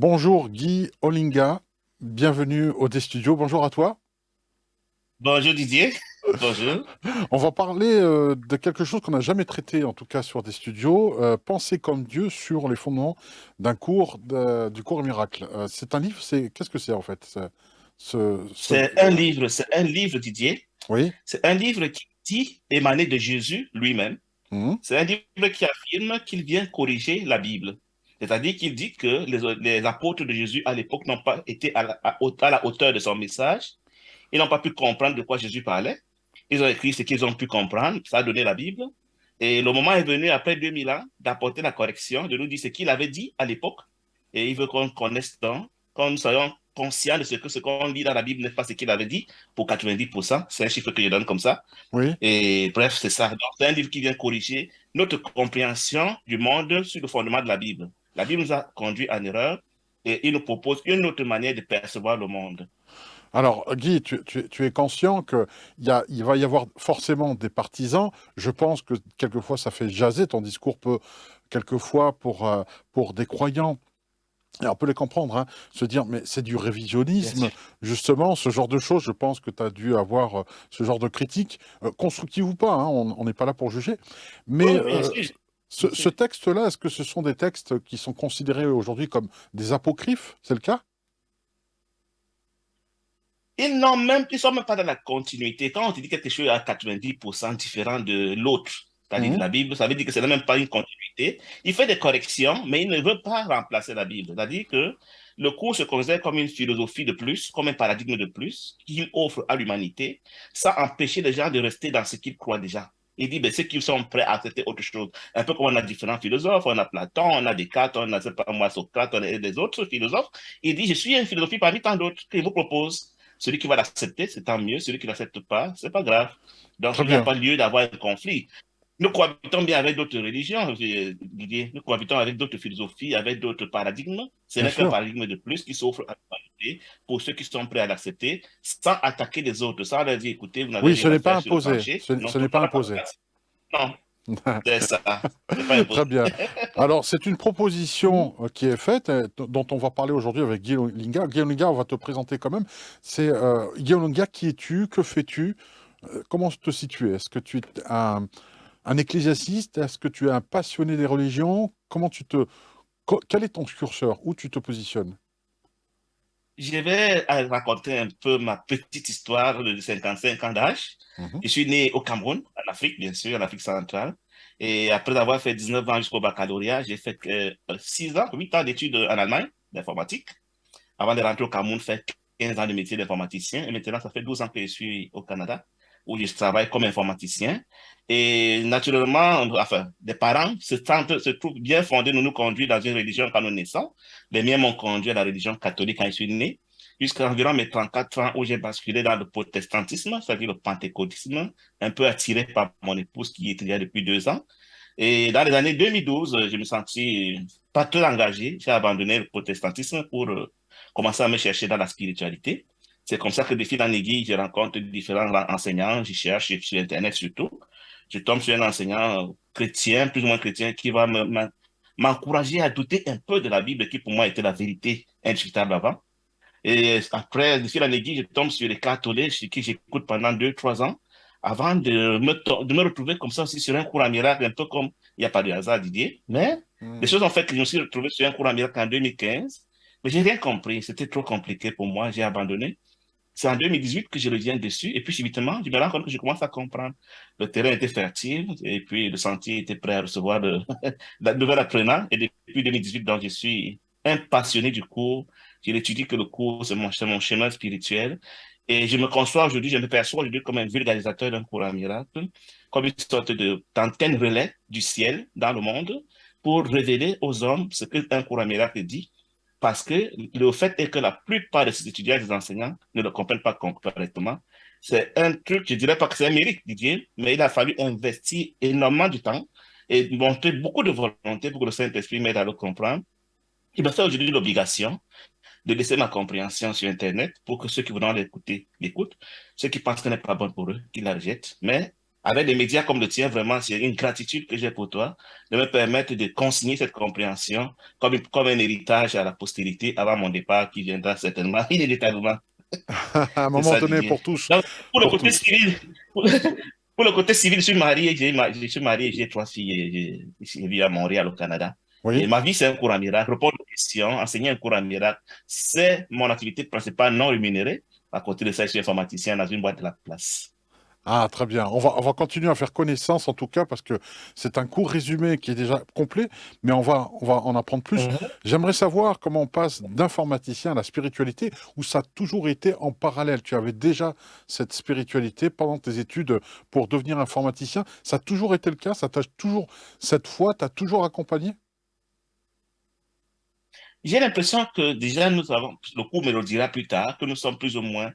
Bonjour Guy Olinga, bienvenue au Studio. Bonjour à toi. Bonjour Didier. Bonjour. On va parler de quelque chose qu'on n'a jamais traité, en tout cas sur des studios, Penser comme Dieu sur les fondements du cours Miracle. C'est un livre, qu'est-ce que c'est en fait? Ce, ce- C'est un livre, Didier. Oui. C'est un livre qui dit émané de Jésus lui-même. Mhm. C'est un livre qui affirme qu'il vient corriger la Bible. C'est-à-dire qu'il dit que les apôtres de Jésus à l'époque n'ont pas été à la hauteur de son message. Ils n'ont pas pu comprendre de quoi Jésus parlait. Ils ont écrit ce qu'ils ont pu comprendre. Ça a donné la Bible. Et le moment est venu, après 2000 ans, d'apporter la correction, de nous dire ce qu'il avait dit à l'époque. Et il veut qu'on connaisse donc, qu'on nous soyons conscients de ce qu'on lit dans la Bible n'est pas ce qu'il avait dit pour 90%. C'est un chiffre que je donne comme ça. Oui. Et bref, c'est ça. Donc, c'est un livre qui vient corriger notre compréhension du monde sur le fondement de la Bible. La Bible nous a conduit en erreur et il nous propose une autre manière de percevoir le monde. Alors Guy, tu es conscient il va y avoir forcément des partisans. Je pense que quelquefois ça fait jaser, ton discours peut quelquefois pour des croyants. Et on peut les comprendre, hein, se dire, mais c'est du Bien révisionnisme, sûr. justement, ce genre de choses. Je pense que tu as dû avoir ce genre de critique, constructive ou pas, hein, on n'est pas là pour juger. Mais Oui, bien sûr. Bien ce sûr. texte-là, est-ce que ce sont des textes qui sont considérés aujourd'hui comme des apocryphes? C'est le cas? Ils sont même pas dans la continuité. Quand on te dit quelque chose à 90% différent de l'autre, c'est-à-dire de Mhm. la Bible, ça veut dire que ce n'est même pas une continuité. Il fait des corrections, mais il ne veut pas remplacer la Bible. C'est-à-dire que le cours se considère comme une philosophie de plus, comme un paradigme de plus qu'il offre à l'humanité, sans empêcher les gens de rester dans ce qu'ils croient déjà. Il dit, ben, ceux qui sont prêts à accepter autre chose. Un peu comme on a différents philosophes, on a Platon, on a Descartes, on a, c'est pas moi, Socrate, on a des autres philosophes. Il dit, je suis une philosophie parmi tant d'autres que je vous propose. Celui qui va l'accepter, c'est tant mieux. Celui qui ne l'accepte pas, c'est pas grave. Donc, Très il n'y a bien. pas lieu d'avoir un conflit. Nous cohabitons bien avec d'autres religions, Didier. Nous cohabitons avec d'autres philosophies, avec d'autres paradigmes. Ce Bien n'est qu'un sûr. paradigme de plus qui s'offre à l'humanité pour ceux qui sont prêts à l'accepter, sans attaquer les autres, sans leur dire, écoutez, vous n'avez Oui, ce rien à n'est pas faire sur le imposé. plancher. Non, Ce tout n'est le pas monde a sa imposé. place. Non, c'est ça. C'est pas impossible. Très bien. Alors, c'est une proposition qui est faite, dont on va parler aujourd'hui avec Guillaume Linga. Guillaume Linga, on va te présenter quand même. C'est Guillaume Linga, qui es-tu? Que fais-tu? Comment te situer? Est-ce que tu es un ecclésiastiste? Est-ce que tu es un passionné des religions? Quel est ton curseur? Où tu te positionnes? Je vais raconter un peu ma petite histoire de 55 ans d'âge. Mhm. Je suis né au Cameroun, en Afrique, bien sûr, en Afrique centrale. Et après avoir fait 19 ans jusqu'au baccalauréat, j'ai fait 6 ans, 8 ans d'études en Allemagne d'informatique, avant de rentrer au Cameroun, faire 15 ans de métier d'informaticien. Et maintenant, ça fait 12 ans que je suis au Canada, où je travaille comme informaticien. Et naturellement, enfin, des parents se trouvent bien fondés de nous conduire dans une religion quand nous naissons. Les miens m'ont conduit à la religion catholique quand je suis né, jusqu'à environ mes 34 ans où j'ai basculé dans le protestantisme, c'est-à-dire le pentecôtisme, un peu attiré par mon épouse qui était là depuis 2 ans. Et dans les années 2012, je me sentis pas très engagé. J'ai abandonné le protestantisme pour commencer à me chercher dans la spiritualité. C'est comme ça que de fil en aiguille, je rencontre différents enseignants, je cherche sur Internet surtout. Je tombe sur un enseignant chrétien, plus ou moins chrétien, qui va m'encourager à douter un peu de la Bible, qui pour moi était la vérité indiscutable avant. Et après, de fil en aiguille, je tombe sur les catholiques, sur qui j'écoute pendant 2, 3 ans, avant de me retrouver comme ça aussi sur un cours à miracle, un peu comme, il n'y a pas de hasard, Didier, mais les Mhm. choses ont fait que je me suis retrouvé sur un cours à miracle en 2015, mais j'ai rien compris, c'était trop compliqué pour moi, j'ai abandonné. C'est en 2018 que je reviens dessus, et puis subitement, je me rends compte que je commence à comprendre. Le terrain était fertile, et puis le sentier était prêt à recevoir la nouvelle apprenant, et depuis 2018, donc, je suis un passionné du cours. Je l'étudie que le cours, c'est mon chemin spirituel. Et je me conçois aujourd'hui, je me perçois aujourd'hui comme un vulgarisateur d'un cours à miracle, comme une sorte d'antenne relais du ciel dans le monde pour révéler aux hommes ce qu'un cours à miracle dit, parce que le fait est que la plupart des étudiants et des enseignants ne le comprennent pas correctement. C'est un truc, je dirais pas que c'est un mérite, Didier, mais il a fallu investir énormément de temps et montrer beaucoup de volonté pour que le Saint-Esprit m'aide à le comprendre. Il me fait aujourd'hui l'obligation de laisser ma compréhension sur Internet pour que ceux qui voudront l'écouter l'écoutent, ceux qui pensent qu'elle n'est pas bonne pour eux, qu'ils la rejettent. Mais avec des médias comme le tien, vraiment, c'est une gratitude que j'ai pour toi de me permettre de consigner cette compréhension comme un héritage à la postérité avant mon départ qui viendra certainement inévitablement. À un C'est moment ça, donné, Didier. pour tous, Donc, pour le pour côté tous. civil, pour le côté civil, je suis marié, je suis marié, j'ai 3 filles, et je vis à Montréal, au Canada. Et Oui. ma vie, c'est un cours à miracle. Répondre aux questions, enseigner un cours à miracle, c'est mon activité principale non rémunérée. À côté de ça, je suis informaticien dans une boîte de la place. Ah, très bien. On va continuer à faire connaissance, en tout cas, parce que c'est un court résumé qui est déjà complet, mais on va en apprendre plus. Mhm. J'aimerais savoir comment on passe d'informaticien à la spiritualité, où ça a toujours été en parallèle. Tu avais déjà cette spiritualité pendant tes études pour devenir informaticien. Ça a toujours été le cas? Ça t'a toujours, cette foi t'a toujours accompagné? J'ai l'impression que déjà, nous avons, le cours me le dira plus tard, que nous sommes plus ou moins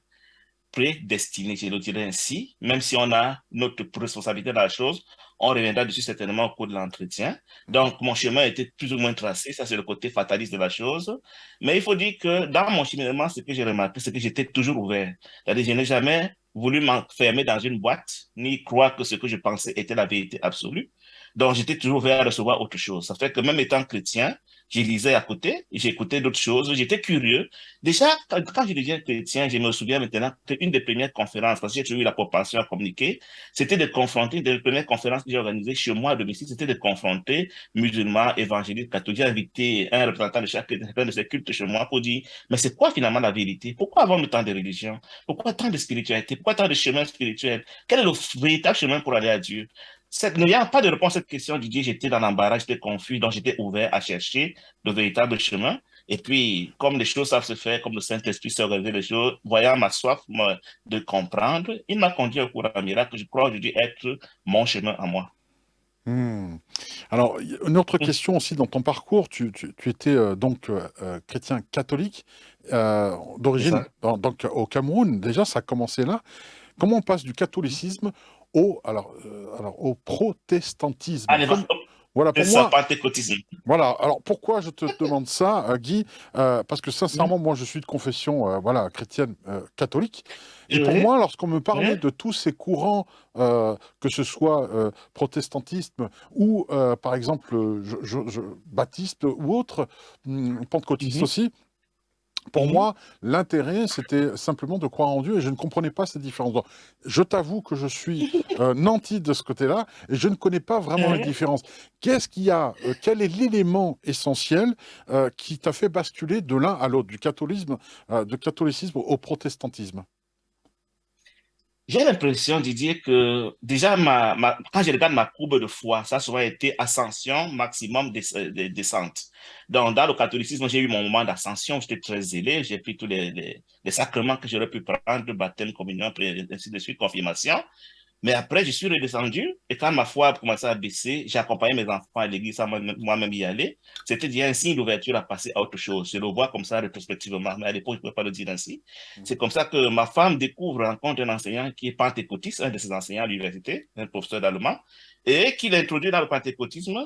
prédestiné, je le dirais ainsi, même si on a notre responsabilité dans la chose, on reviendra dessus certainement au cours de l'entretien. Donc, mon chemin était plus ou moins tracé, ça c'est le côté fataliste de la chose. Mais il faut dire que dans mon cheminement, ce que j'ai remarqué, c'est que j'étais toujours ouvert. C'est-à-dire, je n'ai jamais voulu m'enfermer dans une boîte, ni croire que ce que je pensais était la vérité absolue. Donc, j'étais toujours ouvert à recevoir autre chose. Ça fait que même étant chrétien, je lisais à côté, j'écoutais d'autres choses, j'étais curieux. Déjà, quand je deviens chrétien, je me souviens maintenant qu'une des premières conférences, parce que j'ai toujours eu la propension à communiquer, c'était de confronter, des premières conférences que j'ai organisées chez moi à domicile, c'était de confronter musulmans, évangélistes, catholiques. J'ai invité un représentant de chacun de ces cultes chez moi pour dire, mais c'est quoi finalement la vérité? Pourquoi avons-nous tant de religions? Pourquoi tant de spiritualité? Pourquoi tant de chemins spirituels? Quel est le véritable chemin pour aller à Dieu? Il n'y a pas de réponse à cette question, Didier. J'étais dans l'embarras, j'étais confus, donc j'étais ouvert à chercher le véritable chemin. Et puis, comme les choses savent se faire, comme le Saint-Esprit sait organiser les choses, voyant ma soif de comprendre, il m'a conduit au cours d'un miracle que je crois aujourd'hui être mon chemin à moi. Hmm. Alors, une autre Mm. question aussi dans ton parcours, tu étais donc chrétien catholique C'est d'origine ça. donc au Cameroun. Déjà, ça a commencé là. Comment on passe du catholicisme alors, au protestantisme? Allez, Voilà, c'est pour ça, moi, pentecôtisme. voilà. Alors, pourquoi je te demande ça, Guy? Parce que Mm. sincèrement, moi, je suis de confession, voilà, chrétienne catholique. Et pour Mhm. moi, lorsqu'on me parlait Mhm. de tous ces courants, que ce soit protestantisme ou, par exemple, baptiste ou autre, pentecôtiste Mhm. aussi, pour Mhm. moi, l'intérêt, c'était simplement de croire en Dieu et je ne comprenais pas ces différences. Donc, je t'avoue que je suis nanti de ce côté-là et je ne connais pas vraiment les Mhm. différences. Qu'est-ce qu'il y a, quel est l'élément essentiel qui t'a fait basculer de l'un à l'autre, du catholicisme au protestantisme? J'ai l'impression, Didier, que déjà, quand je regarde ma courbe de foi, ça a souvent été ascension, maximum descente. Donc, dans le catholicisme, j'ai eu mon moment d'ascension, j'étais très zélé, j'ai pris tous les sacrements que j'aurais pu prendre, baptême, communion, ainsi de suite, confirmation. Mais après, je suis redescendu et quand ma foi a commencé à baisser, j'ai accompagné mes enfants à l'église sans moi-même y aller. C'était déjà un signe d'ouverture à passer à autre chose. Je le vois comme ça rétrospectivement, mais à l'époque, je ne pouvais pas le dire ainsi. C'est comme ça que ma femme découvre, rencontre un enseignant qui est pentecôtiste, un de ses enseignants à l'université, un professeur d'allemand, et qui l'introduit dans le pentecôtisme.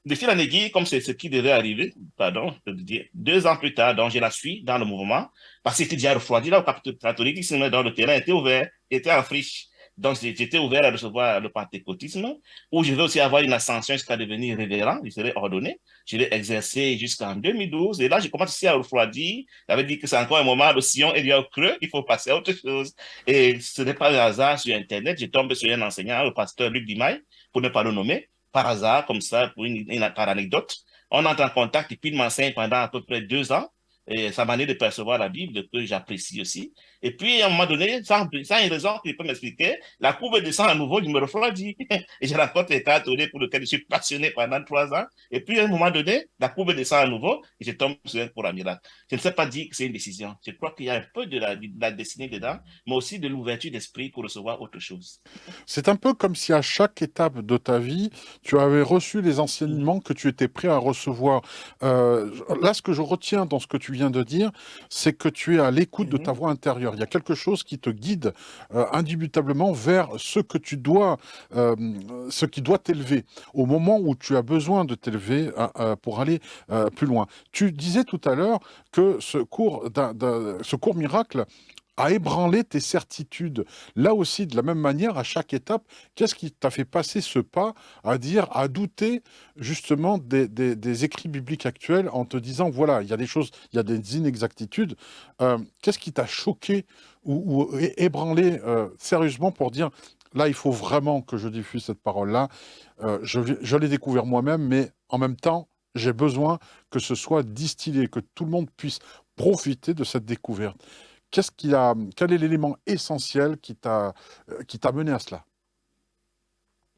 De fil en aiguille, comme c'est ce qui devait arriver, pardon, je veux dire, 2 ans plus tard, donc je la suis dans le mouvement, parce qu'il était déjà refroidi là au catholicisme, dans le terrain était ouvert, était en friche. Donc, j'étais ouvert à recevoir le pentecôtisme, où je vais aussi avoir une ascension jusqu'à devenir révérend, je serai ordonné. Je l'ai exercé jusqu'en 2012. Et là, je commence aussi à refroidir. J'avais dit que c'est encore un moment, le sillon est bien au creux, il faut passer à autre chose. Et ce n'est pas un hasard sur Internet. Je tombe sur un enseignant, le pasteur Luc Dimaille, pour ne pas le nommer, par hasard, comme ça, par anecdote. On entre en contact et puis il m'enseigne pendant à peu près 2 ans. Et sa manière de percevoir la Bible, que j'apprécie aussi. Et puis, à un moment donné, sans une raison qu'il peut m'expliquer, la courbe descend à nouveau, je me refroidis. Et je rencontre les catholiques pour lesquels je suis passionné pendant 3 ans. Et puis, à un moment donné, la courbe descend à nouveau et je tombe sur un cours à miracle. Je ne sais pas dire que c'est une décision. Je crois qu'il y a un peu de la destinée dedans, mais aussi de l'ouverture d'esprit pour recevoir autre chose. C'est un peu comme si à chaque étape de ta vie, tu avais reçu les Mhm. enseignements que tu étais prêt à recevoir. Là, ce que je retiens dans ce que tu viens de dire, c'est que tu es à l'écoute de ta Mhm. voix intérieure. Il y a quelque chose qui te guide indubitablement vers euh, ce qui doit t'élever, au moment où tu as besoin de t'élever pour aller plus loin. Tu disais tout à l'heure que ce cours miracle à ébranler tes certitudes. Là aussi, de la même manière, à chaque étape, qu'est-ce qui t'a fait passer ce pas à dire, à douter justement des écrits bibliques actuels en te disant, voilà, il y a des choses, il y a des inexactitudes. Qu'est-ce qui t'a choqué ou ébranlé sérieusement pour dire, là, il faut vraiment que je diffuse cette parole-là. Je l'ai découvert moi-même, mais en même temps, j'ai besoin que ce soit distillé, que tout le monde puisse profiter de cette découverte. Quel est l'élément essentiel qui t'a mené à cela?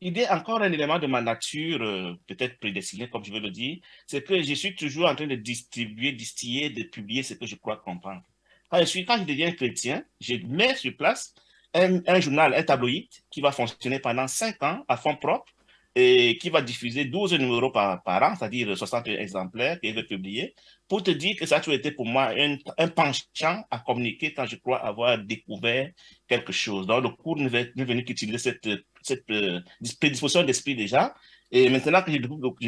Il y a encore un élément de ma nature, peut-être prédestiné, comme je veux le dire, c'est que je suis toujours en train de distribuer, distiller, de publier ce que je crois comprendre. Quand je deviens chrétien, je mets sur place un journal, un tabloïd qui va fonctionner pendant 5 ans à fond propre et qui va diffuser 12 numéros par an, c'est-à-dire 60 exemplaires que je vais publier, pour te dire que ça a toujours été pour moi un penchant à communiquer quand je crois avoir découvert quelque chose. Donc, le cours n'est venu qu'utiliser cette prédisposition d'esprit déjà. Et maintenant que je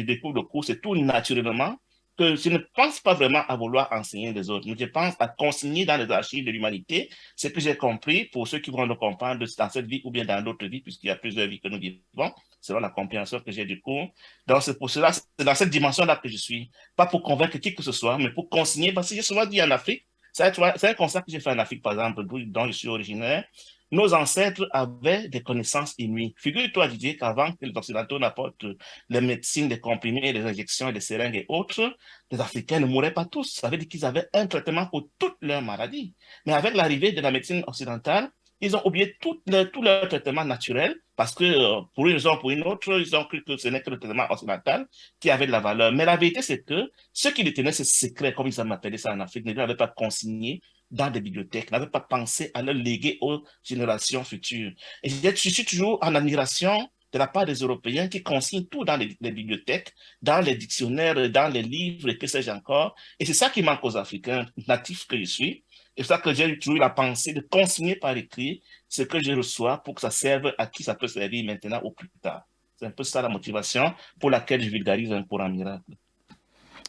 découvre le cours, c'est tout naturellement que je ne pense pas vraiment à vouloir enseigner les autres, mais je pense à consigner dans les archives de l'humanité ce que j'ai compris pour ceux qui vont le comprendre dans cette vie ou bien dans d'autres vies, puisqu'il y a plusieurs vies que nous vivons, selon la compréhension que j'ai du cours. Donc, c'est pour cela, c'est dans cette dimension-là que je suis. Pas pour convaincre qui que ce soit, mais pour consigner, parce que j'ai souvent dit en Afrique, c'est un constat que j'ai fait en Afrique, par exemple, dont je suis originaire. Nos ancêtres avaient des connaissances inouïes. Figure-toi, Didier, qu'avant que les Occidentaux n'apportent les médecines, les comprimés, les injections, les seringues et autres, les Africains ne mouraient pas tous. Ça veut dire qu'ils avaient un traitement pour toutes leurs maladies. Mais avec l'arrivée de la médecine occidentale, ils ont oublié tout leur traitement naturel parce que pour une raison ou pour une autre, ils ont cru que ce n'est que le traitement occidental qui avait de la valeur. Mais la vérité, c'est que ceux qui détenaient ces secrets, comme ils appelaient ça en Afrique, ne l'avaient pas consigné dans des bibliothèques, n'avaient pas pensé à le léguer aux générations futures. Et je suis toujours en admiration de la part des Européens qui consignent tout dans les bibliothèques, dans les dictionnaires, dans les livres, et que sais-je encore. Et c'est ça qui manque aux Africains natifs que je suis. Et c'est ça que j'ai toujours eu la pensée de consigner par écrit ce que je reçois pour que ça serve à qui ça peut servir maintenant ou plus tard. C'est un peu ça la motivation pour laquelle je vulgarise un courant miracle.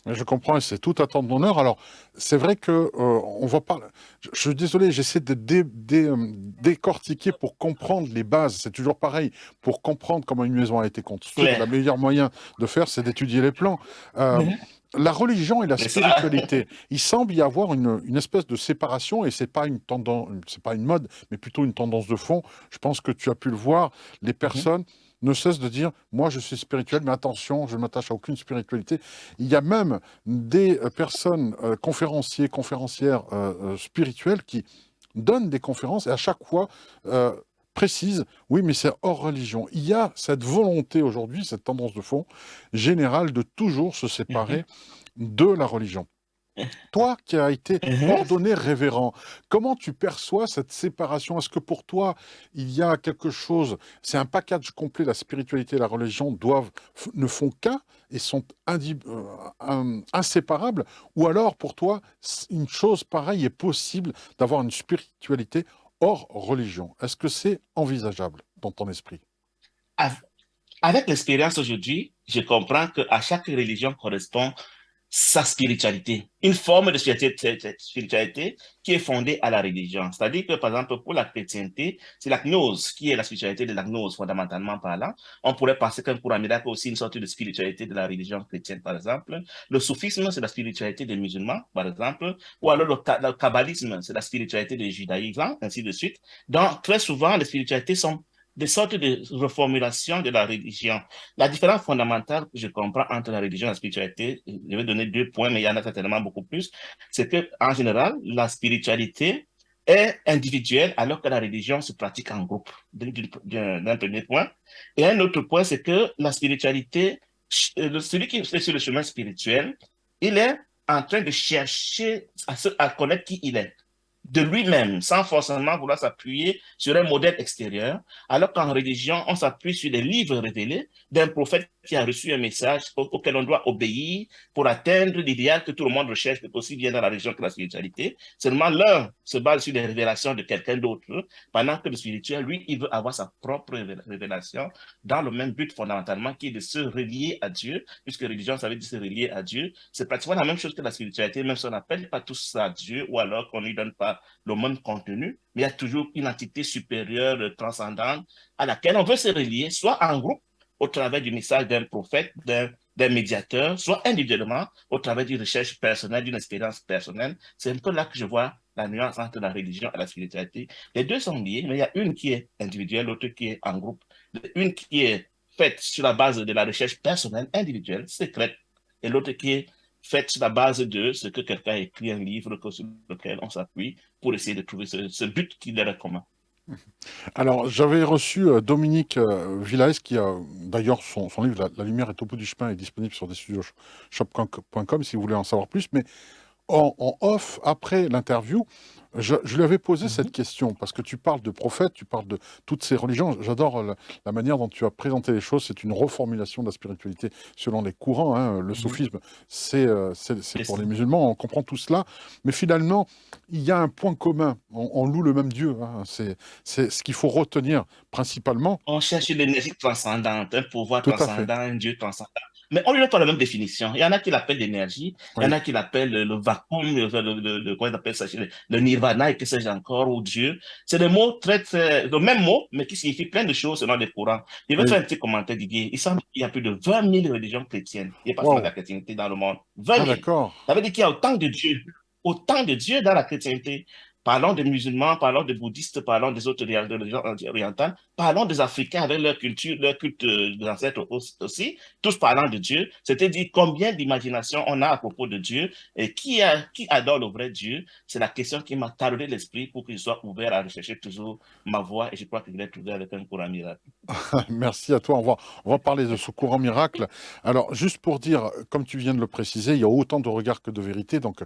Je comprends et c'est tout à ton honneur. Alors, c'est vrai que on va pas. Je suis désolé, j'essaie de décortiquer pour comprendre les bases. C'est toujours pareil. Pour comprendre comment une maison a été construite, le Claire. meilleur moyen de faire, c'est d'étudier les plans. Euh, la religion et la C'est ça. spiritualité, il semble y avoir une espèce de séparation et c'est pas une tendance, c'est pas une mode, mais plutôt une tendance de fond. Je pense que tu as pu le voir. Les personnes ne cessent de dire, moi je suis spirituel, mais attention, je ne m'attache à aucune spiritualité. Il y a même des personnes, conférenciers, conférencières spirituelles qui donnent des conférences et à chaque fois précisent, oui, mais c'est hors religion. Il y a cette volonté aujourd'hui, cette tendance de fond générale de toujours se séparer de la religion. Toi qui as été ordonné révérend, comment tu perçois cette séparation? Est-ce que pour toi, il y a quelque chose, c'est un package complet, la spiritualité et la religion ne font qu'un et sont inséparables? Ou alors pour toi, une chose pareille est possible d'avoir une spiritualité hors religion? Est-ce que c'est envisageable dans ton esprit? Avec l'expérience aujourd'hui, je comprends qu'à chaque religion correspond sa spiritualité, une forme de spiritualité qui est fondée à la religion. C'est-à-dire que, par exemple, pour la chrétienté, c'est la gnose qui est la spiritualité de la gnose, fondamentalement parlant. On pourrait penser qu'un courant miracle est aussi une sorte de spiritualité de la religion chrétienne, par exemple. Le soufisme, c'est la spiritualité des musulmans, par exemple. Ou alors le kabbalisme, c'est la spiritualité des judaïsants, ainsi de suite. Donc, très souvent, les spiritualités sont des sortes de reformulation de la religion. La différence fondamentale que je comprends entre la religion et la spiritualité, je vais donner 2 points, mais il y en a certainement beaucoup plus, c'est que en général, la spiritualité est individuelle alors que la religion se pratique en groupe, d'un premier point. Et un autre point, c'est que la spiritualité, celui qui est sur le chemin spirituel, il est en train de chercher à connaître qui il est de lui-même, sans forcément vouloir s'appuyer sur un modèle extérieur, alors qu'en religion, on s'appuie sur les livres révélés d'un prophète qui a reçu un message auquel on doit obéir pour atteindre l'idéal que tout le monde recherche, aussi bien dans la religion que la spiritualité. Seulement l'un se base sur les révélations de quelqu'un d'autre, pendant que le spirituel, lui, il veut avoir sa propre révélation dans le même but fondamentalement qui est de se relier à Dieu, puisque religion, ça veut dire se relier à Dieu. C'est pratiquement la même chose que la spiritualité, même si on n'appelle pas tout ça Dieu, ou alors qu'on ne lui donne pas le même contenu, mais il y a toujours une entité supérieure, transcendante, à laquelle on veut se relier, soit en groupe, au travers du message d'un prophète, d'un médiateur, soit individuellement, au travers d'une recherche personnelle, d'une expérience personnelle. C'est un peu là que je vois la nuance entre la religion et la spiritualité. Les deux sont liés, mais il y a une qui est individuelle, l'autre qui est en groupe. Une qui est faite sur la base de la recherche personnelle, individuelle, secrète, et l'autre qui est faite sur la base de ce que quelqu'un a écrit, un livre sur lequel on s'appuie pour essayer de trouver ce but qui leur est commun. Alors, j'avais reçu Dominique Villaes, qui a d'ailleurs son livre La lumière est au bout du chemin, est disponible sur desstudioshop.com si vous voulez en savoir plus. Mais en off, après l'interview, je lui avais posé cette question, parce que tu parles de prophètes, tu parles de toutes ces religions. J'adore la manière dont tu as présenté les choses. C'est une reformulation de la spiritualité selon les courants, hein. Le soufisme, c'est pour les musulmans, on comprend tout cela. Mais finalement, il y a un point commun. On loue le même Dieu, hein. C'est ce qu'il faut retenir principalement. On cherche l'énergie transcendante, un pouvoir Tout à fait. transcendant, un Dieu transcendant. Mais on lui donne pas la même définition. Il y en a qui l'appellent l'énergie, il y en Oui. a qui l'appellent le vacuum, comment on appelle ça, le nirvana et que sais-je encore, ou Dieu. C'est des mots le même mot, mais qui signifient plein de choses selon les courants. Je vais te Oui. faire un petit commentaire, Didier. Il semble qu'il y a plus de 20 000 religions chrétiennes. Il n'y a pas seulement de Waouh. la chrétienté dans le monde. 20 Ah, 000. d'accord. Ça veut dire qu'il y a autant de dieux dans la chrétienté. Parlons des musulmans, parlons des bouddhistes, parlons des autres religions orientales, parlons des Africains avec leur culture, leur culte des ancêtres aussi, tous parlant de Dieu. C'est-à-dire combien d'imagination on a à propos de Dieu et qui adore le vrai Dieu. C'est la question qui m'a taraudé l'esprit pour que je sois ouvert à rechercher toujours ma voie et je crois que je l'ai trouvé avec un courant miracle. Merci à toi. On va parler de ce courant miracle. Alors, juste pour dire, comme tu viens de le préciser, il y a autant de regards que de vérité. Donc,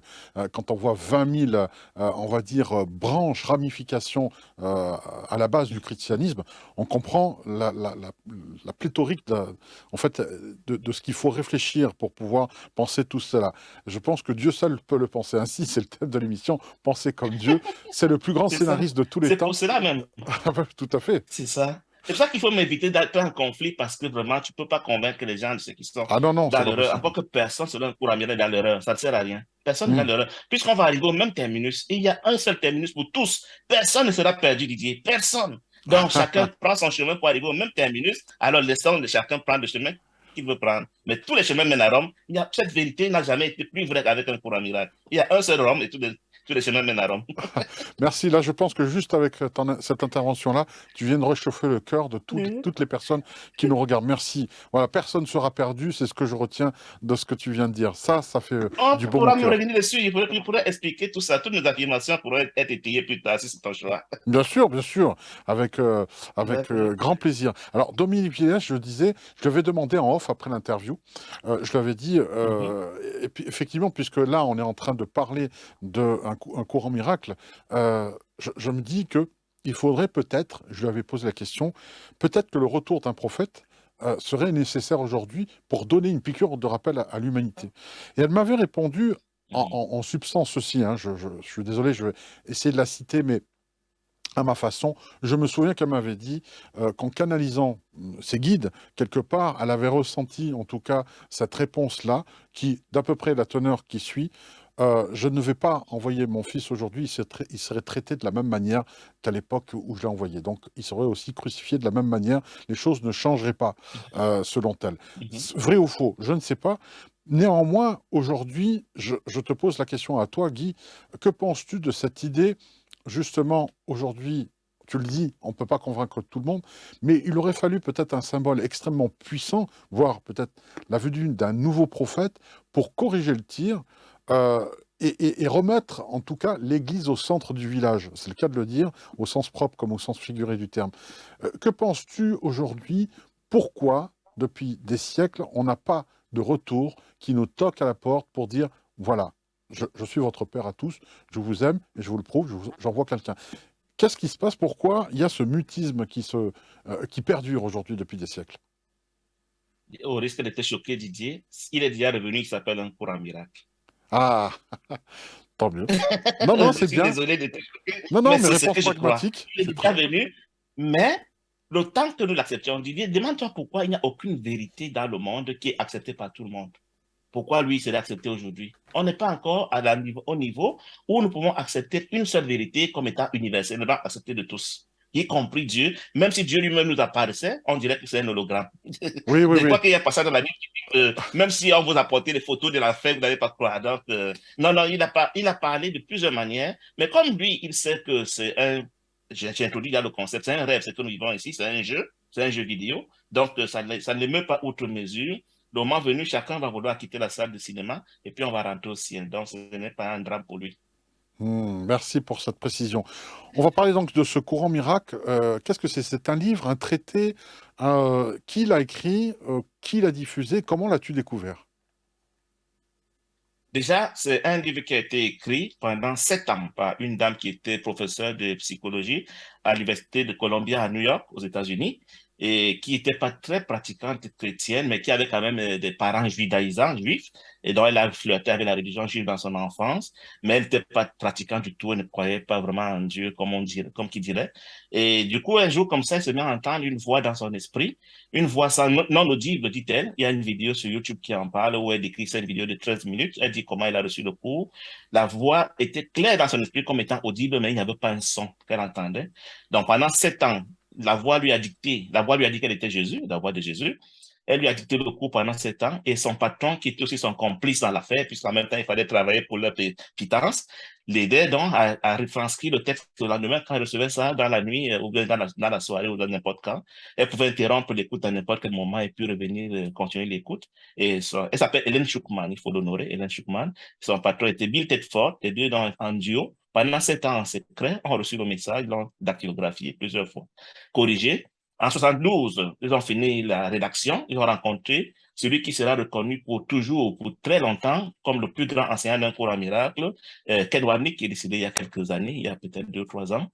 quand on voit 20 000, on va dire, branches, ramifications à la base du christianisme, on comprend la pléthorique en fait, de ce qu'il faut réfléchir pour pouvoir penser tout cela. Je pense que Dieu seul peut le penser ainsi. C'est le thème de l'émission, Penser comme Dieu. C'est le plus grand C'est ça. scénariste de tous les C'est pour temps. cela même. Tout à fait. C'est ça. C'est pour ça qu'il faut m'éviter d'être en conflit parce que vraiment, tu ne peux pas convaincre les gens de ce qui sont Ah non, non, c'est dans pas l'erreur. possible. Encore que personne se donne cours à mirer dans l'erreur. Ça ne sert à rien. Personne n'est Hmm. dans l'erreur. Puisqu'on va arriver au même terminus, et il y a un seul terminus pour tous. Personne ne sera perdu, Didier. Personne. Donc, chacun prend son chemin pour arriver au même terminus. Alors, laissons de chacun prendre le chemin qu'il veut prendre. Mais tous les chemins mènent à Rome. Cette vérité n'a jamais été plus vraie qu'avec un cours à miracle. Il y a un seul Rome et tous les chemins mènent à Rome. Merci. Là, je pense que juste avec cette intervention-là, tu viens de réchauffer le cœur de Mhm. toutes les personnes qui nous regardent. Merci. Voilà, personne ne sera perdu. C'est ce que je retiens de ce que tu viens de dire. Ça fait On du baume au pourra me cœur. revenir dessus, il pourrait expliquer tout ça, toutes mes affirmations pourraient être étayées plus tard si c'est ton choix. Bien sûr, avec D'accord. grand plaisir. Alors, Dominique Villers, je disais, je lui avais demandé en off après l'interview, je lui avais dit, Mhm. et puis effectivement, puisque là, on est en train de parler d'un un courant miracle, je me dis que il faudrait peut-être, je lui avais posé la question, peut-être que le retour d'un prophète serait nécessaire aujourd'hui pour donner une piqûre de rappel à l'humanité. Et elle m'avait répondu en substance ceci, hein, je suis désolé, je vais essayer de la citer, mais à ma façon. Je me souviens qu'elle m'avait dit qu'en canalisant ses guides, quelque part, elle avait ressenti, en tout cas, cette réponse-là, qui, d'à peu près la teneur qui suit, je ne vais pas envoyer mon fils aujourd'hui, il serait traité de la même manière qu'à l'époque où je l'ai envoyé. Donc, il serait aussi crucifié de la même manière. Les choses ne changeraient pas, selon elle. Mhm. Vrai ou faux, je ne sais pas. Néanmoins, aujourd'hui, je te pose la question à toi, Guy. Que penses-tu de cette idée justement, aujourd'hui, tu le dis, on ne peut pas convaincre tout le monde, mais il aurait fallu peut-être un symbole extrêmement puissant, voire peut-être la venue d'un nouveau prophète, pour corriger le tir euh, et remettre en tout cas l'Église au centre du village. C'est le cas de le dire, au sens propre comme au sens figuré du terme. Que penses-tu aujourd'hui? Pourquoi, depuis des siècles, on n'a pas de retour qui nous toque à la porte pour dire, voilà, je suis votre père à tous, je vous aime et je vous le prouve, j'envoie quelqu'un. Qu'est-ce qui se passe? Pourquoi il y a ce mutisme qui perdure aujourd'hui depuis des siècles? Au risque de te choquer, Didier, il est déjà revenu, il s'appelle un courant miracle. Ah, tant mieux. Non, non, Je c'est suis bien. désolé de te choquer, Non, non, mais mais c'est ce réponse que je crois. pragmatique, Il c'est est très déjà bien. venu, mais le que nous l'acceptions, Didier, demande-toi pourquoi il n'y a aucune vérité dans le monde qui est acceptée par tout le monde. pourquoi lui serait accepté aujourd'hui? On n'est pas encore au niveau où nous pouvons accepter une seule vérité comme étant universellement acceptée de tous, y compris Dieu. Même si Dieu lui-même nous apparaissait, on dirait que c'est un hologramme. Oui, oui, Je oui. crois qu'il y a un passage dans la Bible qui dit que même si on vous apporte des photos de la fête, vous n'allez pas croire. Donc, non, non, il a parlé de plusieurs manières, mais comme lui, il sait que c'est un, j'ai introduit là le concept, c'est un rêve, c'est que nous vivons ici, c'est un jeu vidéo. Donc, ça ne l'émeut pas outre mesure. Le moment venu, chacun va vouloir quitter la salle de cinéma et puis on va rentrer au ciel. Donc, ce n'est pas un drame pour lui. Merci pour cette précision. On va parler donc de ce courant miracle. Qu'est-ce que c'est? C'est un livre, un traité? Qui l'a écrit? Qui l'a diffusé? Comment l'as-tu découvert? Déjà, c'est un livre qui a été écrit pendant 7 ans par une dame qui était professeure de psychologie à l'Université de Columbia à New York, aux États-Unis, et qui n'était pas très pratiquante chrétienne, mais qui avait quand même des parents judaïsants, juifs, et donc elle a flirté avec la religion juive dans son enfance, mais elle n'était pas pratiquante du tout, elle ne croyait pas vraiment en Dieu, comme on dirait, comme qui dirait. Et du coup, un jour comme ça, elle se met à entendre une voix dans son esprit, une voix non audible, dit-elle. Il y a une vidéo sur YouTube qui en parle où elle décrit, c'est une vidéo de 13 minutes. Elle dit comment elle a reçu le cours. La voix était claire dans son esprit comme étant audible, mais il n'y avait pas un son qu'elle entendait. Donc pendant 7 ans, la voix lui a dit qu'elle était Jésus, la voix de Jésus. Elle lui a dicté le cours pendant 7 ans et son patron, qui était aussi son complice dans l'affaire, puisqu'en même temps, il fallait travailler pour leur pitance, l'aidait donc à retranscrire le texte le lendemain quand elle recevait ça dans la nuit ou bien dans la soirée ou dans n'importe quand. Elle pouvait interrompre l'écoute à n'importe quel moment et puis revenir continuer l'écoute. Elle s'appelle Hélène Schuckman, il faut l'honorer, Hélène Schuckman. Son patron était Bill Tedford, les deux en duo. Pendant 7 ans en secret, ont reçu le message, l'ont dactylographié plusieurs fois, corrigé. En 72, ils ont fini la rédaction, ils ont rencontré celui qui sera reconnu pour toujours, pour très longtemps, comme le plus grand enseignant d'un cours en miracle, Ken Warnick, qui est décédé il y a quelques années, il y a peut-être 2 ou 3 ans.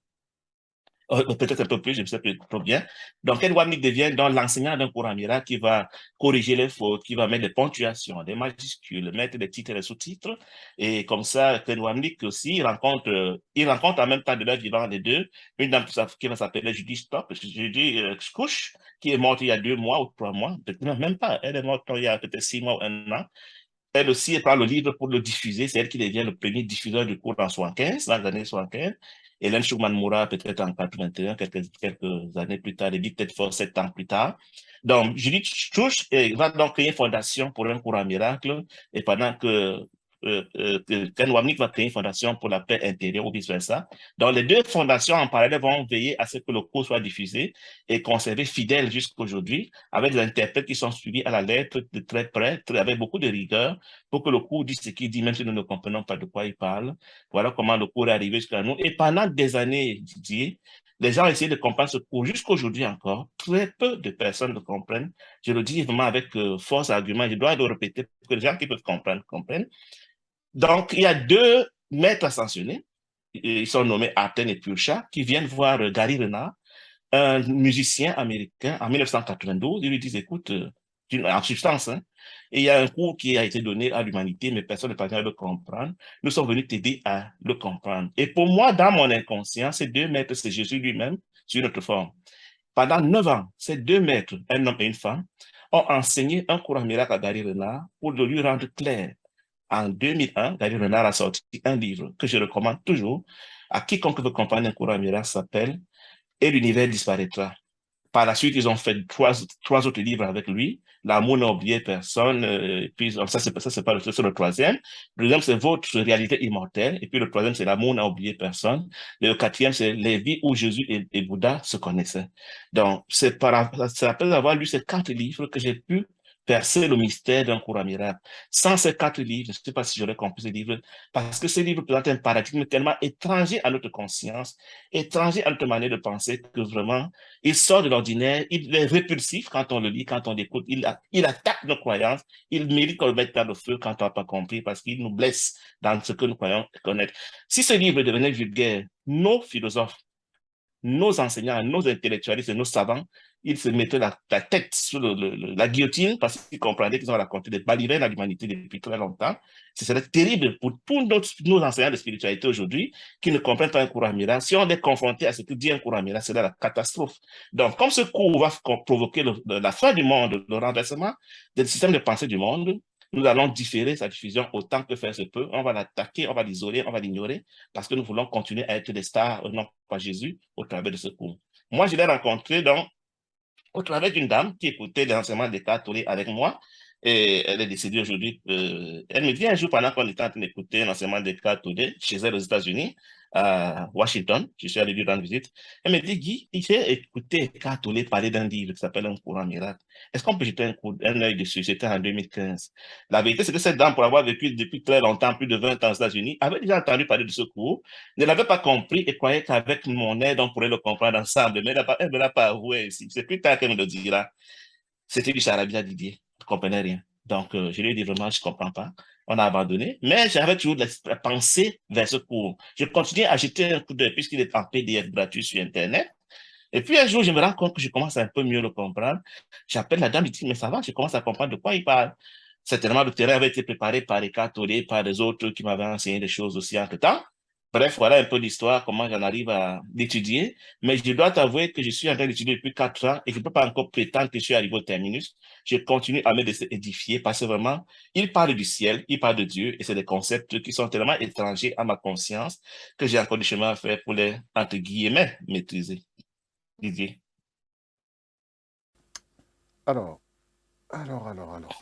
Peut-être un peu plus, je ne sais plus trop bien. Donc, Ken Warnick devient donc l'enseignant d'un cours en miracle qui va corriger les fautes, qui va mettre des ponctuations, des majuscules, mettre des titres et des sous-titres. Et comme ça, Ken Warnick aussi, il rencontre en même temps de leur vivant les deux, une dame qui va s'appeler Judy Stop, Judy Scush, qui est morte il y a 2 mois ou 3 mois, non, même pas, elle est morte il y a peut-être 6 mois ou un an. Elle aussi, elle prend le livre pour le diffuser. C'est elle qui devient le premier diffuseur du cours en 75, dans les années 75. Hélène Schumann mourra peut-être en 81, quelques années plus tard, et dit peut-être 7 ans plus tard. Donc, Judith Touche va donc créer une fondation pour un cours en miracle, et pendant que Ken Wamnick va créer une fondation pour la paix intérieure ou vice-versa. Donc, les deux fondations en parallèle vont veiller à ce que le cours soit diffusé et conservé fidèle jusqu'à aujourd'hui, avec des interprètes qui sont suivis à la lettre de très près, avec beaucoup de rigueur, pour que le cours dise ce qu'il dit, même si nous ne comprenons pas de quoi il parle. Voilà comment le cours est arrivé jusqu'à nous. Et pendant des années, Didier, les gens ont essayé de comprendre ce cours. Jusqu'à aujourd'hui encore, très peu de personnes le comprennent. Je le dis vraiment avec force argument. Je dois le répéter pour que les gens qui peuvent comprendre comprennent. Donc, il y a deux maîtres ascensionnés. Ils sont nommés Arten et Purcha, qui viennent voir Gary Renard, un musicien américain, en 1992. Ils lui disent, écoute, en substance, hein, et il y a un cours qui a été donné à l'humanité, mais personne ne parvient à le comprendre. Nous sommes venus t'aider à le comprendre. Et pour moi, dans mon inconscient, ces deux maîtres, c'est Jésus lui-même, sur notre forme. Pendant 9 ans, ces deux maîtres, un homme et une femme, ont enseigné un cours en miracle à Gary Renard pour le lui rendre clair. En 2001, Gary Renard a sorti un livre que je recommande toujours à quiconque veut comprendre un cours en miracle, s'appelle Et l'univers disparaîtra. Par la suite, ils ont fait trois autres livres avec lui. L'amour n'a oublié personne. Puis, c'est pas c'est le troisième. Le deuxième, c'est Votre réalité immortelle. Et puis, le troisième, c'est L'amour n'a oublié personne. Le quatrième, c'est Les vies où Jésus et Bouddha se connaissaient. Donc, c'est après avoir lu ces 4 livres que j'ai pu percer le mystère d'un cours miracle. Sans ces 4 livres, je ne sais pas si j'aurais compris ces livres, parce que ces livres présentent un paradigme tellement étranger à notre conscience, étranger à notre manière de penser, que vraiment, il sort de l'ordinaire, il est répulsif quand on le lit, quand on l'écoute, il attaque nos croyances, il mérite qu'on le mette dans le feu quand on n'a pas compris, parce qu'il nous blesse dans ce que nous croyons connaître. Si ce livre devenait vulgaire, nos philosophes, nos enseignants, nos intellectualistes et nos savants, ils se mettaient la tête sur la guillotine parce qu'ils comprenaient qu'ils ont raconté des balivernes à l'humanité depuis très longtemps. Ce serait terrible pour tous nos enseignants de spiritualité aujourd'hui qui ne comprennent pas un courant miracle. Si on est confronté à ce que dit un courant miracle, c'est la catastrophe. Donc, comme ce cours va provoquer la fin du monde, le renversement des systèmes de pensée du monde, nous allons différer sa diffusion autant que faire se peut. On va l'attaquer, on va l'isoler, on va l'ignorer, parce que nous voulons continuer à être des stars, non pas Jésus, au travers de ce cours. Moi, je l'ai rencontré au travers d'une dame qui écoutait l'enseignement des catholiques avec moi. Et elle est décédée aujourd'hui. Elle me dit un jour, pendant qu'on était en train d'écouter l'enseignement des catholiques chez elle aux États-Unis, à Washington, je suis allé lui rendre visite. Elle me dit, Guy, j'ai écouté les catholiques parler d'un livre qui s'appelle Un courant miracle. Est-ce qu'on peut jeter un œil dessus? C'était en 2015. La vérité, c'est que cette dame, pour avoir vécu depuis très longtemps, plus de 20 ans aux États-Unis, avait déjà entendu parler de ce cours, ne l'avait pas compris et croyait qu'avec mon aide, on pourrait le comprendre ensemble. Mais elle ne l'a pas avoué ici. C'est plus tard qu'elle me le dira. C'était du charabia Didier. Je ne comprenais rien. Donc, je lui ai dit vraiment, je ne comprends pas. On a abandonné. Mais j'avais toujours la pensée vers ce cours. Je continuais à jeter un coup d'œil puisqu'il est en PDF gratuit sur Internet. Et puis un jour, je me rends compte que je commence à un peu mieux le comprendre. J'appelle la dame, je dis, mais ça va, je commence à comprendre de quoi il parle. Certainement, le terrain avait été préparé par les catholiques, par les autres qui m'avaient enseigné des choses aussi entre-temps. Bref, voilà un peu l'histoire, comment j'en arrive à l'étudier. Mais je dois t'avouer que je suis en train d'étudier depuis 4 ans et je ne peux pas encore prétendre que je suis arrivé au terminus. Je continue à me laisser édifier parce que vraiment, il parle du ciel, il parle de Dieu et c'est des concepts qui sont tellement étrangers à ma conscience que j'ai encore du chemin à faire pour les, entre guillemets, maîtriser. Didier. Alors,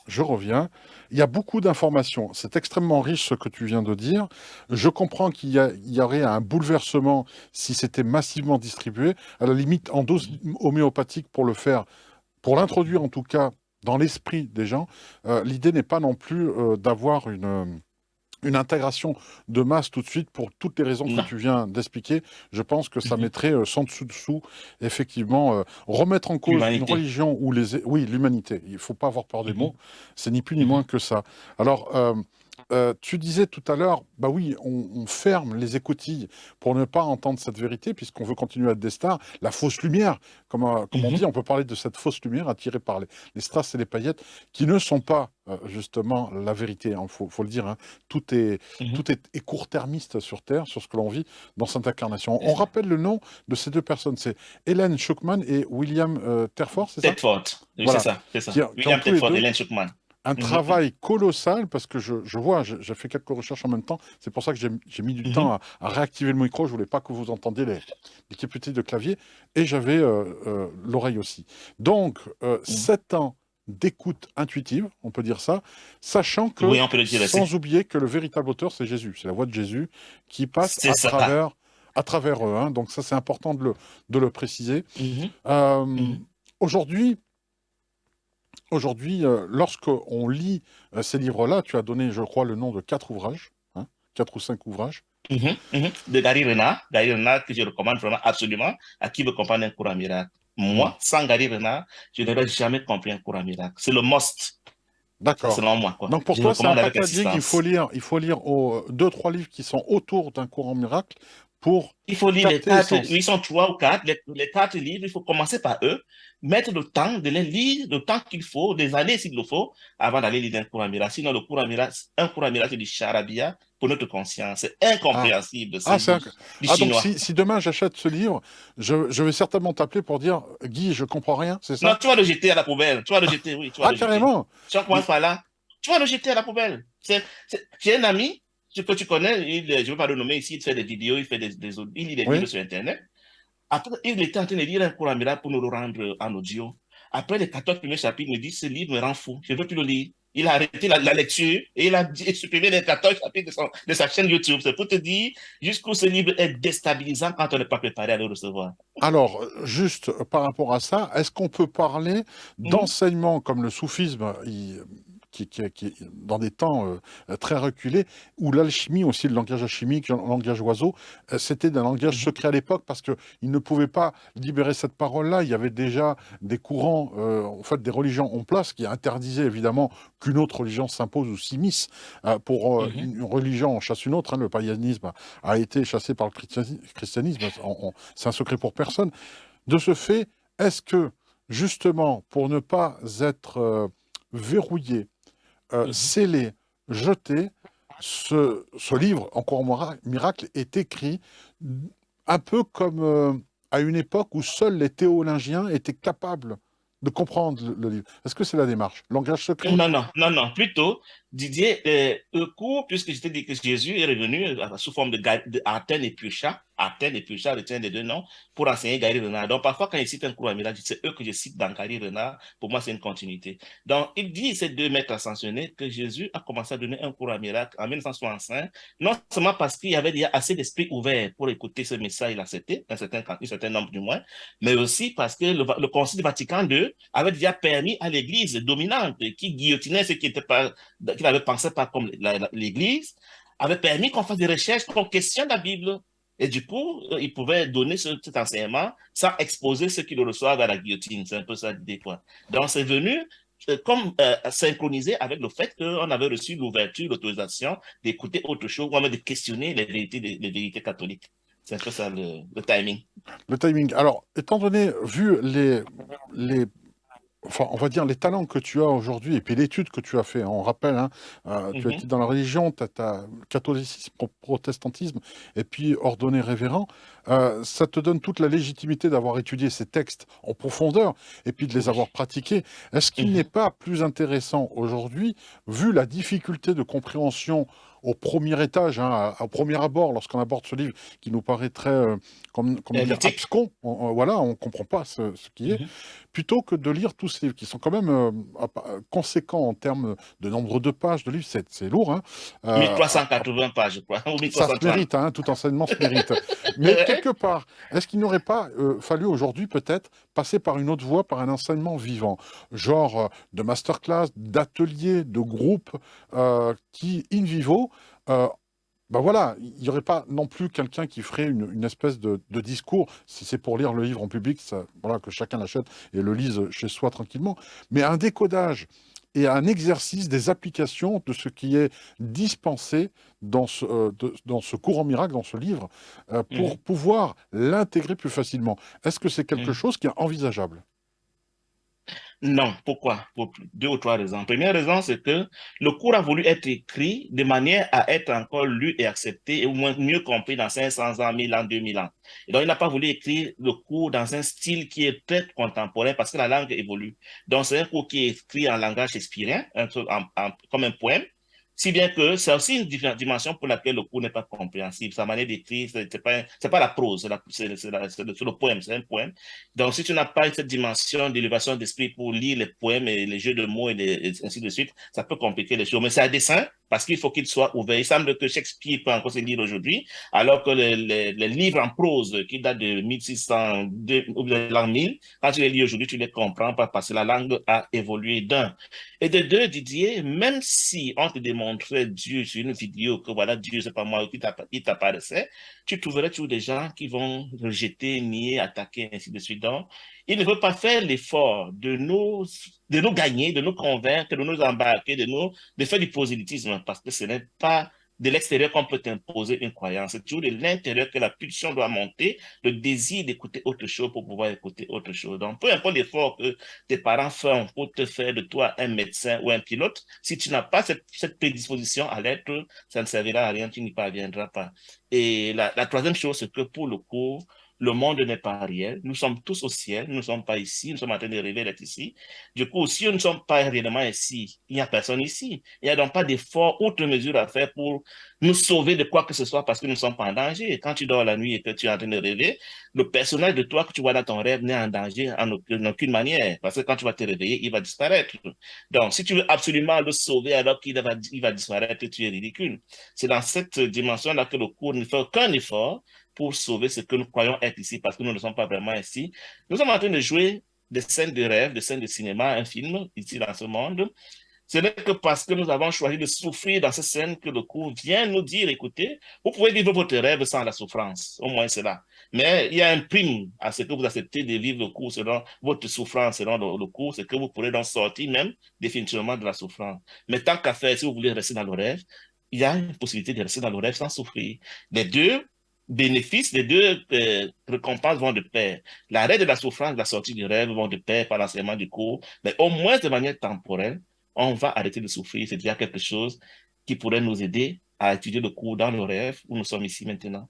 je reviens. Il y a beaucoup d'informations. C'est extrêmement riche ce que tu viens de dire. Je comprends il y aurait un bouleversement si c'était massivement distribué. À la limite, en dose homéopathique pour le faire, pour l'introduire en tout cas dans l'esprit des gens. L'idée n'est pas non plus d'avoir une intégration de masse tout de suite pour toutes les raisons que Non. tu viens d'expliquer. Je pense que ça Mhm. mettrait sans dessous, effectivement, remettre en cause une L'humanité. religion ou oui, l'humanité. Il ne faut pas avoir peur des Mhm. mots. C'est ni plus ni moins Mhm. que ça. Alors, tu disais tout à l'heure, bah oui, on ferme les écoutilles pour ne pas entendre cette vérité, puisqu'on veut continuer à être des stars. La fausse lumière, comme on Mhm. dit, on peut parler de cette fausse lumière attirée par les strass et les paillettes, qui ne sont pas justement la vérité. Il faut le dire, hein. Tout est, Mhm. tout est court-termiste sur Terre, sur ce que l'on vit dans cette incarnation. C'est On ça. rappelle le nom de ces deux personnes, c'est Hélène Schuckman et William Terford, c'est ça? Tedford. Oui, c'est Voilà, ça. C'est ça. qui ont William tous les Tedford et deux Len Schuckman. un Mhm. travail colossal, parce que je vois, j'ai fait quelques recherches en même temps, c'est pour ça que j'ai mis du temps Mhm. à réactiver le micro, je voulais pas que vous entendiez les petits petits de clavier, et j'avais l'oreille aussi. Donc, Mhm. 7 ans d'écoute intuitive, on peut dire ça, sachant que, Oui, on peut le dire sans aussi. oublier que le véritable auteur, c'est Jésus, c'est la voix de Jésus qui passe C'est ça. à travers eux, hein. Donc ça, c'est important de le préciser. Mhm. Euh, Mhm. aujourd'hui, Aujourd'hui, lorsqu'on lit ces livres-là, tu as donné, je crois, le nom de 4 ouvrages, hein, 4 ou 5 ouvrages. Mhm. Mhm. De Gary Renard, que je recommande vraiment absolument à qui veut comprendre un cours à miracle. Hmm. Moi, sans Gary Renard, je n'aurais jamais compris un cours à miracle. C'est le must. Ça, D'accord. selon moi, quoi. Donc pour Je toi, c'est un recommande avec packaging, insistance. il faut lire 2, 3 livres qui sont autour d'un courant miracle pour Il faut lire les capter quatre, l'essence. ils sont 3 ou 4, les 4 livres, il faut commencer par eux, mettre le temps de les lire, le temps qu'il faut, des années s'il le faut, avant d'aller lire un cours à miracle. Sinon, un cours à miracle, c'est du charabia pour notre conscience. C'est Ah, incompréhensible, ah, c'est du donc chinois. si demain j'achète ce livre, je vais certainement t'appeler pour dire, Guy, je comprends rien, c'est Non, ça? tu vas le jeter à la poubelle. Tu vas le jeter, oui, tu vas Ah, le jeter. carrément. Si on commence Mais par là, tu vas le jeter à la poubelle. J'ai un ami que tu connais, je ne vais pas le nommer ici, il fait des vidéos, il fait il lit des livres oui. sur Internet. Après, il était en train de lire un cours à miracle pour nous le rendre en audio. Après les 14 premiers chapitres, il me dit, ce livre me rend fou, je ne veux plus le lire. Il a arrêté la lecture et il a supprimé les 14 chapitres de sa chaîne YouTube. C'est pour te dire jusqu'où ce livre est déstabilisant quand on n'est pas préparé à le recevoir. Alors, juste par rapport à ça, est-ce qu'on peut parler Mhm. d'enseignement comme le soufisme, dans des temps très reculés, où l'alchimie, aussi le langage alchimique, le langage oiseau, c'était d'un langage Mhm. secret à l'époque parce qu'ils ne pouvaient pas libérer cette parole-là. Il y avait déjà des courants, en fait, des religions en place qui interdisaient évidemment qu'une autre religion s'impose ou s'immisce. Pour Mhm. une religion, on chasse une autre, hein. Le païanisme a été chassé par le christianisme. C'est un secret pour personne. De ce fait, est-ce que, justement, pour ne pas être verrouillé, Mhm. scellé, jeté, ce livre, Encore miracle, est écrit un peu comme à une époque où seuls les théologiens étaient capables de comprendre le livre. Est-ce que c'est la démarche? Langage secret? Non, non, non, non. Plutôt, Didier, le cours, puisque je t'ai dit que Jésus est revenu sous forme de Athènes et Piocha. Athènes et Piocha retiennent les deux noms pour enseigner Gary Renard. Donc, parfois, quand il cite un cours à Miracle, c'est eux que je cite dans Gary Renard. Pour moi, c'est une continuité. Donc, il dit, ces deux maîtres ascensionnés, que Jésus a commencé à donner un cours à Miracle en 1965, non seulement parce qu'il y avait déjà assez d'esprit ouvert pour écouter ce message, il accepté, un certain nombre du moins, mais aussi parce que le Concile Vatican II avait déjà permis à l'Église dominante, qui guillotinait ce qui n'avait pensé pas comme l'Église, avait permis qu'on fasse des recherches, qu'on questionne la Bible. Et du coup, il pouvait donner cet enseignement sans exposer ceux qui le reçoivent à la guillotine. C'est un peu ça l'idée, quoi. Donc, c'est venu comme synchronisé avec le fait qu'on avait reçu l'ouverture, l'autorisation d'écouter autre chose, ou même de questionner les vérités catholiques. C'est un peu ça le timing. Le timing. Alors, étant donné, vu les enfin, on va dire les talents que tu as aujourd'hui et puis l'étude que tu as fait, hein, on rappelle, hein, tu as été Mhm, dans la religion, tu as catholicisme, protestantisme et puis ordonné révérend, ça te donne toute la légitimité d'avoir étudié ces textes en profondeur et puis de les oui. avoir pratiqués. Est-ce qu'il n'est Mhm, pas plus intéressant aujourd'hui, vu la difficulté de compréhension au premier étage, hein, au premier abord, lorsqu'on aborde ce livre qui nous paraît très, comment dire, mythique. abscon, voilà, on ne comprend pas ce qui est, Mhm. plutôt que de lire tous ces livres qui sont quand même conséquents en termes de nombre de pages de livres, c'est lourd, hein. Euh, à- 1380 pages, je crois, ou Ça se 1330. mérite, hein, tout enseignement se mérite. Mais quelque part, est-ce qu'il n'aurait pas fallu aujourd'hui peut-être passer par une autre voie, par un enseignement vivant, genre de masterclass, d'ateliers, de groupes qui, in vivo, euh, ben voilà, il n'y aurait pas non plus quelqu'un qui ferait une espèce de discours, si c'est pour lire le livre en public, ça, voilà, que chacun l'achète et le lise chez soi tranquillement, mais un décodage et un exercice des applications de ce qui est dispensé dans ce courant miracle, dans ce livre, pour Mhm, pouvoir l'intégrer plus facilement. Est-ce que c'est quelque mhm. chose qui est envisageable? Non, pourquoi? Pour deux ou trois raisons. Première raison, c'est que le cours a voulu être écrit de manière à être encore lu et accepté, et au moins mieux compris dans 500 ans, 1000 ans, 2000 ans. Et donc, il n'a pas voulu écrire le cours dans un style qui est très contemporain parce que la langue évolue. Donc, c'est un cours qui est écrit en langage shakespearien, comme un poème. Si bien que c'est aussi une dimension pour laquelle le cours n'est pas compréhensible. Sa manière d'écrire, c'est pas la prose, c'est le poème, c'est un poème. Donc, si tu n'as pas cette dimension d'élévation d'esprit pour lire les poèmes et les jeux de mots et ainsi de suite, ça peut compliquer les choses. Mais c'est à dessein parce qu'il faut qu'il soit ouvert. Il semble que Shakespeare peut encore se lire aujourd'hui, alors que les livres en prose qui datent de 1600 ou de l'an 1000, quand tu les lis aujourd'hui, tu les comprends pas parce que la langue a évolué d'un. Et de deux, Didier, même si on te démontrait Dieu sur une vidéo, que voilà, Dieu, c'est pas moi qui t'apparaissait, tu trouverais toujours des gens qui vont rejeter, nier, attaquer, ainsi de suite. Donc, il ne veut pas faire l'effort de nous gagner, de nous convaincre, de nous embarquer, de faire du prosélytisme, parce que ce n'est pas de l'extérieur qu'on peut imposer une croyance. C'est toujours de l'intérieur que la pulsion doit monter, le désir d'écouter autre chose pour pouvoir écouter autre chose. Donc, peu importe l'effort que tes parents font pour te faire de toi un médecin ou un pilote, si tu n'as pas cette prédisposition à l'être, ça ne servira à rien, tu n'y parviendras pas. Et la troisième chose, c'est que pour le coup, le monde n'est pas réel. Nous sommes tous au ciel. Nous ne sommes pas ici. Nous sommes en train de rêver d'être ici. Du coup, si nous ne sommes pas réellement ici, il n'y a personne ici. Il n'y a donc pas d'effort, outre mesure à faire pour nous sauver de quoi que ce soit parce que nous ne sommes pas en danger. Quand tu dors la nuit et que tu es en train de rêver, le personnage de toi que tu vois dans ton rêve n'est en danger en aucune manière. Parce que quand tu vas te réveiller, il va disparaître. Donc, si tu veux absolument le sauver alors qu'il va disparaître, tu es ridicule. C'est dans cette dimension-là que le cours ne fait aucun effort pour sauver ce que nous croyons être ici, parce que nous ne sommes pas vraiment ici. Nous sommes en train de jouer des scènes de rêve, des scènes de cinéma, un film ici dans ce monde. Ce n'est que parce que nous avons choisi de souffrir dans ces scènes que le cours vient nous dire, écoutez, vous pouvez vivre votre rêve sans la souffrance, au moins cela. Mais il y a un prime à ce que vous acceptez de vivre le cours selon votre souffrance, selon le cours, c'est que vous pourrez donc sortir même définitivement de la souffrance. Mais tant qu'à faire, si vous voulez rester dans le rêve, il y a une possibilité de rester dans le rêve sans souffrir. Les deux bénéfices, les deux récompenses vont de pair. L'arrêt de la souffrance, la sortie du rêve vont de pair par l'enseignement du cours, mais au moins de manière temporelle, on va arrêter de souffrir. C'est déjà quelque chose qui pourrait nous aider à étudier le cours dans le rêve où nous sommes ici maintenant.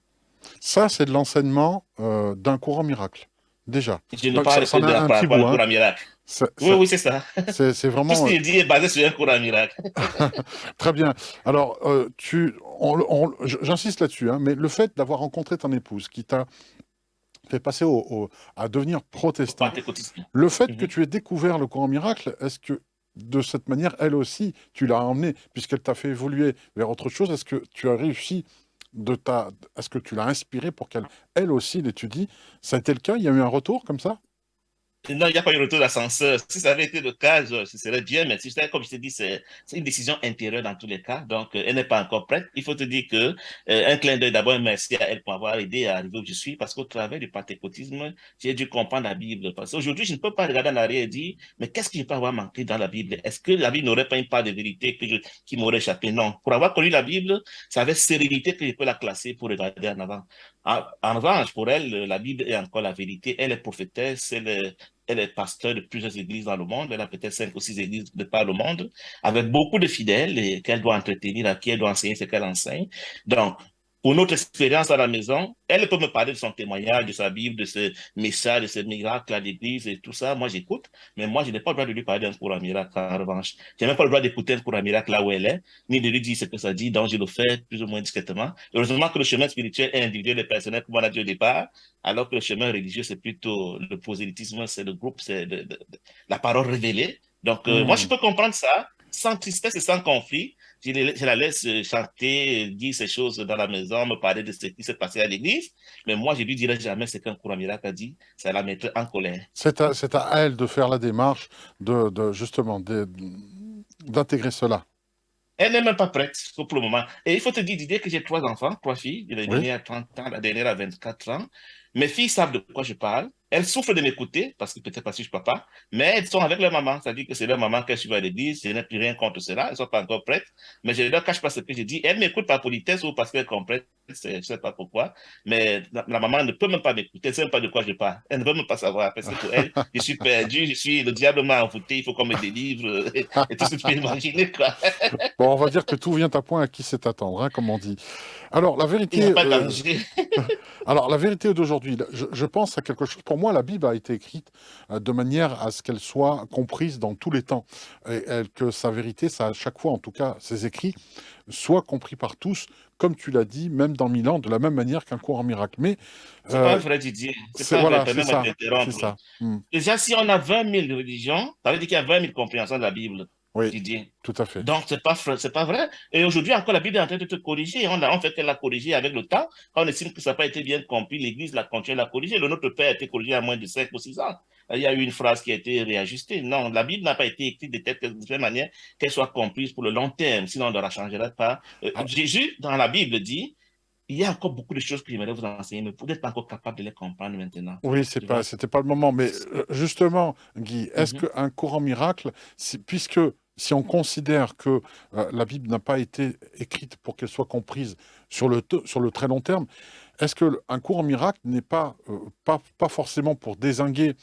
Ça, c'est de l'enseignement d'un courant miracle. déjà. Je ne Donc, parle ça que en a un par petit rapport bout, au hein. cours à miracle. C'est Oui, c'est- oui, c'est ça. c'est Tout ce vraiment que je dis est basé sur un cours à miracle. très bien. Alors, j'insiste là-dessus, hein, mais le fait d'avoir rencontré ton épouse qui t'a fait passer à devenir Au protestant, pentecôtisme. le fait que Mhm. tu aies découvert le courant miracle, est-ce que de cette manière, elle aussi, tu l'as emmenée, puisqu'elle t'a fait évoluer vers autre chose, est-ce que tu as réussi est-ce que tu l'as inspirée pour qu'elle, elle aussi, l'étudie? Ça a été le cas? Il y a eu un retour comme ça? Non, il n'y a pas eu retour d'ascenseur. Si ça avait été le cas, ce serait bien, mais si comme je te dis, c'est une décision intérieure dans tous les cas. Donc, elle n'est pas encore prête. Il faut te dire que un clin d'œil, d'abord, un merci à elle pour avoir aidé à arriver où je suis, parce qu'au travers du pentecôtisme, j'ai dû comprendre la Bible. Parce qu'aujourd'hui, je ne peux pas regarder en arrière et dire, mais qu'est-ce que je peux avoir manqué dans la Bible? Est-ce que la Bible n'aurait pas une part de vérité qui m'aurait échappé? Non. Pour avoir connu la Bible, c'est avec sérénité que je peux la classer pour regarder en avant. En revanche, pour elle, la Bible est encore la vérité. Elle est prophétesse, elle est pasteur de plusieurs églises dans le monde. Elle a peut-être 5 ou 6 églises de par le monde, avec beaucoup de fidèles et qu'elle doit entretenir, à qui elle doit enseigner ce qu'elle enseigne. Donc, pour notre expérience à la maison, elle peut me parler de son témoignage, de sa Bible, de ce message, de ce miracle à l'église et tout ça. Moi, j'écoute, mais moi, je n'ai pas le droit de lui parler d'un cours à miracle, en revanche. Je n'ai même pas le droit d'écouter un cours à miracle là où elle est, ni de lui dire ce que ça dit, donc je le fais plus ou moins discrètement. Heureusement que le chemin spirituel est individuel et personnel, comme on a dit au départ, alors que le chemin religieux, c'est plutôt le prosélytisme, c'est le groupe, c'est la parole révélée. Donc, moi, je Hmm. peux comprendre ça sans tristesse et sans conflit. Je la laisse chanter, dire ces choses dans la maison, me parler de ce qui s'est passé à l'église. Mais moi, je lui dirai jamais ce qu'un courant miracle a dit. Ça la mettrait en colère. C'est à elle de faire la démarche justement, d'intégrer cela. Elle n'est même pas prête pour le moment. Et il faut te dire, Didier, que j'ai 3 enfants, 3 filles. La Oui, dernière a 30 ans, la dernière a 24 ans. Mes filles savent de quoi je parle. Elles souffrent de m'écouter, parce que peut-être parce que je suis papa, mais elles sont avec leur maman. Ça dit que c'est leur maman qu'elles suivent à l'église. Je n'ai plus rien contre cela. Elles ne sont pas encore prêtes. Mais je ne leur cache pas ce que je dis. Elles m'écoutent par politesse ou parce qu'elles comprennent. Je ne sais pas pourquoi. Mais la maman ne peut même pas m'écouter. Elle ne sait même pas de quoi je parle. Elle ne veut même pas savoir. Parce que pour elle, je suis perdu. Le diable m'a envoûté. Il faut qu'on me délivre. Et tout ce que tu peux imaginer, quoi. bon, on va dire que tout vient à point à qui sait attendre, hein, comme on dit. Alors, la Il n'y a vérité, pas de danger. alors, la vérité d'aujourd'hui, je pense à quelque chose. Pour moi, la Bible a été écrite de manière à ce qu'elle soit comprise dans tous les temps. Que sa vérité, ça, à chaque fois, en tout cas, ses écrits, soient compris par tous, comme tu l'as dit, même dans Milan, de la même manière qu'un cours en miracle. Mais, C'est pas euh, vrai, Didier. C'est pas vrai. voilà, c'est Permets-moi de ça. C'est t'interrompre. ça. Hmm. Déjà, si on a 20 000 religions, ça veut dire qu'il y a 20 000 compréhensions de la Bible, Oui, Didier. tout à fait. Donc, c'est pas vrai. Et aujourd'hui, encore, la Bible est en train de te corriger. On fait qu'elle l'a corrigée avec le temps. Quand on estime que ça n'a pas été bien compris, l'Église l'a continué à la corriger. Le Notre Père a été corrigé à moins de 5 ou 6 ans. Il y a eu une phrase qui a été réajustée. Non, la Bible n'a pas été écrite de telle manière qu'elle soit comprise pour le long terme. Sinon, on ne la changerait pas. Ah, Jésus, dans la Bible, dit, il y a encore beaucoup de choses que j'aimerais vous enseigner, mais vous n'êtes pas encore capable de les comprendre maintenant. oui, Tu vois? c'était pas le moment. Mais justement, Guy, est-ce Mhm. qu'un courant miracle, puisque si on considère que la Bible n'a pas été écrite pour qu'elle soit comprise sur le très long terme, est-ce qu'un courant miracle n'est pas forcément pour dézinguer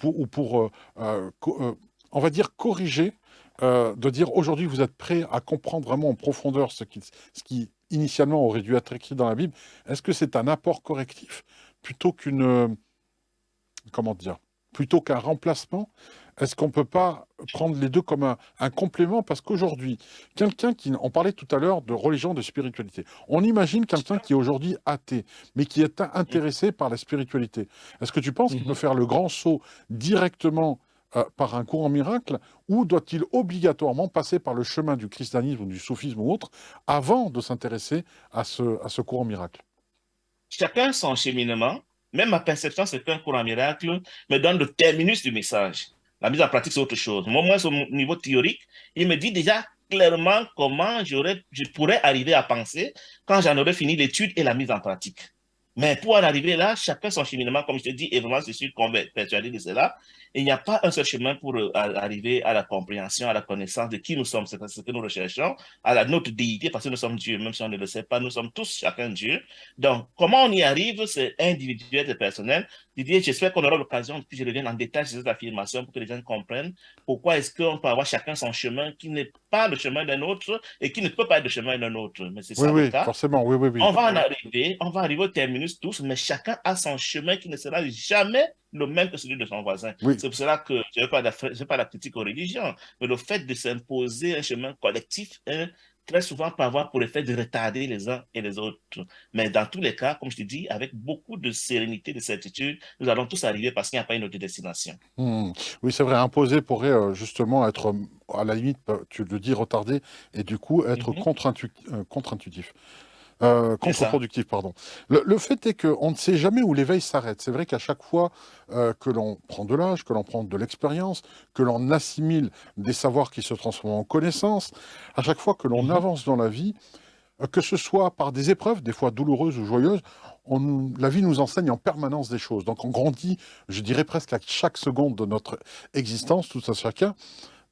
ou pour, on va dire, corriger, de dire aujourd'hui vous êtes prêt à comprendre vraiment en profondeur ce qui initialement aurait dû être écrit dans la Bible, est-ce que c'est un apport correctif plutôt comment dire, plutôt qu'un remplacement? Est-ce qu'on ne peut pas prendre les deux comme un complément? Parce qu'aujourd'hui, on parlait tout à l'heure de religion, de spiritualité. On imagine quelqu'un qui est aujourd'hui athée, mais qui est intéressé par la spiritualité. Est-ce que tu penses qu'il peut Mhm. faire le grand saut directement par un courant miracle, ou doit-il obligatoirement passer par le chemin du christianisme ou du soufisme ou autre avant de s'intéresser à ce courant miracle? Chacun son cheminement. Même ma perception, c'est qu'un courant miracle me donne le terminus du message. La mise en pratique, c'est autre chose. Moi, au niveau théorique, il me dit déjà clairement comment je pourrais arriver à penser quand j'en aurais fini l'étude et la mise en pratique. Mais pour en arriver là, chacun son cheminement, comme je te dis, et vraiment, je suis persuadé de cela. Il n'y a pas un seul chemin pour arriver à la compréhension, à la connaissance de qui nous sommes, c'est ce que nous recherchons, notre déité, parce que nous sommes Dieu, même si on ne le sait pas, nous sommes tous chacun Dieu. Donc, comment on y arrive, c'est individuel et personnel. Didier, j'espère qu'on aura l'occasion que je revienne en détail sur cette affirmation pour que les gens comprennent pourquoi est-ce qu'on peut avoir chacun son chemin qui n'est pas le chemin d'un autre et qui ne peut pas être le chemin d'un autre. Mais c'est Oui, ça le oui, cas. forcément, oui, oui, oui. On va arriver au terminus tous, mais chacun a son chemin qui ne sera jamais le même que celui de son voisin. Oui. C'est pour cela que je n'ai pas la critique aux religions, mais le fait de s'imposer un chemin collectif, hein, très souvent peut avoir pour effet de retarder les uns et les autres. Mais dans tous les cas, comme je te dis, avec beaucoup de sérénité, de certitude, nous allons tous arriver parce qu'il n'y a pas une autre destination. Hmm. Oui, c'est vrai, imposer pourrait justement être, à la limite, tu le dis, retardé, et du coup être Mhm. contre-intuitif. C'est ça. Contre-productif, pardon. Le fait est qu'on ne sait jamais où l'éveil s'arrête. C'est vrai qu'à chaque fois que l'on prend de l'âge, que l'on prend de l'expérience, que l'on assimile des savoirs qui se transforment en connaissances, à chaque fois que l'on Mhm. avance dans la vie, que ce soit par des épreuves, des fois douloureuses ou joyeuses, la vie nous enseigne en permanence des choses. Donc on grandit, je dirais presque à chaque seconde de notre existence, tout à chacun.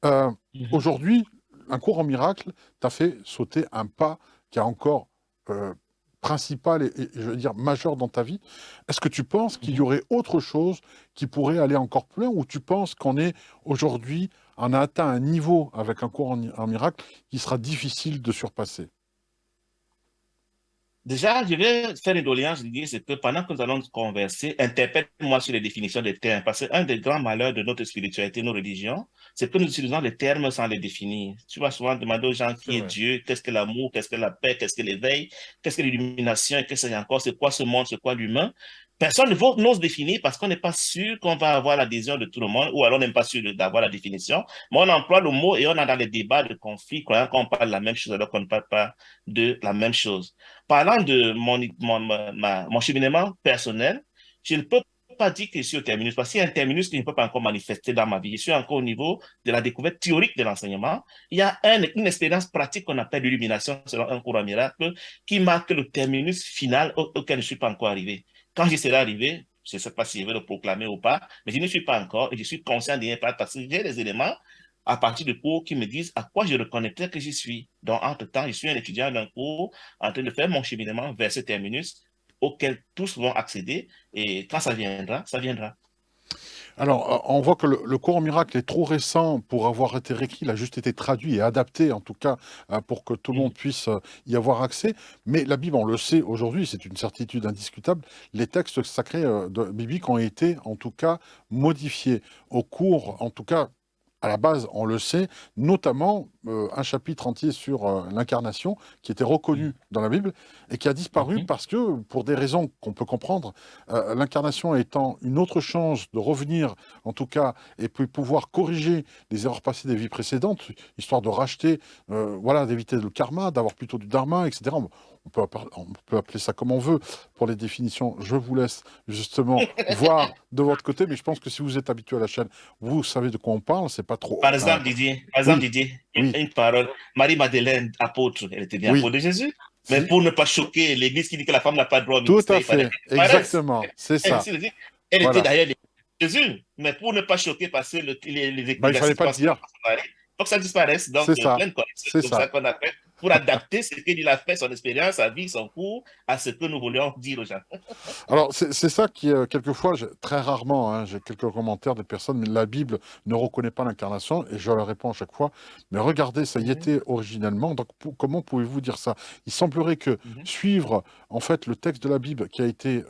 Euh, Mhm. Aujourd'hui, un cours en miracle t'a fait sauter un pas qui est encore euh, principal et, je veux dire majeur dans ta vie. Est-ce que tu penses qu'il y Mhm. aurait autre chose qui pourrait aller encore plus loin, ou tu penses qu'on est aujourd'hui, on a atteint un niveau avec un cours en miracle qui sera difficile de surpasser? Déjà, je vais faire une doléance, Didier, c'est que pendant que nous allons converser, interpelle-moi sur les définitions des termes, parce qu'un des grands malheurs de notre spiritualité, nos religions, c'est que nous utilisons les termes sans les définir. Tu vas souvent demander aux gens C'est qui est vrai. Dieu, qu'est-ce que l'amour, qu'est-ce que la paix, qu'est-ce que l'éveil, qu'est-ce que l'illumination, et qu'est-ce que c'est encore, c'est quoi ce monde, c'est quoi l'humain. Personne n'ose définir parce qu'on n'est pas sûr qu'on va avoir l'adhésion de tout le monde, ou alors on n'est pas sûr d'avoir la définition. Mais on emploie le mot et on a dans les débats de conflits, croyant qu'on parle de la même chose alors qu'on ne parle pas de la même chose. Parlant de mon cheminement personnel, je ne peux pas dire que je suis au terminus, parce qu'il y a un terminus qui ne peut pas encore manifester dans ma vie. Je suis encore au niveau de la découverte théorique de l'enseignement. Il y a une expérience pratique qu'on appelle l'illumination selon un cours en miracle qui marque le terminus final auquel je ne suis pas encore arrivé. Quand j'y serai arrivé, je ne sais pas si je vais le proclamer ou pas, mais je ne suis pas encore et je suis conscient d'y être parce que j'ai des éléments à partir de cours qui me disent à quoi je reconnaîtrais que j'y suis. Donc, entre-temps, je suis un étudiant d'un cours en train de faire mon cheminement vers ce terminus auquel tous vont accéder. Et quand ça viendra, ça viendra. Alors, on voit que le cours en miracle est trop récent pour avoir été réécrit. Il a juste été traduit et adapté, en tout cas, pour que tout le monde Mhm. puisse y avoir accès. Mais la Bible, on le sait aujourd'hui, c'est une certitude indiscutable. Les textes sacrés bibliques ont été, en tout cas, modifiés au cours, en tout cas, à la base, on le sait, notamment un chapitre entier sur l'incarnation qui était reconnu dans la Bible et qui a disparu Mhm. parce que, pour des raisons qu'on peut comprendre, l'incarnation étant une autre chance de revenir, en tout cas, et puis pouvoir corriger les erreurs passées des vies précédentes, histoire de racheter, voilà, d'éviter le karma, d'avoir plutôt du dharma, etc. On peut appeler ça comme on veut pour les définitions. Je vous laisse justement voir de votre côté, mais je pense que si vous êtes habitué à la chaîne, vous savez de quoi on parle. C'est pas trop. Par exemple, Oui, Didier, oui, une parole. Marie-Madeleine, apôtre, elle était bien oui. apôtre de Jésus. Mais Si, pour ne pas choquer l'Église qui dit que la femme n'a pas droit au tout à ministère, il fallait fait, qu'elle disparaisse. exactement, c'est ça. Ainsi de suite. Elle était Voilà. d'ailleurs l'épouse de Jésus. Mais pour ne pas choquer, parce que les Ben, il fallait ecclésiastiques pas le pensent qu'elle dire. va se marier, donc ça disparaisse. Donc, C'est ça, pleine connaissance. c'est C'est comme ça ça. qu'on appelle pour adapter ce qu'il a fait, son expérience, sa vie, son cours, à ce que nous voulions dire aux gens. Alors, c'est ça qui, quelquefois, très rarement, hein, j'ai quelques commentaires des personnes, mais la Bible ne reconnaît pas l'incarnation, et je leur réponds à chaque fois, mais regardez, ça y Mhm, était originellement, donc comment pouvez-vous dire ça? Il semblerait que mhm, suivre, en fait, le texte de la Bible qui a été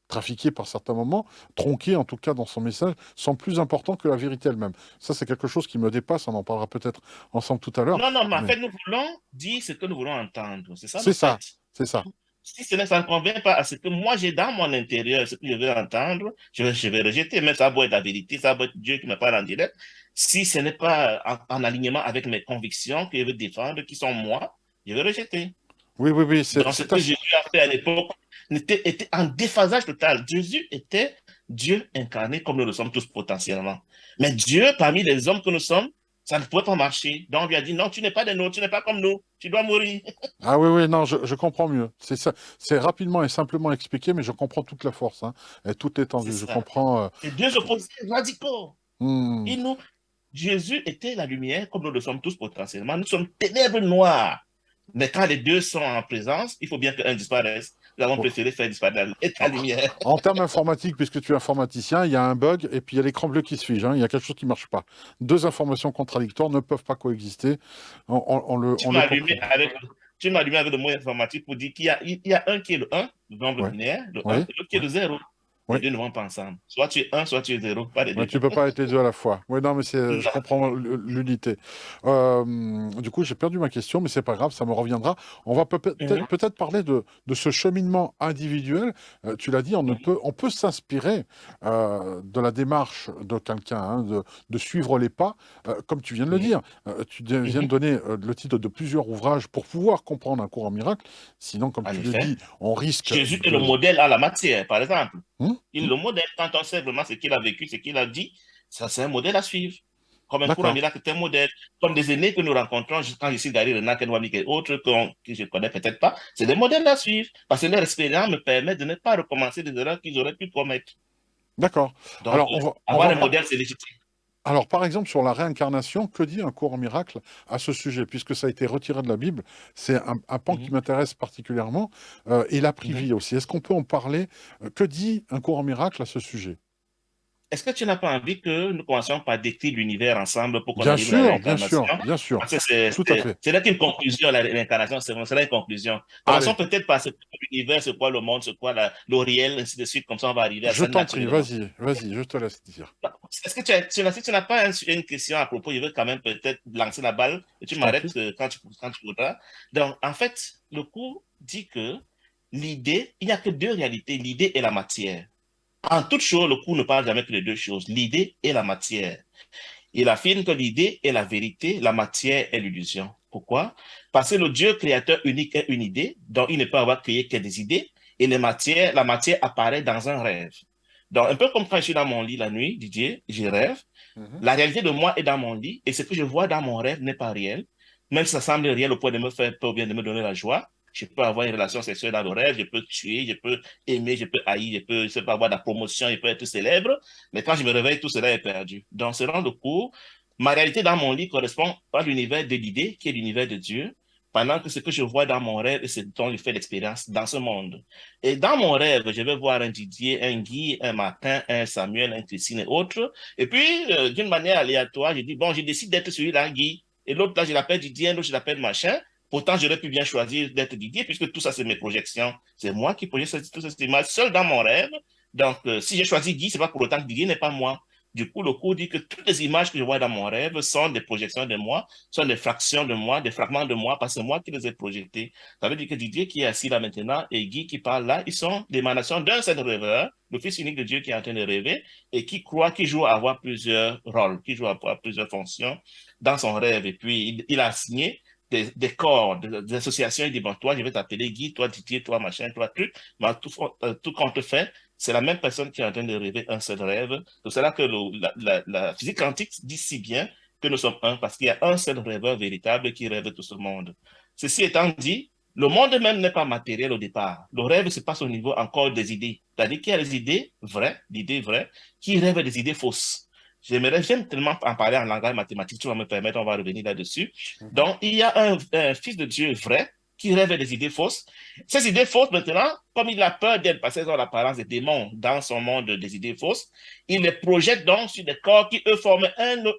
trafiqué par certains moments, tronqué en tout cas dans son message, sont plus importants que la vérité elle-même. Ça, c'est quelque chose qui me dépasse, on en parlera peut-être ensemble tout à l'heure, non, non, mais en mais fait, nous voulons dire ce que nous voulons entendre. C'est ça c'est le ça, fait. c'est ça. Si ça ne convient pas à ce que moi j'ai dans mon intérieur, ce que je veux entendre, je vais rejeter. Même ça a beau être la vérité, ça a beau être Dieu qui me parle en direct. Si ce n'est pas en alignement avec mes convictions que je veux défendre, qui sont moi, je vais rejeter. Oui, oui, oui, Donc, ce que Jésus a fait à l'époque était en déphasage total. Jésus était Dieu incarné comme nous le sommes tous potentiellement. Mais Dieu, parmi les hommes que nous sommes, ça ne pouvait pas marcher. Donc, on lui a dit, non, tu n'es pas de nous, tu n'es pas comme nous, tu dois mourir. Ah oui, oui, non, je comprends mieux. C'est ça. C'est rapidement et simplement expliqué, mais je comprends toute la force, hein, et toute C'est l'étendue. Je ça. comprends. C'est deux opposés radicaux. Hmm. Et nous, Jésus était la lumière, comme nous le sommes tous potentiellement. Nous sommes ténèbres noires. Mais quand les deux sont en présence, il faut bien qu'un disparaisse. Nous avons préféré faire disparaître la lumière. En termes informatiques, puisque tu es informaticien, il y a un bug et puis il y a l'écran bleu qui se fige, hein. Il y a quelque chose qui ne marche pas. Deux informations contradictoires ne peuvent pas coexister. Tu On le m'as allumé comprend. avec, tu m'as allumé avec le mot informatique pour dire qu'il y a un qui est le un, le nombre Ouais, binaire, le un, oui, et l'autre qui est oui, le zéro. Les oui. deux ne vont pas ensemble. Soit tu es un, soit tu es zéro, pas les Ouais, deux. tu peux pas être les deux à la fois. Oui, non, mais je Non. comprends l'unité. Du coup, j'ai perdu ma question, mais c'est pas grave, ça me reviendra. On va Mhm, peut-être parler de ce cheminement individuel. Tu l'as dit, mhm, on peut s'inspirer de la démarche de quelqu'un, hein, de suivre les pas, comme tu viens de le oui, dire. Viens de mhm. donner le titre de plusieurs ouvrages pour pouvoir comprendre un cours en miracle. Sinon, comme En tu le effet. dis, on risque Jésus est le de... modèle à la matière, par exemple. Hum, Il est hum, le modèle. Quand on sait vraiment ce qu'il a vécu, ce qu'il a dit, ça, c'est un modèle à suivre. Comme un cours en d'accord. miracle, c'est un modèle. Comme des aînés que nous rencontrons, quand je suis Gary Renard, Ken Wamik et autres que je ne connais peut-être pas, c'est des modèles à suivre. Parce que leur expérience me permet de ne pas recommencer des erreurs qu'ils auraient pu commettre. D'accord. Donc, Alors, on avoir va un pas... modèle, c'est légitime. Alors, par exemple, sur la réincarnation, que dit un cours en miracle à ce sujet? Puisque ça a été retiré de la Bible, c'est un pan qui Mhm, m'intéresse particulièrement, et la mhm. vie aussi. Est-ce qu'on peut en parler? Que dit un cours en miracle à ce sujet? Est-ce que tu n'as pas envie que nous commencions par décrire l'univers ensemble pour qu'on Bien arrive à la sûr, bien réincarnation? sûr, bien sûr. Parce que Tout à fait. c'est là qu'une conclusion, la réincarnation, c'est là une conclusion. Commençons Allez, peut-être par ce qu'est l'univers, c'est quoi le monde, c'est quoi le réel, ainsi de suite, comme ça on va arriver à je ça t'en prie, naturellement. vas-y, je te laisse dire. Est-ce que si tu n'as pas une question à propos, je veux quand même peut-être lancer la balle et tu Je t'en m'arrêtes prie. quand tu voudras. Donc, en fait, le cours dit que l'idée, il n'y a que deux réalités, l'idée et la matière. En toute chose, le cours ne parle jamais que de deux choses, l'idée et la matière. Il affirme que l'idée est la vérité, la matière est l'illusion. Pourquoi? Parce que le Dieu créateur unique est une idée, dont il ne peut avoir créé que des idées, et la matière apparaît dans un rêve. Donc, un peu comme quand je suis dans mon lit la nuit, Didier, je rêve, Mhm. la réalité de moi est dans mon lit, et ce que je vois dans mon rêve n'est pas réel, même si ça semble réel au point de me faire peur ou bien de me donner la joie. Je peux avoir une relation sexuelle dans le rêve, je peux tuer, je peux aimer, je peux haïr, je peux avoir de la promotion, je peux être célèbre, mais quand je me réveille, tout cela est perdu. Donc, selon le cours, ma réalité dans mon lit correspond à l'univers de l'idée, qui est l'univers de Dieu, pendant que ce que je vois dans mon rêve, c'est dont je fais l'expérience dans ce monde. Et dans mon rêve, je vais voir un Didier, un Guy, un Martin, un Samuel, un Christine et autres. Et puis, d'une manière aléatoire, je dis, bon, je décide d'être celui-là, Guy. Et l'autre, là, je l'appelle Didier, l'autre, je l'appelle machin. Pourtant, j'aurais pu bien choisir d'être Didier, puisque tout ça, c'est mes projections. C'est moi qui projette toute cette image seul dans mon rêve. Donc, si j'ai choisi Guy, c'est pas pour autant que Didier n'est pas moi. Du coup, le cours dit que toutes les images que je vois dans mon rêve sont des projections de moi, sont des fractions de moi, des fragments de moi, parce que c'est moi qui les ai projetés. Ça veut dire que Didier qui est assis là maintenant et Guy qui parle là, ils sont l'émanation d'un seul rêveur, le Fils unique de Dieu qui est en train de rêver et qui croit qu'il joue à avoir plusieurs rôles, qui joue à avoir plusieurs fonctions dans son rêve. Et puis, il a signé des corps, des associations. Il dit, bon, toi, je vais t'appeler Guy, toi, Didier, toi, machin, toi, truc. Mais tout compte fait, c'est la même personne qui est en train de rêver un seul rêve. C'est cela que la physique quantique dit si bien que nous sommes un, parce qu'il y a un seul rêveur véritable qui rêve tout ce monde. Ceci étant dit, le monde même n'est pas matériel au départ. Le rêve se passe au niveau encore des idées. C'est-à-dire qu'il y a les idées vraies, l'idée vraie, qui rêvent des idées fausses. J'aime tellement en parler en langage mathématique, tu vas me permettre, on va revenir là-dessus. Mhm. Donc, il y a un fils de Dieu vrai qui rêve des idées fausses. Ces idées fausses, maintenant, comme il a peur d'elles parce qu'elles ont l'apparence des démons dans son monde des idées fausses, il les projette donc sur des corps qui, eux, forment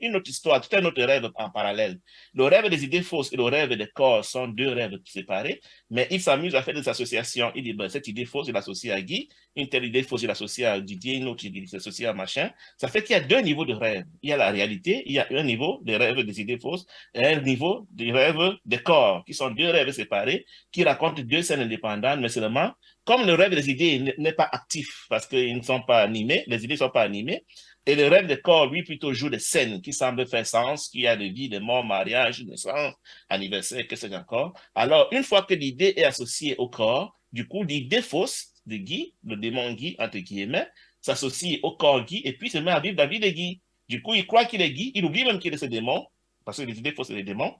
une autre histoire, tout un autre rêve en parallèle. Le rêve des idées fausses et le rêve des corps sont deux rêves séparés, mais il s'amuse à faire des associations. Il dit, ben, cette idée fausse, il l'associe à Guy, une telle idée fausse, il l'associe à Didier, une autre, il l'associe à machin. Ça fait qu'il y a deux niveaux de rêve. Il y a la réalité, il y a un niveau des rêves des idées fausses et un niveau des rêves des corps, qui sont deux rêves séparés, qui racontent deux scènes indépendantes, mais seulement, comme le rêve des idées n'est pas actif, parce qu'ils ne sont pas animés, les idées ne sont pas animées, et le rêve des corps, lui, plutôt joue des scènes qui semblent faire sens, qui a de vie, de mort, mariage, naissance, anniversaire, que sais-je encore. Alors, une fois que l'idée est associée au corps, du coup, l'idée fausse de Guy, le démon Guy, entre guillemets, s'associe au corps Guy et puis se met à vivre la vie de Guy. Du coup, il croit qu'il est Guy, il oublie même qu'il est ce démon, parce que les idées fausses, c'est des démons.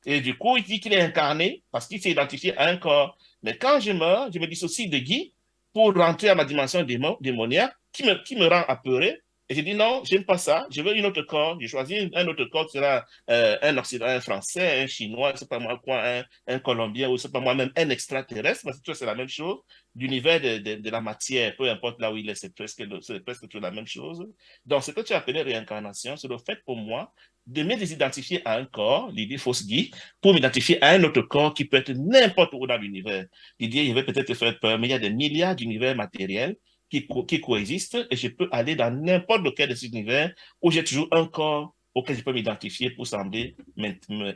Et du coup, il dit qu'il est incarné parce qu'il s'est identifié à un corps. Mais quand je meurs, je me dissocie de Guy pour rentrer à ma dimension démoniaque qui me rend apeuré Et j'ai dit non, j'aime pas ça, je veux une autre corps. J'ai choisi un autre corps qui sera un Occident, un Français, un Chinois, c'est pas moi quoi, un Colombien ou c'est pas moi même un extraterrestre, parce que tu vois, c'est la même chose. L'univers de la matière, peu importe là où il est, c'est presque toujours la même chose. Donc, ce que tu as appelé réincarnation, c'est le fait pour moi de me désidentifier à un corps, l'idée fausse dit, pour m'identifier à un autre corps qui peut être n'importe où dans l'univers. L'idée, il va peut-être te faire peur, mais il y a des milliards d'univers matériels qui coexistent et je peux aller dans n'importe lequel de ces univers où j'ai toujours un corps auquel je peux m'identifier pour sembler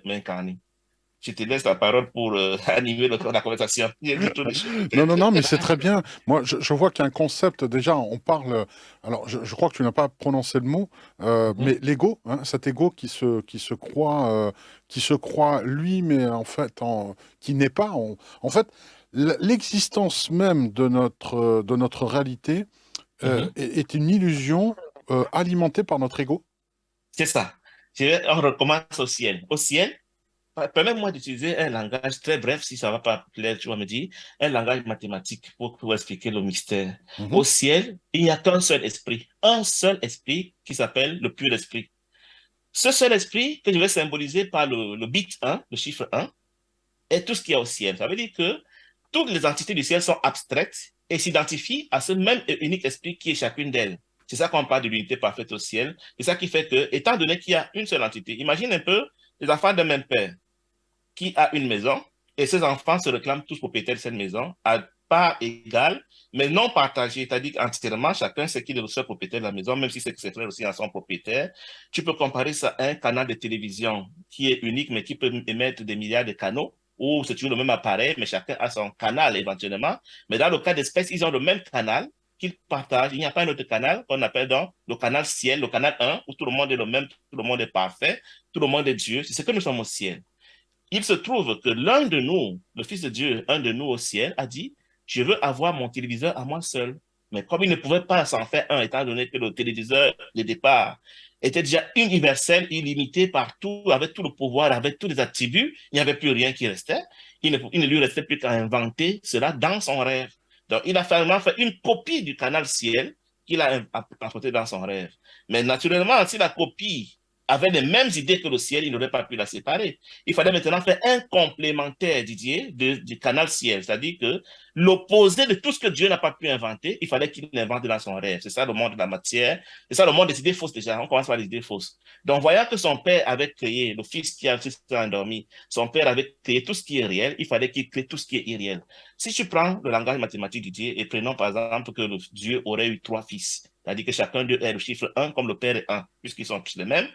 m'incarner. Je te laisse la parole pour animer la conversation. J'ai dit trop de choses. Non, non, non, mais c'est très bien. Moi, je vois qu'il y a un concept, déjà, on parle. Alors, je crois que tu n'as pas prononcé le mot, mais l'ego, hein, cet ego qui se croit lui, mais en fait, qui n'est pas. En fait, l'existence même de notre réalité est une illusion alimentée par notre ego. C'est ça. On recommence au ciel. Au ciel, permets-moi d'utiliser un langage très bref, si ça ne va pas plaire, tu vas me dire, un langage mathématique pour expliquer le mystère. Mhm. Au ciel, il n'y a qu'un seul esprit. Un seul esprit qui s'appelle le pur esprit. Ce seul esprit que je vais symboliser par le bit 1, le chiffre 1, est tout ce qu'il y a au ciel. Ça veut dire que toutes les entités du ciel sont abstraites et s'identifient à ce même et unique esprit qui est chacune d'elles. C'est ça qu'on parle de l'unité parfaite au ciel. C'est ça qui fait que, étant donné qu'il y a une seule entité, imagine un peu les enfants d'un même père qui a une maison et ses enfants se réclament tous propriétaires de cette maison à part égale, mais non partagée, c'est-à-dire entièrement, chacun sait qu'il est le seul propriétaire de la maison, même si c'est que ses frères aussi en sont propriétaires. Tu peux comparer ça à un canal de télévision qui est unique, mais qui peut émettre des milliards de canaux, où c'est toujours le même appareil, mais chacun a son canal éventuellement. Mais dans le cas d'espèces, ils ont le même canal qu'ils partagent. Il n'y a pas un autre canal qu'on appelle donc le canal ciel, le canal 1, où tout le monde est le même, tout le monde est parfait, tout le monde est Dieu. C'est ce que nous sommes au ciel. Il se trouve que l'un de nous, le Fils de Dieu, un de nous au ciel, a dit, je veux avoir mon téléviseur à moi seul. Mais comme il ne pouvait pas s'en faire un, étant donné que le téléviseur, de départ, était déjà universel, illimité partout, avec tout le pouvoir, avec tous les attributs, il n'y avait plus rien qui restait. Il ne lui restait plus qu'à inventer cela dans son rêve. Donc, il a finalement fait une copie du canal ciel qu'il a apporté dans son rêve. Mais naturellement, si la copie avait les mêmes idées que le ciel, il n'aurait pas pu la séparer. Il fallait maintenant faire un complémentaire, Didier, du canal ciel, c'est-à-dire que l'opposé de tout ce que Dieu n'a pas pu inventer, il fallait qu'il invente dans son rêve. C'est ça le monde de la matière, c'est ça le monde des idées fausses déjà. On commence par les idées fausses. Donc, voyant que son père avait créé, le fils qui a s'est endormi, son père avait créé tout ce qui est réel, il fallait qu'il crée tout ce qui est irréel. Si tu prends le langage mathématique, Didier, et prenons par exemple que Dieu aurait eu trois fils, c'est-à-dire que chacun d'eux est le chiffre 1 comme le père est 1, puisqu'ils sont tous les mêmes.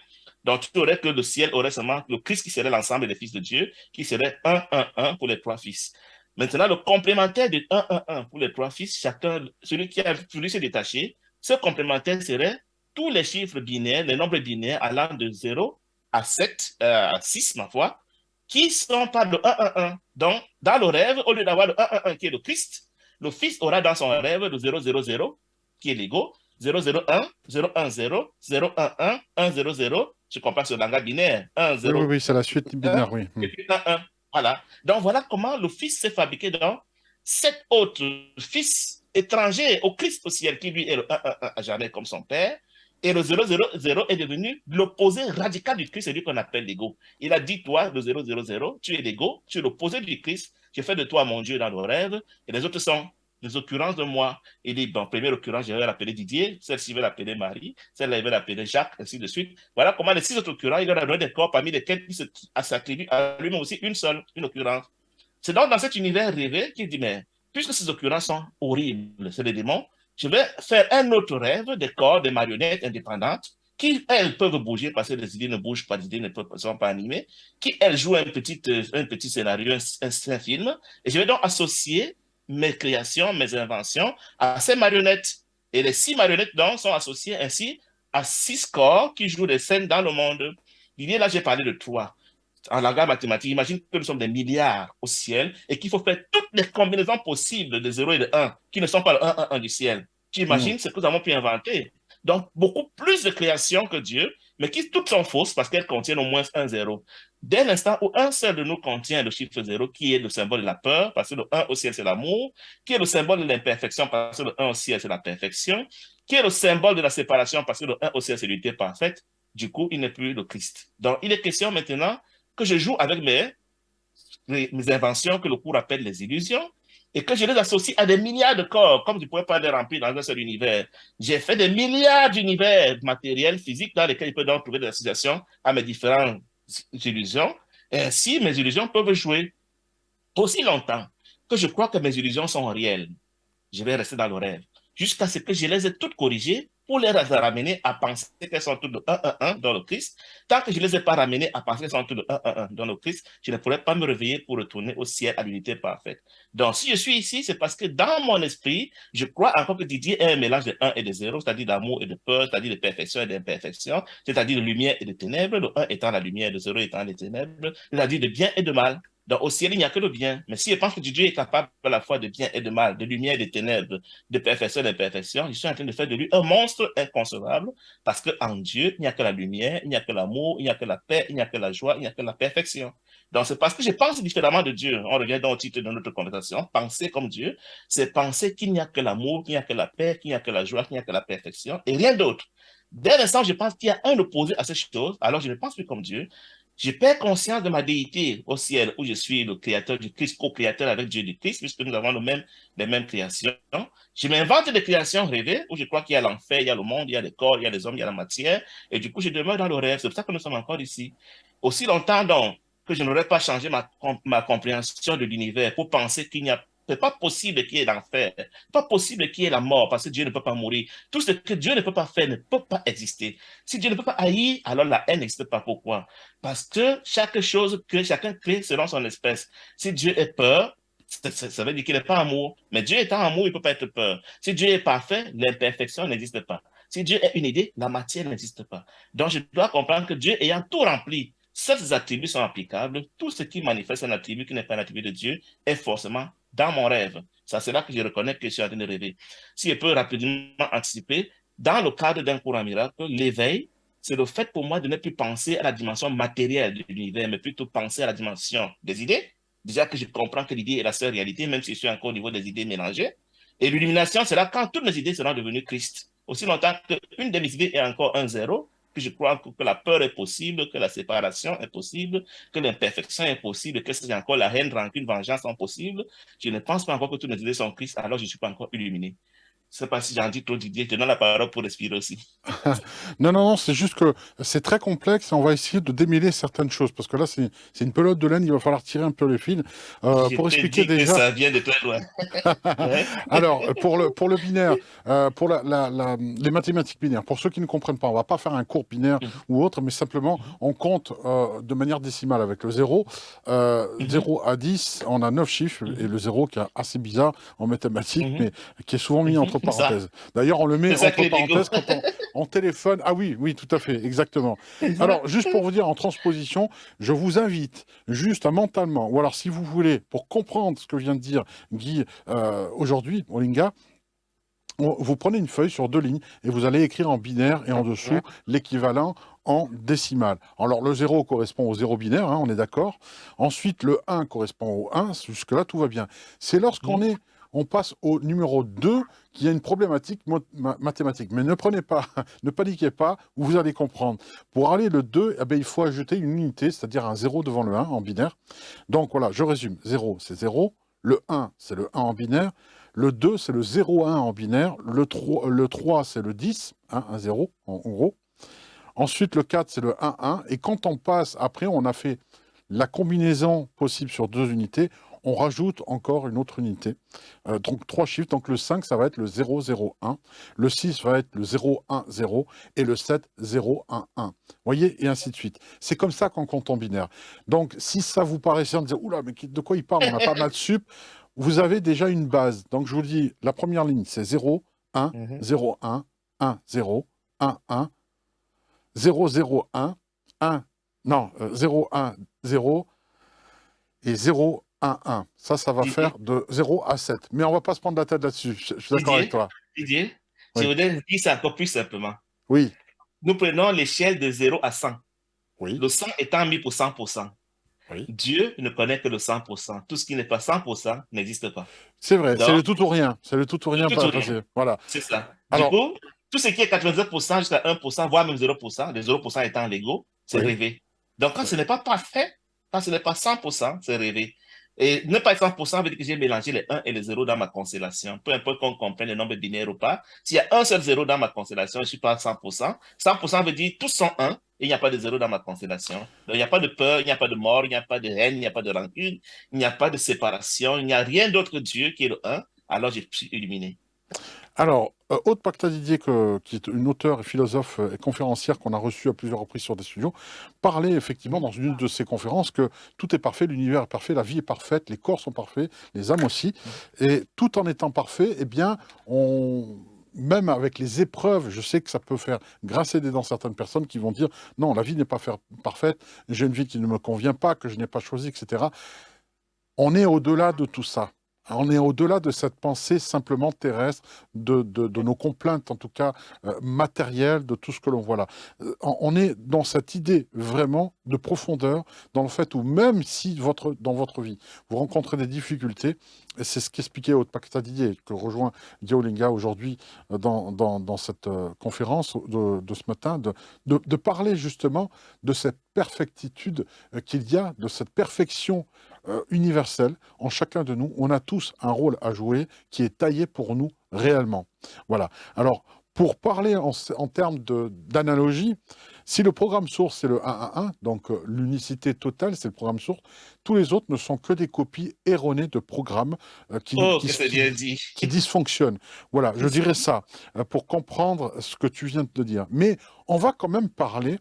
Donc, tu aurais que le ciel aurait seulement le Christ qui serait l'ensemble des fils de Dieu, qui serait 1, 1, 1 pour les trois fils. Maintenant, le complémentaire de 1, 1, 1 pour les trois fils, chacun, celui qui a voulu se détacher, ce complémentaire serait tous les chiffres binaires, les nombres binaires allant de 0 à 7, à 6, ma foi, qui sont par le 1, 1, 1. Donc, dans le rêve, au lieu d'avoir le 1, 1, 1 qui est le Christ, le Fils aura dans son rêve le 0, 0, 0, qui est l'ego, 0, 0, 1, 0, 1, 0, 0, 1, 1, 1, 0, 0. Je compare sur le langage binaire. 1, Oui, oui, 0, oui, c'est la suite 1, binaire, oui. et puis 1, 1. Voilà. Donc, voilà comment le Fils s'est fabriqué dans sept autres fils étrangers au Christ au ciel, qui lui est le 1, 1, 1 à jamais comme son père. Et le 0, 0, 0 est devenu l'opposé radical du Christ, celui qu'on appelle l'ego. Il a dit, toi, le 0, 0, 0, tu es l'ego, tu es l'opposé du Christ, je fais de toi mon Dieu dans le rêve, et les autres sont des occurrences de moi. Il dit, bon, première occurrence, je vais l'appeler Didier, celle-ci va l'appeler Marie, celle-là, il va l'appeler Jacques, ainsi de suite. Voilà comment les six autres occurrences, il leur a donné des corps parmi lesquels il s'attribue à lui-même aussi une seule, une occurrence. C'est donc dans cet univers rêvé qu'il dit, mais puisque ces occurrences sont horribles, c'est les démons, je vais faire un autre rêve des corps, des marionnettes indépendantes qui, elles, peuvent bouger parce que les idées ne bougent pas, les idées ne sont pas animées, qui, elles, jouent un petit scénario, un film, et je vais donc associer mes créations, mes inventions à ces marionnettes. Et les six marionnettes, donc, sont associées ainsi à six corps qui jouent des scènes dans le monde. L'idée, là, j'ai parlé de trois en langage mathématique, imagine que nous sommes des milliards au ciel et qu'il faut faire toutes les combinaisons possibles de 0 et de 1 qui ne sont pas le 1, 1, 1 du ciel. Tu Mm. imagines ce que nous avons pu inventer. Donc, beaucoup plus de créations que Dieu, mais qui toutes sont fausses parce qu'elles contiennent au moins un 0. Dès l'instant où un seul de nous contient le chiffre 0, qui est le symbole de la peur, parce que le 1 au ciel, c'est l'amour, qui est le symbole de l'imperfection, parce que le 1 au ciel, c'est la perfection, qui est le symbole de la séparation, parce que le un aussi c'est l'unité parfaite, du coup, il n'est plus le Christ. Donc, il est question maintenant que je joue avec mes inventions que le cours appelle les illusions, et que je les associe à des milliards de corps, comme je ne pourrais pas les remplir dans un seul univers. J'ai fait des milliards d'univers matériels, physiques, dans lesquels je peux donc trouver des associations à mes différentes illusions. Et ainsi, mes illusions peuvent jouer aussi longtemps que je crois que mes illusions sont réelles. Je vais rester dans le rêve jusqu'à ce que je les ai toutes corrigées pour les ramener à penser qu'elles sont toutes de 1, 1, 1 dans le Christ. Tant que je ne les ai pas ramenées à penser qu'elles sont toutes de 1, 1, 1 dans le Christ, je ne pourrais pas me réveiller pour retourner au ciel à l'unité parfaite. Donc, si je suis ici, c'est parce que dans mon esprit, je crois encore que Didier est un mélange de 1 et de 0, c'est-à-dire d'amour et de peur, c'est-à-dire de perfection et d'imperfection, c'est-à-dire de lumière et de ténèbres, le 1 étant la lumière, le 0 étant les ténèbres, c'est-à-dire de bien et de mal. Donc, au ciel, il n'y a que le bien. Mais si je pense que Dieu est capable à la fois de bien et de mal, de lumière et de ténèbres, de perfection et d'imperfection, je suis en train de faire de lui un monstre inconcevable parce qu'en Dieu, il n'y a que la lumière, il n'y a que l'amour, il n'y a que la paix, il n'y a que la joie, il n'y a que la perfection. Donc, c'est parce que je pense différemment de Dieu. On revient dans le titre de notre conversation. Penser comme Dieu, c'est penser qu'il n'y a que l'amour, qu'il n'y a que la paix, qu'il n'y a que la joie, qu'il n'y a que la perfection et rien d'autre. Dès l'instant, je pense qu'il y a un opposé à ces choses, alors je ne pense plus comme Dieu. Je perds conscience de ma déité au ciel, où je suis le créateur du Christ, co-créateur avec Dieu du Christ, puisque nous avons les mêmes créations. Je m'invente des créations rêvées, où je crois qu'il y a l'enfer, il y a le monde, il y a les corps, il y a les hommes, il y a la matière, et du coup, je demeure dans le rêve. C'est pour ça que nous sommes encore ici. Aussi longtemps, donc, que je n'aurais pas changé ma compréhension de l'univers pour penser qu'il n'y a c'est pas possible qu'il y ait l'enfer. C'est pas possible qu'il y ait la mort parce que Dieu ne peut pas mourir. Tout ce que Dieu ne peut pas faire ne peut pas exister. Si Dieu ne peut pas haïr, alors la haine n'existe pas. Pourquoi? Parce que chaque chose que chacun crée selon son espèce. Si Dieu est peur, ça veut dire qu'il n'est pas amour. Mais Dieu étant amour, il ne peut pas être peur. Si Dieu est parfait, l'imperfection n'existe pas. Si Dieu est une idée, la matière n'existe pas. Donc je dois comprendre que Dieu ayant tout rempli, seuls attributs sont applicables. Tout ce qui manifeste un attribut qui n'est pas un attribut de Dieu est forcément dans mon rêve. C'est là que je reconnais que je suis en train de rêver. Si je peux rapidement anticiper, dans le cadre d'un cours en miracle, l'éveil, c'est le fait pour moi de ne plus penser à la dimension matérielle de l'univers, mais plutôt penser à la dimension des idées. Déjà que je comprends que l'idée est la seule réalité, même si je suis encore au niveau des idées mélangées. Et l'illumination, c'est là quand toutes mes idées seront devenues Christ. Aussi longtemps qu'une de mes idées est encore un zéro, que je crois que la peur est possible, que la séparation est possible, que l'imperfection est possible, que c'est encore la haine, rancune, vengeance sont possibles. Je ne pense pas encore que toutes mes idées sont Christ, alors je ne suis pas encore illuminé. Je ne sais pas si j'en dis trop, Didier. Je te donne la parole pour respirer aussi. Non, non, non, c'est juste que c'est très complexe et on va essayer de démêler certaines choses parce que là, c'est une pelote de laine, il va falloir tirer un peu les fils. Je Pour te expliquer dis que déjà, ça vient de très loin. Ouais. alors, pour le binaire, pour les mathématiques binaires, pour ceux qui ne comprennent pas, on va pas faire un cours binaire Mhm, ou autre, mais simplement, mhm, on compte de manière décimale avec le 0. mhm, 0 à 10, on a 9 chiffres, et mhm, le 0 qui est assez bizarre en mathématiques, mhm, mais qui est souvent mis mhm. entre Ça, parenthèses. D'ailleurs, on le met c'est ça entre que les bigots. parenthèses quand on téléphone. Ah oui, oui, tout à fait, exactement. Alors, juste pour vous dire, en transposition, je vous invite juste à mentalement, ou alors si vous voulez, pour comprendre ce que vient de dire Guy aujourd'hui, Olinga, vous prenez une feuille sur 2 lignes et vous allez écrire en binaire et en dessous l'équivalent en décimal. Alors le 0 correspond au 0 binaire, hein, on est d'accord. Ensuite, le 1 correspond au 1, jusque-là tout va bien. C'est lorsqu'on Mhm. on passe au numéro 2 qu'il y a une problématique mathématique. Mais ne prenez pas, ne paniquez pas, vous allez comprendre. Pour aller le 2, eh ben, il faut ajouter une unité, c'est-à-dire un 0 devant le 1 en binaire. Donc voilà, je résume. 0, c'est 0. Le 1, c'est le 1 en binaire. Le 2, c'est le 0,1 en binaire. Le 3 c'est le 10, hein, un 0 en gros. Ensuite, le 4, c'est le 1, 1. Et quand on passe, après, on a fait la combinaison possible sur 2 unités, on rajoute encore une autre unité. Donc 3 chiffres. Donc le 5, ça va être le 0, 0, 1. Le 6 va être le 0, 1, 0. Et le 7, 0, 1, 1. Vous voyez, et ainsi de suite. C'est comme ça qu'on compte en binaire. Donc si ça vous paraissait en disant, oula, mais de quoi il parle? On n'a pas mal de sup. Vous avez déjà une base. Donc je vous dis, la première ligne, c'est 0, 1, Mhm. 0, 1, 1, 0, 1, 1, 0, 0, 1, 1, non, 0, 1, 0 et 0, 1, 1. Ça va Didier, faire de 0 à 7. Mais on va pas se prendre la tête là-dessus. Je suis d'accord avec Didier, toi. Didier, je Oui, voudrais dire ça encore plus simplement. oui, Nous prenons l'échelle de 0 à 100. oui, Le 100 étant mis pour 100%. oui. Dieu ne connaît que le 100%. Tout ce qui n'est pas 100% n'existe pas. C'est vrai, c'est Donc, le tout ou rien. C'est le tout ou rien tout ou rien. passé. Voilà. C'est ça. Du Alors, coup, Tout ce qui est 99% jusqu'à 1%, voire même 0%, les 0% étant légaux, c'est Oui, rêvé. Donc, quand oui. ce n'est pas parfait, quand ce n'est pas 100%, c'est rêvé. Et ne pas être 100% veut dire que j'ai mélangé les 1 et les 0 dans ma constellation. Peu importe qu'on comprenne le nombre binaire ou pas. S'il y a un seul 0 dans ma constellation, je ne suis pas à 100%. 100% veut dire tous sont 1 et il n'y a pas de 0 dans ma constellation. Donc, il n'y a pas de peur, il n'y a pas de mort, il n'y a pas de haine, il n'y a pas de rancune, il n'y a pas de séparation, il n'y a rien d'autre que Dieu qui est le 1. Alors, je suis illuminé. Alors, Aude Pacta Didier, qui est une auteure et philosophe et conférencière qu'on a reçue à plusieurs reprises sur des studios, parlait effectivement dans une de ses conférences que tout est parfait, l'univers est parfait, la vie est parfaite, les corps sont parfaits, les âmes aussi. Et tout en étant parfait, eh bien, même avec les épreuves, je sais que ça peut faire grincer des dents certaines personnes qui vont dire non, la vie n'est pas parfaite, j'ai une vie qui ne me convient pas, que je n'ai pas choisie, etc. On est au-delà de tout ça. On est au-delà de cette pensée simplement terrestre, de nos complaintes, en tout cas matérielles, de tout ce que l'on voit là. On est dans cette idée vraiment de profondeur, dans le fait où même si dans votre vie, vous rencontrez des difficultés, et c'est ce qu'expliquait Aude Pacta Didier, que rejoint Guillaume Linga aujourd'hui dans cette conférence de ce matin, de parler justement de cette perfectitude qu'il y a, de cette perfection universelle en chacun de nous. On a tous un rôle à jouer qui est taillé pour nous réellement. Voilà. Alors, pour parler en termes d'analogie, si le programme source c'est le 1 à 1, donc l'unicité totale c'est le programme source, tous les autres ne sont que des copies erronées de programmes Oh, que c'est bien dit. qui dysfonctionnent. Voilà, je dirais ça pour comprendre ce que tu viens de dire. Mais on va quand même parler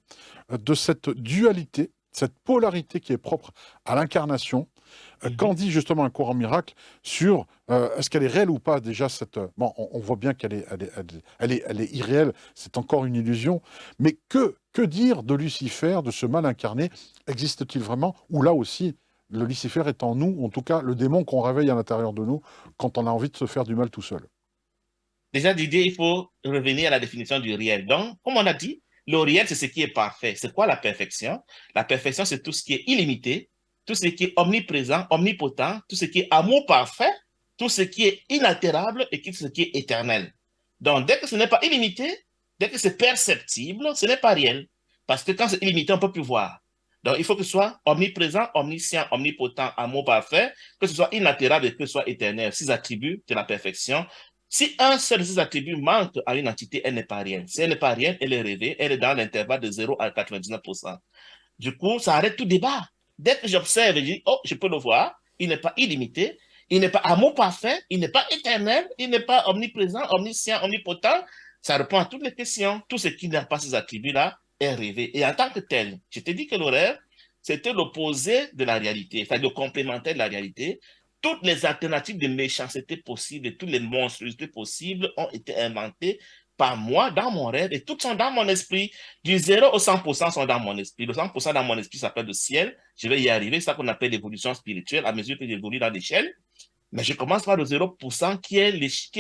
de cette dualité, cette polarité qui est propre à l'incarnation, qu'en dit justement un courant miracle sur est-ce qu'elle est réelle ou pas déjà cette... Bon, on voit bien qu'elle est, elle est irréelle, c'est encore une illusion, mais que dire de Lucifer, de ce mal incarné? Existe-t-il vraiment? Ou là aussi, le Lucifer est en nous, en tout cas le démon qu'on réveille à l'intérieur de nous quand on a envie de se faire du mal tout seul. Déjà, Didier, il faut revenir à la définition du réel. Donc, comme on a dit, le réel, c'est ce qui est parfait. C'est quoi la perfection? La perfection, c'est tout ce qui est illimité, tout ce qui est omniprésent, omnipotent, tout ce qui est amour parfait, tout ce qui est inaltérable et tout ce qui est éternel. Donc, dès que ce n'est pas illimité, dès que c'est perceptible, ce n'est pas réel. Parce que quand c'est illimité, on ne peut plus voir. Donc, il faut que ce soit omniprésent, omniscient, omnipotent, amour parfait, que ce soit inaltérable et que ce soit éternel. Six attributs de la perfection. Si un seul de ces attributs manque à une entité, elle n'est pas rien. Si elle n'est pas rien, elle est rêvée, elle est dans l'intervalle de 0 à 99%. Du coup, ça arrête tout débat. Dès que j'observe, je dis, oh, je peux le voir, il n'est pas illimité, il n'est pas amour parfait, il n'est pas éternel, il n'est pas omniprésent, omniscient, omnipotent. Ça répond à toutes les questions. Tout ce qui n'a pas ces attributs-là est rêvé. Et en tant que tel, je te dis que le rêve, c'était l'opposé de la réalité, enfin le complémentaire de la réalité. Toutes les alternatives de méchanceté possibles et toutes les monstruosités possibles ont été inventées par moi dans mon rêve et toutes sont dans mon esprit. Du 0 au 100% sont dans mon esprit. Le 100% dans mon esprit s'appelle le ciel. Je vais y arriver. C'est ça qu'on appelle l'évolution spirituelle à mesure que j'évolue dans l'échelle. Mais je commence par le 0% qui est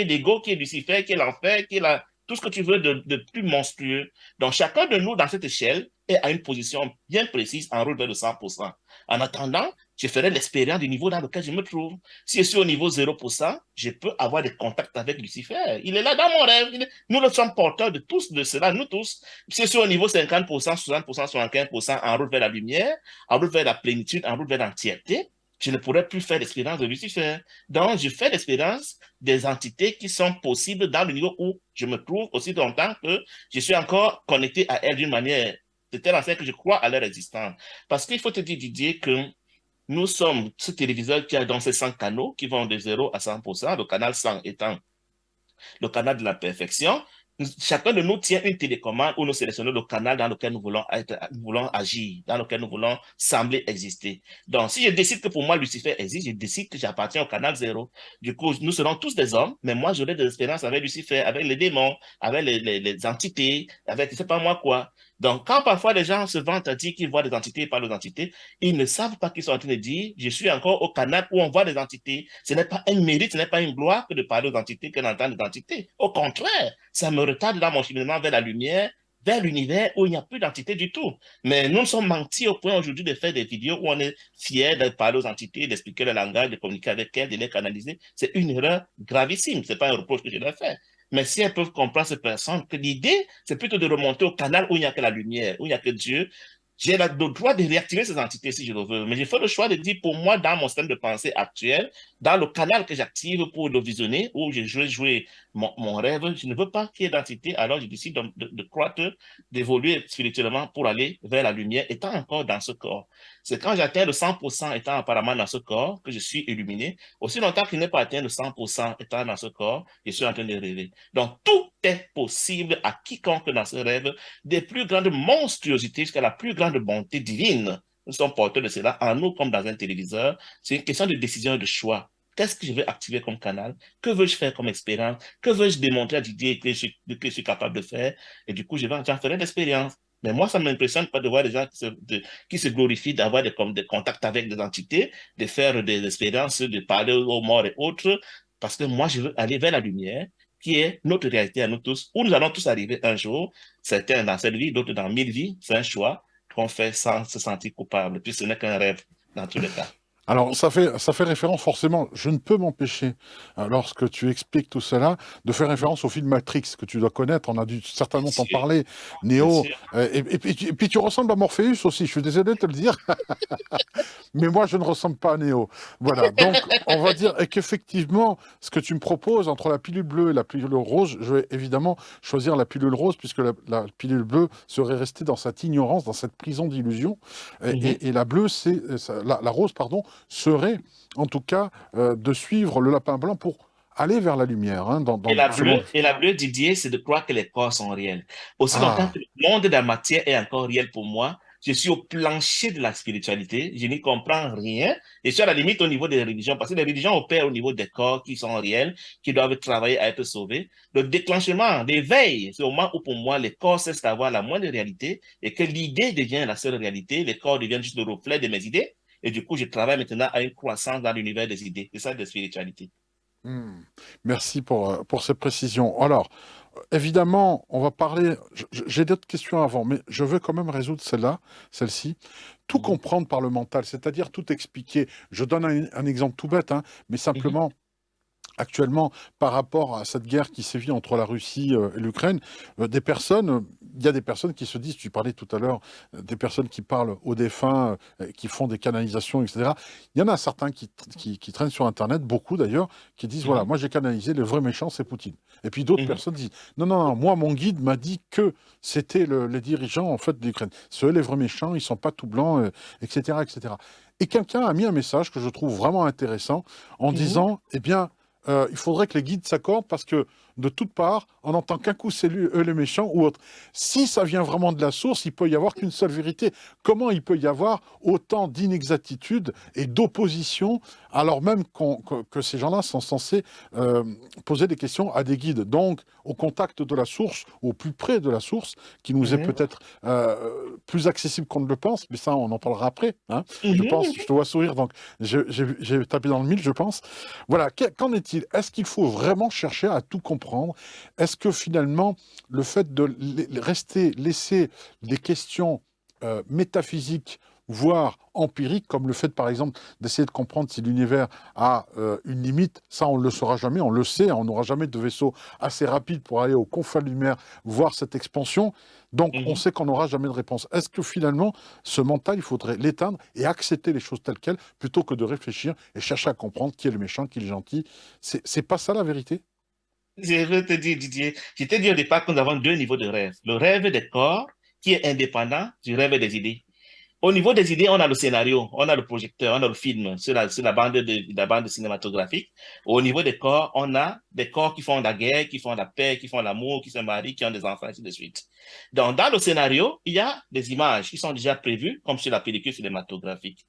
l'ego, qui est Lucifer, qui est l'enfer, qui est tout ce que tu veux de plus monstrueux. Donc, chacun de nous dans cette échelle est à une position bien précise en route vers le 100%. En attendant, je ferai l'expérience du niveau dans lequel je me trouve. Si je suis au niveau 0%, je peux avoir des contacts avec Lucifer. Il est là dans mon rêve. Nous le sommes porteurs de tous, de cela, nous tous. Si je suis au niveau 50%, 60%, 75% en route vers la lumière, en route vers la plénitude, en route vers l'entièreté, je ne pourrais plus faire l'expérience de Lucifer. Donc, je fais l'expérience des entités qui sont possibles dans le niveau où je me trouve aussi longtemps que je suis encore connecté à elles d'une manière de telle enseigne que je crois à leur existence. Parce qu'il faut te dire, Didier, que nous sommes ce téléviseur qui a dans ses 100 canaux qui vont de 0 à 100%, le canal 100 étant le canal de la perfection. Chacun de nous tient une télécommande où nous sélectionnons le canal dans lequel nous voulons être, nous voulons agir, dans lequel nous voulons sembler exister. Donc, si je décide que pour moi Lucifer existe, je décide que j'appartiens au canal 0. Du coup, nous serons tous des hommes, mais moi j'aurai des expériences avec Lucifer, avec les démons, avec les entités, avec je sais pas moi quoi. Donc, quand parfois les gens se vantent à dire qu'ils voient des entités et parlent aux entités, ils ne savent pas qu'ils sont en train de dire, je suis encore au canal où on voit des entités. Ce n'est pas un mérite, ce n'est pas une gloire que de parler aux entités, que d'entendre des entités. Au contraire, ça me retarde dans mon cheminement vers la lumière, vers l'univers où il n'y a plus d'entité du tout. Mais nous nous sommes mentis au point aujourd'hui de faire des vidéos où on est fier de parler aux entités, d'expliquer le langage, de communiquer avec elles, de les canaliser. C'est une erreur gravissime. Ce n'est pas un reproche que je leur fais. Mais si elles peuvent comprendre ces personnes, que l'idée, c'est plutôt de remonter au canal où il n'y a que la lumière, où il n'y a que Dieu, j'ai le droit de réactiver ces entités si je le veux. Mais j'ai fait le choix de dire, pour moi, dans mon système de pensée actuel, dans le canal que j'active pour le visionner, où je veux jouer mon rêve, je ne veux pas qu'il y ait d'entité, alors je décide de croître, d'évoluer spirituellement pour aller vers la lumière, étant encore dans ce corps. C'est quand j'atteins le 100% étant apparemment dans ce corps que je suis illuminé. Aussi longtemps qu'il n'est pas atteint le 100% étant dans ce corps, je suis en train de rêver. Donc, tout est possible à quiconque dans ce rêve, des plus grandes monstruosités jusqu'à la plus grande bonté divine. Nous sommes porteurs de cela en nous comme dans un téléviseur. C'est une question de décision et de choix. Qu'est-ce que je veux activer comme canal? Que veux-je faire comme expérience? Que veux-je démontrer à Didier que je suis capable de faire? Et du coup, j'en ferai l'expérience. Mais moi, ça ne m'impressionne pas de voir des gens qui se glorifient d'avoir des contacts avec des entités, de faire des expériences, de parler aux morts et autres, parce que moi, je veux aller vers la lumière, qui est notre réalité à nous tous, où nous allons tous arriver un jour, certains dans cette vie, d'autres dans 1000 vies. C'est un choix qu'on fait sans se sentir coupable. Puis ce n'est qu'un rêve dans tous les cas. Alors, ça fait référence forcément, je ne peux m'empêcher, lorsque tu expliques tout cela, de faire référence au film Matrix, que tu dois connaître, on a dû Bien certainement t'en sûr, parler. bien Néo, sûr. et puis tu ressembles à Morpheus aussi, je suis désolé de te le dire, mais moi je ne ressemble pas à Néo. Voilà, donc on va dire qu'effectivement, ce que tu me proposes entre la pilule bleue et la pilule rose, je vais évidemment choisir la pilule rose, puisque la pilule bleue serait restée dans cette ignorance, dans cette prison d'illusion, Mhm. et la bleue, la rose, pardon, serait, en tout cas, de suivre le lapin blanc pour aller vers la lumière, hein, selon... Et la bleue, Didier, c'est de croire que les corps sont réels. Aussi longtemps que Ah, le monde de la matière est encore réel pour moi, je suis au plancher de la spiritualité, je n'y comprends rien. Je suis à la limite au niveau des religions, parce que les religions opèrent au niveau des corps qui sont réels, qui doivent travailler à être sauvés. Le déclenchement, l'éveil, c'est au moment où pour moi les corps cessent d'avoir la moindre réalité et que l'idée devient la seule réalité, les corps deviennent juste le reflet de mes idées. Et du coup, je travaille maintenant à une croissance dans l'univers des idées. C'est ça de spiritualité. hmm. Merci pour ces précisions. Alors, évidemment, on va parler... J'ai d'autres questions avant, mais je veux quand même résoudre celle-ci. Tout Mhm, comprendre par le mental, c'est-à-dire tout expliquer. Je donne un exemple tout bête, hein, mais mhm, simplement... Actuellement, par rapport à cette guerre qui sévit entre la Russie et l'Ukraine, il y a des personnes qui se disent, tu parlais tout à l'heure, des personnes qui parlent aux défunts, qui font des canalisations, etc. Il y en a certains qui traînent sur Internet, beaucoup d'ailleurs, qui disent, voilà, mhm, moi j'ai canalisé, le vrai méchant, c'est Poutine. Et puis d'autres mhm. personnes disent, non, non, non, moi, mon guide m'a dit que c'était les dirigeants, en fait, d'Ukraine. Ceux, les vrais méchants, ils sont pas tout blancs, etc., etc. Et quelqu'un a mis un message que je trouve vraiment intéressant en Mhm. disant, eh bien, il faudrait que les guides s'accordent parce que de toutes parts, on n'entend qu'un coup c'est lui, eux les méchants ou autre. Si ça vient vraiment de la source, il peut y avoir qu'une seule vérité. Comment il peut y avoir autant d'inexactitudes et d'opposition alors même que ces gens-là sont censés euh, poser des questions à des guides, donc au contact de la source, au plus près de la source, qui nous est Mhm, peut-être plus accessible qu'on ne le pense, mais ça on en parlera après. Hein. Je pense, je mhm, te vois sourire, donc j'ai tapé dans le mille, je pense. Voilà, qu'en est-il? Est-ce qu'il faut vraiment chercher à tout comprendre? Est-ce que finalement, le fait de laisser des questions métaphysiques, voire empiriques, comme le fait par exemple d'essayer de comprendre si l'univers a une limite, ça on ne le saura jamais, on le sait, on n'aura jamais de vaisseau assez rapide pour aller aux confins de lumière, voir cette expansion, donc on mhm. sait qu'on n'aura jamais de réponse. Est-ce que finalement, ce mental, il faudrait l'éteindre et accepter les choses telles quelles, plutôt que de réfléchir et chercher à comprendre qui est le méchant, qui est le gentil? C'est pas ça la vérité? Je veux te dire, Didier, je t'ai dit au départ que nous avons deux niveaux de rêve. Le rêve des corps, qui est indépendant du rêve des idées. Au niveau des idées, on a le scénario, on a le projecteur, on a le film sur la bande cinématographique. Au niveau des corps, on a des corps qui font la guerre, qui font la paix, qui font l'amour, qui se marient, qui ont des enfants, ainsi de suite. Donc, dans le scénario, il y a des images qui sont déjà prévues, comme sur la pellicule cinématographique.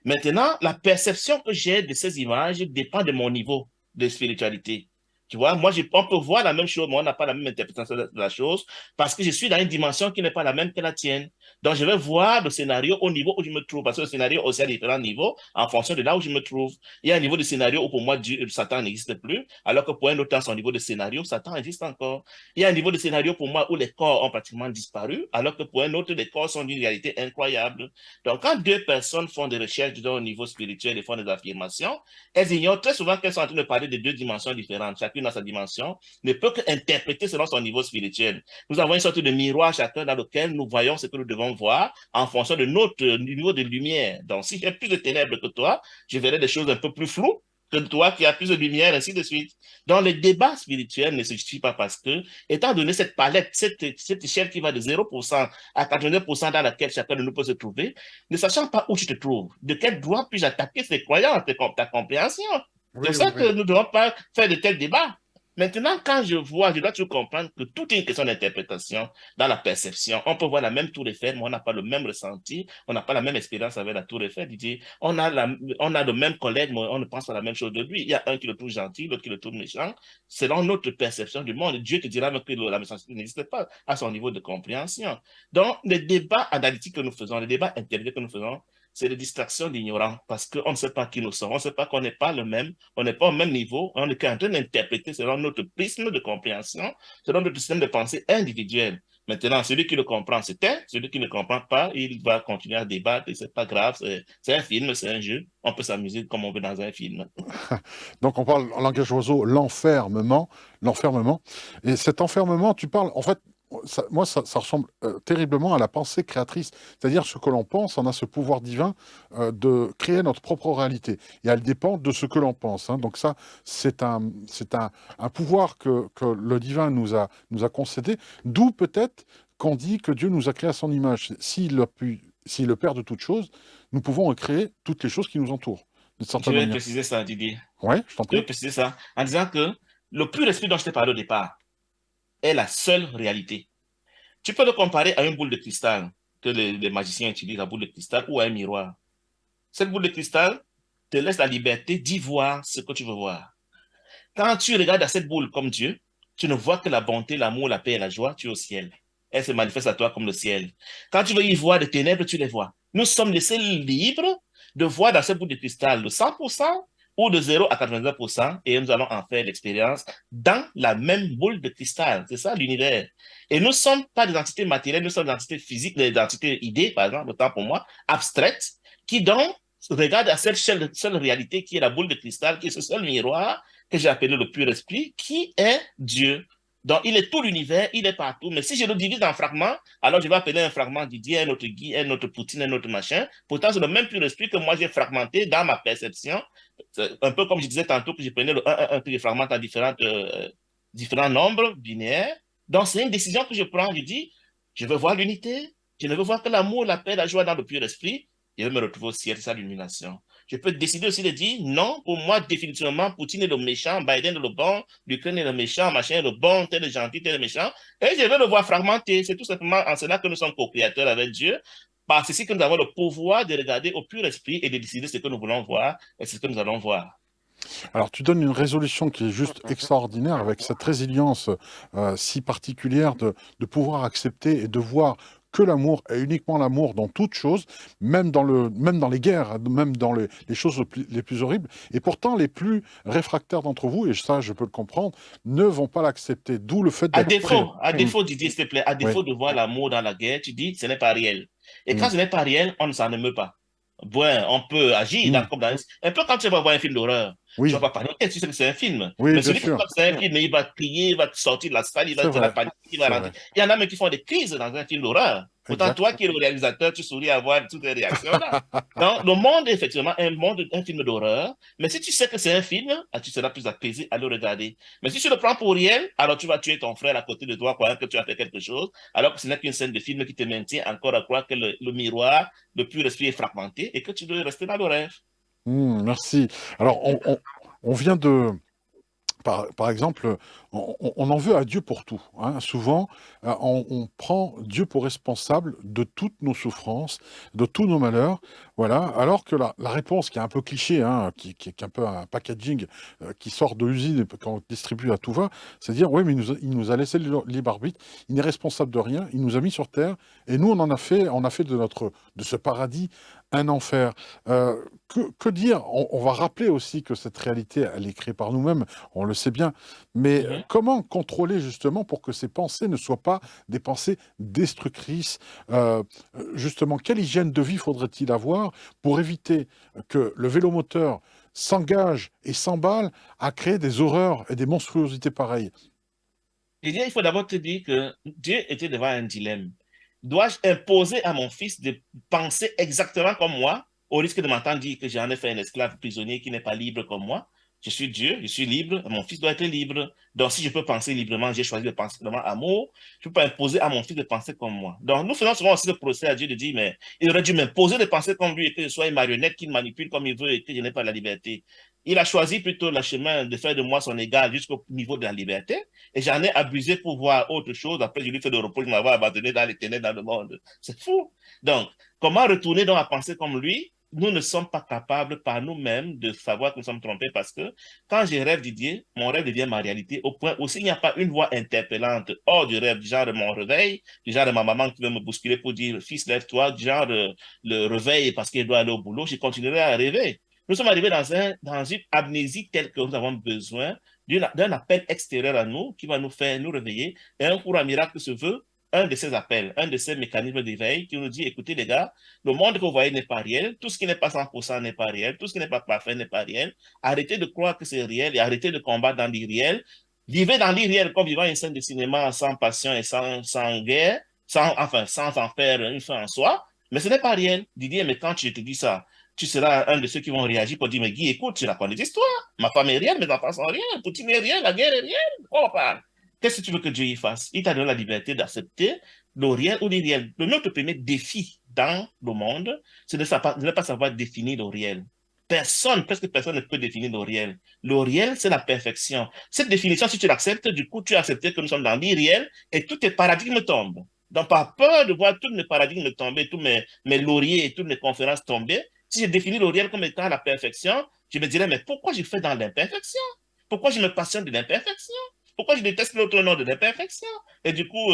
Maintenant, la perception que j'ai de ces images dépend de mon niveau de spiritualité. Tu vois, moi, on peut voir la même chose, mais on n'a pas la même interprétation de la chose parce que je suis dans une dimension qui n'est pas la même que la tienne. Donc, je vais voir le scénario au niveau où je me trouve, parce que le scénario aussi à différents niveaux en fonction de là où je me trouve. Il y a un niveau de scénario où pour moi, Satan n'existe plus, alors que pour un autre, dans son niveau de scénario, Satan existe encore. Il y a un niveau de scénario pour moi où les corps ont pratiquement disparu, alors que pour un autre, les corps sont d'une réalité incroyable. Donc, quand deux personnes font des recherches disons, au niveau spirituel et font des affirmations, elles ignorent très souvent qu'elles sont en train de parler de deux dimensions différentes. Chacune a sa dimension, ne peut qu'interpréter selon son niveau spirituel. Nous avons une sorte de miroir chacun dans lequel nous voyons ce que nous devons voir en fonction de notre niveau de lumière. Donc, si j'ai plus de ténèbres que toi, je verrai des choses un peu plus floues que toi qui as plus de lumière, ainsi de suite. Donc, le débat spirituel ne se justifie pas parce que, étant donné cette palette, cette échelle qui va de 0% à 89% dans laquelle chacun de nous peut se trouver, ne sachant pas où tu te trouves, de quel droit puis-je attaquer tes croyances, ta compréhension? C'est Oui, pour oui, ça que oui. nous ne devons pas faire de tels débats. Maintenant, quand je vois, je dois toujours comprendre que tout est une question d'interprétation dans la perception. On peut voir la même tour Eiffel, mais on n'a pas le même ressenti, on n'a pas la même expérience avec la tour Eiffel. Didier. On a le même collègue, mais on ne pense pas la même chose de lui. Il y a un qui le trouve gentil, l'autre qui le trouve méchant. Selon notre perception du monde, Dieu te dira même que la méchanceté n'existe pas à son niveau de compréhension. Donc, les débats analytiques que nous faisons, les débats intellectuels que nous faisons, c'est des distractions d'ignorants parce qu'on ne sait pas qui nous sommes, on ne sait pas qu'on n'est pas le même, on n'est pas au même niveau, on est qu'en train d'interpréter selon notre prisme de compréhension, selon notre système de pensée individuel. Maintenant, celui qui le comprend, c'est un, celui qui ne comprend pas, il va continuer à débattre, et c'est pas grave, c'est un film, c'est un jeu, on peut s'amuser comme on veut dans un film. Donc on parle en langage oiseau, l'enfermement, l'enfermement. Et cet enfermement, tu parles, en fait, moi, ça ressemble terriblement à la pensée créatrice. C'est-à-dire ce que l'on pense, on a ce pouvoir divin de créer notre propre réalité. Et elle dépend de ce que l'on pense. Hein. Donc ça, c'est un pouvoir que le divin nous a concédé. D'où peut-être qu'on dit que Dieu nous a créé à son image. S'il est le Père de toutes choses, nous pouvons créer toutes les choses qui nous entourent, d'une Je certaine vais manière. préciser ça, Didier. Ouais, je t'en Je prie. vais préciser ça en disant que le pur esprit dont je t'ai parlé au départ est la seule réalité. Tu peux le comparer à une boule de cristal que les magiciens utilisent, la boule de cristal, ou à un miroir. Cette boule de cristal te laisse la liberté d'y voir ce que tu veux voir. Quand tu regardes à cette boule comme Dieu, tu ne vois que la bonté, l'amour, la paix et la joie, tu es au ciel. Elle se manifeste à toi comme le ciel. Quand tu veux y voir des ténèbres, tu les vois. Nous sommes laissés libres de voir dans cette boule de cristal de 100% ou de 0 à 99% et nous allons en faire l'expérience dans la même boule de cristal. C'est ça l'univers. Et nous ne sommes pas des entités matérielles, nous sommes des entités physiques, des entités idées, par exemple, autant pour moi, abstraites, qui donc regardent à cette seule réalité qui est la boule de cristal, qui est ce seul miroir que j'ai appelé le pur esprit, qui est Dieu. Donc, il est tout l'univers, il est partout. Mais si je le divise en fragments, alors je vais appeler un fragment Didier, un autre Guy, un autre Poutine, un autre machin. Pourtant, c'est le même pur esprit que moi j'ai fragmenté dans ma perception. C'est un peu comme je disais tantôt que je prenais le 1, que je fragmente en différents nombres binaires. Donc, c'est une décision que je prends. Je dis, je veux voir l'unité. Je ne veux voir que l'amour, la paix, la joie dans le pur esprit. Je veux me retrouver au ciel, c'est ça l'illumination. Je peux décider aussi de dire non, pour moi, définitivement, Poutine est le méchant, Biden est le bon, l'Ukraine est le méchant, machin est le bon, tel est gentil, tel est méchant. Et je vais le voir fragmenté. C'est tout simplement en cela que nous sommes co-créateurs avec Dieu. Parce que c'est que nous avons le pouvoir de regarder au pur esprit et de décider ce que nous voulons voir et ce que nous allons voir. Alors, tu donnes une résolution qui est juste extraordinaire avec cette résilience si particulière de pouvoir accepter et de voir que l'amour est uniquement l'amour dans toute chose, même dans les guerres, même dans les choses les plus horribles. Et pourtant, les plus réfractaires d'entre vous, et ça, je peux le comprendre, ne vont pas l'accepter. D'où le fait d'être prêt. À Mm. défaut, Didier, s'il te plaît, à Oui, défaut de voir l'amour dans la guerre, tu dis ce n'est pas réel. Et mm. quand ce n'est pas réel, on ne s'en émeut pas. Bon, on peut agir Mm. un peu quand tu vas voir un film d'horreur. Tu vas Oui, pas paniquer, tu sais que c'est un film. oui, Mais bien celui qui sûr. croit que c'est un film, il va crier, il va sortir de la salle, C'est il va vrai. paniquer, il va C'est rentrer. vrai. Il y en a même qui font des crises dans un film d'horreur. Pourtant, Exact. toi qui es le réalisateur, tu souris à voir toutes les réactions-là. Donc, le monde est effectivement un film d'horreur. Mais si tu sais que c'est un film, tu seras plus apaisé à le regarder. Mais si tu le prends pour réel, alors tu vas tuer ton frère à côté de toi, croyant que tu as fait quelque chose, alors que ce n'est qu'une scène de film qui te maintient encore à croire que le miroir, le pur esprit est fragmenté et que tu dois rester dans le rêve. Merci. Alors, on vient par exemple, on en veut à Dieu pour tout, hein. Souvent, on prend Dieu pour responsable de toutes nos souffrances, de tous nos malheurs, voilà. Alors que la réponse qui est un peu cliché, hein, qui est un peu un packaging qui sort de l'usine et qu'on distribue à tout va, c'est dire, oui, mais il nous a laissé le libre arbitre, il n'est responsable de rien, il nous a mis sur terre, et nous, on a fait de ce paradis un enfer. Que dire? On va rappeler aussi que cette réalité, elle est créée par nous-mêmes, on le sait bien, mais Mhm. comment contrôler justement pour que ces pensées ne soient pas des pensées destructrices? Justement, quelle hygiène de vie faudrait-il avoir pour éviter que le vélomoteur s'engage et s'emballe à créer des horreurs et des monstruosités pareilles? Je dirais, il faut d'abord te dire que Dieu était devant un dilemme. Dois-je imposer à mon fils de penser exactement comme moi, au risque de m'entendre dire que j'en ai fait un esclave prisonnier qui n'est pas libre comme moi? Je suis Dieu, je suis libre, mon fils doit être libre. Donc, si je peux penser librement, j'ai choisi de penser vraiment amour, je ne peux pas imposer à mon fils de penser comme moi. Donc, nous faisons souvent aussi le procès à Dieu de dire, mais il aurait dû m'imposer de penser comme lui et que je sois une marionnette qui manipule comme il veut et que je n'ai pas la liberté. Il a choisi plutôt le chemin de faire de moi son égal jusqu'au niveau de la liberté. Et j'en ai abusé pour voir autre chose. Après, je lui fais le reproche de m'avoir abandonné dans les ténèbres dans le monde. C'est fou. Donc, comment retourner donc à penser comme lui? Nous ne sommes pas capables par nous-mêmes de savoir que nous sommes trompés parce que quand je rêve Didier, mon rêve devient ma réalité au point où s'il n'y a pas une voix interpellante hors du rêve, du genre de mon réveil, du genre de ma maman qui veut me bousculer pour dire fils, lève-toi, du genre le réveil parce qu'il doit aller au boulot, je continuerai à rêver. Nous sommes arrivés dans une amnésie telle que nous avons besoin d'un appel extérieur à nous qui va nous faire nous réveiller. Et un cours à miracle se veut un de ces appels, un de ces mécanismes d'éveil qui nous dit, écoutez les gars, le monde que vous voyez n'est pas réel, tout ce qui n'est pas 100% n'est pas réel, tout ce qui n'est pas parfait n'est pas réel. Arrêtez de croire que c'est réel et arrêtez de combattre dans l'irréel. Vivez dans l'irréel comme vivant une scène de cinéma sans passion et sans guerre, sans en faire une fin en soi. Mais ce n'est pas réel. Didier, mais quand je te dis ça, tu seras un de ceux qui vont réagir pour dire, mais Guy, écoute, tu la connais l'histoire. Ma femme est réelle, mes enfants sont réels. Poutine est réel, la guerre est réelle. On parle. Qu'est-ce que tu veux que Dieu y fasse? Il t'a donné la liberté d'accepter le réel ou l'irréel. Notre premier défi dans le monde, c'est de ne pas savoir définir le réel. Personne, presque personne ne peut définir le réel. Le réel, c'est la perfection. Cette définition, si tu l'acceptes, du coup, tu as accepté que nous sommes dans l'irréel et tous tes paradigmes tombent. Donc, par peur de voir tous mes paradigmes tomber, tous mes lauriers et toutes mes conférences tomber, si je définis le réel comme étant la perfection, je me dirais, mais pourquoi je fais dans l'imperfection? Pourquoi je me passionne de l'imperfection? Pourquoi je déteste l'autre nom de l'imperfection? Et du coup,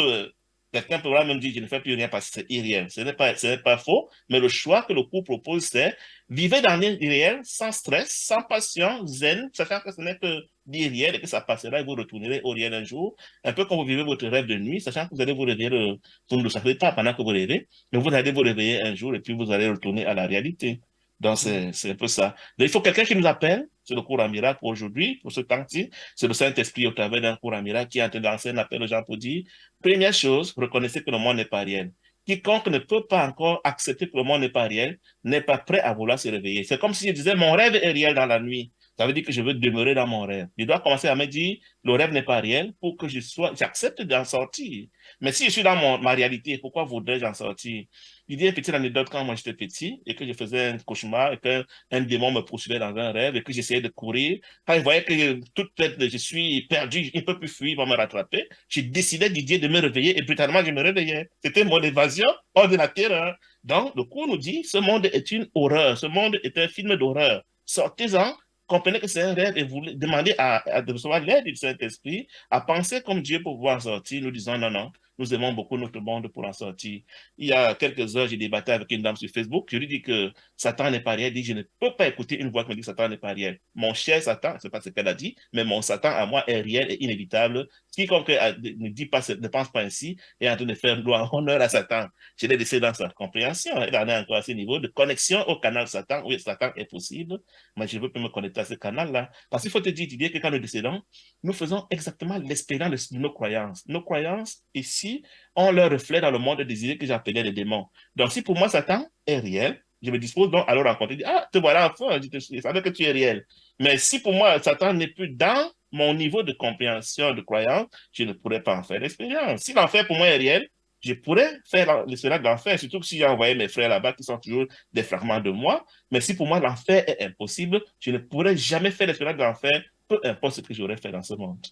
quelqu'un pourra même dire, je ne fais plus rien parce que c'est irréel. Ce n'est pas faux, mais le choix que le cours propose, c'est vivre dans l'irréel, sans stress, sans passion, zen, sachant que ce n'est que l'irréel et que ça passera et vous retournerez au réel un jour. Un peu comme vous vivez votre rêve de nuit, sachant que vous allez vous réveiller, vous ne le savez pas pendant que vous rêvez, mais vous allez vous réveiller un jour et puis vous allez retourner à la réalité. Donc, c'est un peu ça. Donc, il faut quelqu'un qui nous appelle. C'est le cours en miracle pour aujourd'hui, pour ce temps-ci. C'est le Saint-Esprit au travers d'un cours en miracle qui est en train de lancer un appel aux gens pour dire, première chose, reconnaissez que le monde n'est pas réel. Quiconque ne peut pas encore accepter que le monde n'est pas réel n'est pas prêt à vouloir se réveiller. C'est comme si je disais, mon rêve est réel dans la nuit. Ça veut dire que je veux demeurer dans mon rêve. Je dois commencer à me dire, le rêve n'est pas réel pour que j'accepte d'en sortir. Mais si je suis dans ma réalité, pourquoi voudrais-je en sortir? Il dit une petite anecdote quand moi j'étais petit et que je faisais un cauchemar et qu'un démon me poursuivait dans un rêve et que j'essayais de courir. Quand il voyait que je suis perdu, il ne peut plus fuir pour me rattraper, j'ai décidé Didier de me réveiller et brutalement je me réveillais. C'était mon évasion hors de la terreur. Donc le cours nous dit, ce monde est une horreur, ce monde est un film d'horreur. Sortez-en, comprenez que c'est un rêve et vous demandez à recevoir l'aide du Saint-Esprit, à penser comme Dieu pour pouvoir sortir. Nous disons non, non, nous aimons beaucoup notre monde pour en sortir. Il y a quelques heures, j'ai débattu avec une dame sur Facebook. Je lui dis que Satan n'est pas réel. Elle dit, je ne peux pas écouter une voix qui me dit que Satan n'est pas réel. Mon cher Satan, je ne sais pas ce qu'elle a dit, mais mon Satan à moi est réel et inévitable. Quiconque ne dit pas, ne pense pas ainsi est en train de faire honneur à Satan. Je l'ai laissé dans sa compréhension. Elle en est encore à ce niveau de connexion au canal Satan. Oui, Satan est possible, mais je ne veux pas me connecter à ce canal-là. Parce qu'il faut te dire, Didier, que quand nous décédons, nous faisons exactement l'expérience de nos croyances. Nos croyances, ici, ont leur reflet dans le monde des idées que j'appelais les démons. Donc, si pour moi, Satan est réel, je me dispose donc à le rencontrer. Ah, te voilà enfin, je savais que tu es réel. Mais si pour moi, Satan n'est plus dans mon niveau de compréhension, de croyance, je ne pourrais pas en faire l'expérience. Si l'enfer pour moi est réel, je pourrais faire l'expérience de l'enfer, surtout que si j'ai envoyé mes frères là-bas qui sont toujours des fragments de moi. Mais si pour moi l'enfer est impossible, je ne pourrais jamais faire l'expérience de l'enfer peu importe ce que j'aurais fait dans ce monde.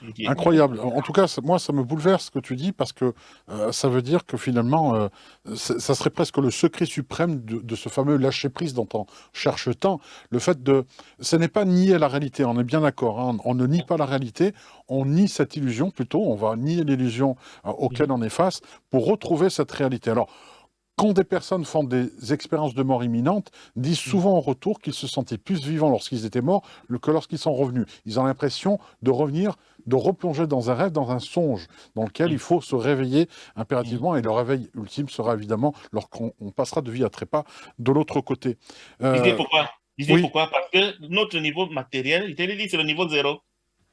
Il dit, écoutez, Incroyable. En tout cas, moi, ça me bouleverse ce que tu dis parce que ça veut dire que finalement, ça serait presque le secret suprême de ce fameux lâcher-prise dont on cherche tant. Le fait de... Ce n'est pas nier la réalité, on est bien d'accord, hein. On ne nie pas la réalité, on nie cette illusion plutôt, on va nier l'illusion auquel on est face pour retrouver cette réalité. Alors, quand des personnes font des expériences de mort imminente, disent souvent en retour qu'ils se sentaient plus vivants lorsqu'ils étaient morts que lorsqu'ils sont revenus. Ils ont l'impression de revenir, de replonger dans un rêve, dans un songe, dans lequel il faut se réveiller impérativement. Et le réveil ultime sera évidemment lorsqu'on passera de vie à trépas de l'autre côté. Didier, Euh, pourquoi? Didier, oui, pourquoi? Parce que notre niveau matériel, je te l'ai dit, c'est le niveau zéro.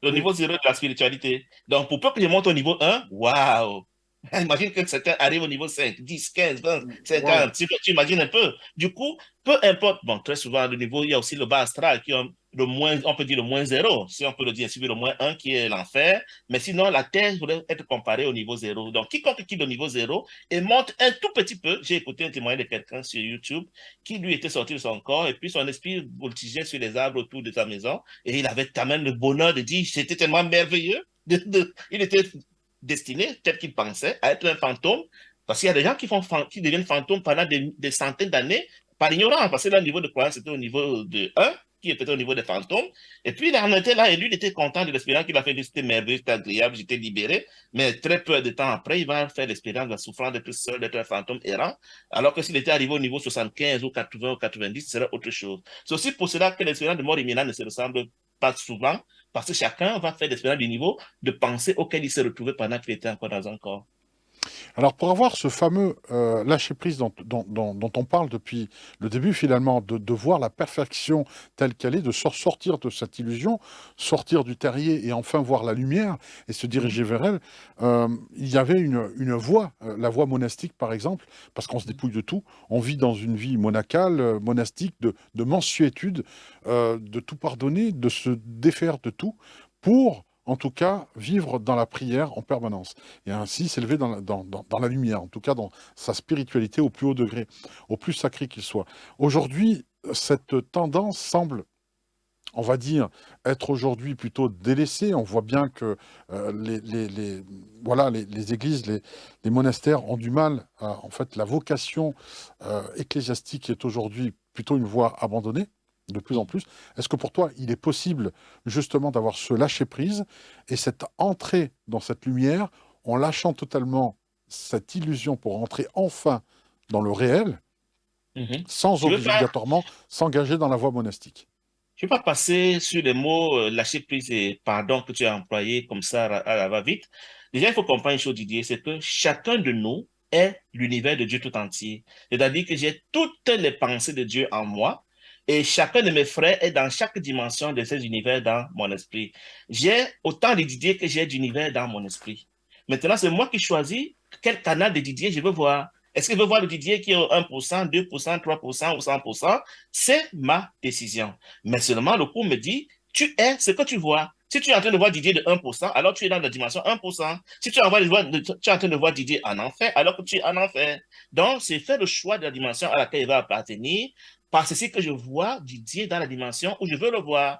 Le oui, niveau zéro de la spiritualité. Donc, pour peu que je monte au niveau un, waouh! Imagine que certains arrivent au niveau 5, 10, 15, 20, waouh. 50. Tu imagines un peu. Du coup, peu importe. Bon, très souvent, le niveau, il y a aussi le bas astral qui est le moins, on peut dire le moins zéro, si on peut le dire, ainsi, le moins un qui est l'enfer. Mais sinon, la Terre voudrait être comparée au niveau zéro. Donc, quiconque quitte le niveau zéro et monte un tout petit peu, j'ai écouté un témoignage de quelqu'un sur YouTube qui lui était sorti de son corps et puis son esprit voltigeait sur les arbres autour de sa maison et il avait quand même le bonheur de dire c'était tellement merveilleux. Il était destiné, tel qu'il pensait, à être un fantôme. Parce qu'il y a des gens qui deviennent fantômes pendant des centaines d'années par ignorance, parce que là, le niveau de croyance, c'était au niveau de un, qui était au niveau des fantômes. Et puis, il en était là, et lui, il était content de l'expérience qu'il a fait. C'était merveilleux, c'était agréable, j'étais libéré. Mais très peu de temps après, il va faire l'expérience de la souffrance d'être seul, d'être un fantôme errant. Alors que s'il était arrivé au niveau 75 ou 80 ou 90, ce serait autre chose. C'est aussi pour cela que l'expérience de mort imminente ne se ressemble pas souvent, parce que chacun va faire l'expérience du niveau de pensée auquel il s'est retrouvé pendant qu'il était encore dans un corps. Alors, pour avoir ce fameux lâcher-prise dont on parle depuis le début, finalement, de voir la perfection telle qu'elle est, de sortir de cette illusion, sortir du terrier et enfin voir la lumière et se Mhm. diriger vers elle, il y avait une voie, la voie monastique, par exemple, parce qu'on se dépouille de tout. On vit dans une vie monacale, monastique, de mansuétude, de tout pardonner, de se défaire de tout pour, en tout cas, vivre dans la prière en permanence et ainsi s'élever dans la lumière, en tout cas dans sa spiritualité au plus haut degré, au plus sacré qu'il soit. Aujourd'hui, cette tendance semble, on va dire, être aujourd'hui plutôt délaissée. On voit bien que voilà, les églises, les monastères ont du mal en fait, la vocation ecclésiastique est aujourd'hui plutôt une voie abandonnée de plus en plus. Est-ce que pour toi, il est possible justement d'avoir ce lâcher-prise et cette entrée dans cette lumière en lâchant totalement cette illusion pour entrer enfin dans le réel, Mhm. sans Je veux pas, obligatoirement s'engager dans la voie monastique? je veux pas passer sur les mots lâcher prise et pardon que tu as employé comme ça à la va-vite. Déjà, il faut comprendre une chose, Didier, c'est que chacun de nous est l'univers de Dieu tout entier. C'est-à-dire que j'ai toutes les pensées de Dieu en moi et chacun de mes frères est dans chaque dimension de ces univers dans mon esprit. J'ai autant de Didier que j'ai d'univers dans mon esprit. Maintenant, c'est moi qui choisis quel canal de Didier je veux voir. Est-ce que je veux voir le Didier qui est au 1%, 2%, 3% ou 100%? C'est ma décision. Mais seulement le cours me dit, tu es ce que tu vois. Si tu es en train de voir Didier de 1%, alors tu es dans la dimension 1%. Si tu es en train de voir Didier en enfer, alors que tu es en enfer. Donc, c'est faire le choix de la dimension à laquelle il va appartenir, parce que c'est que je vois Didier dans la dimension où je veux le voir.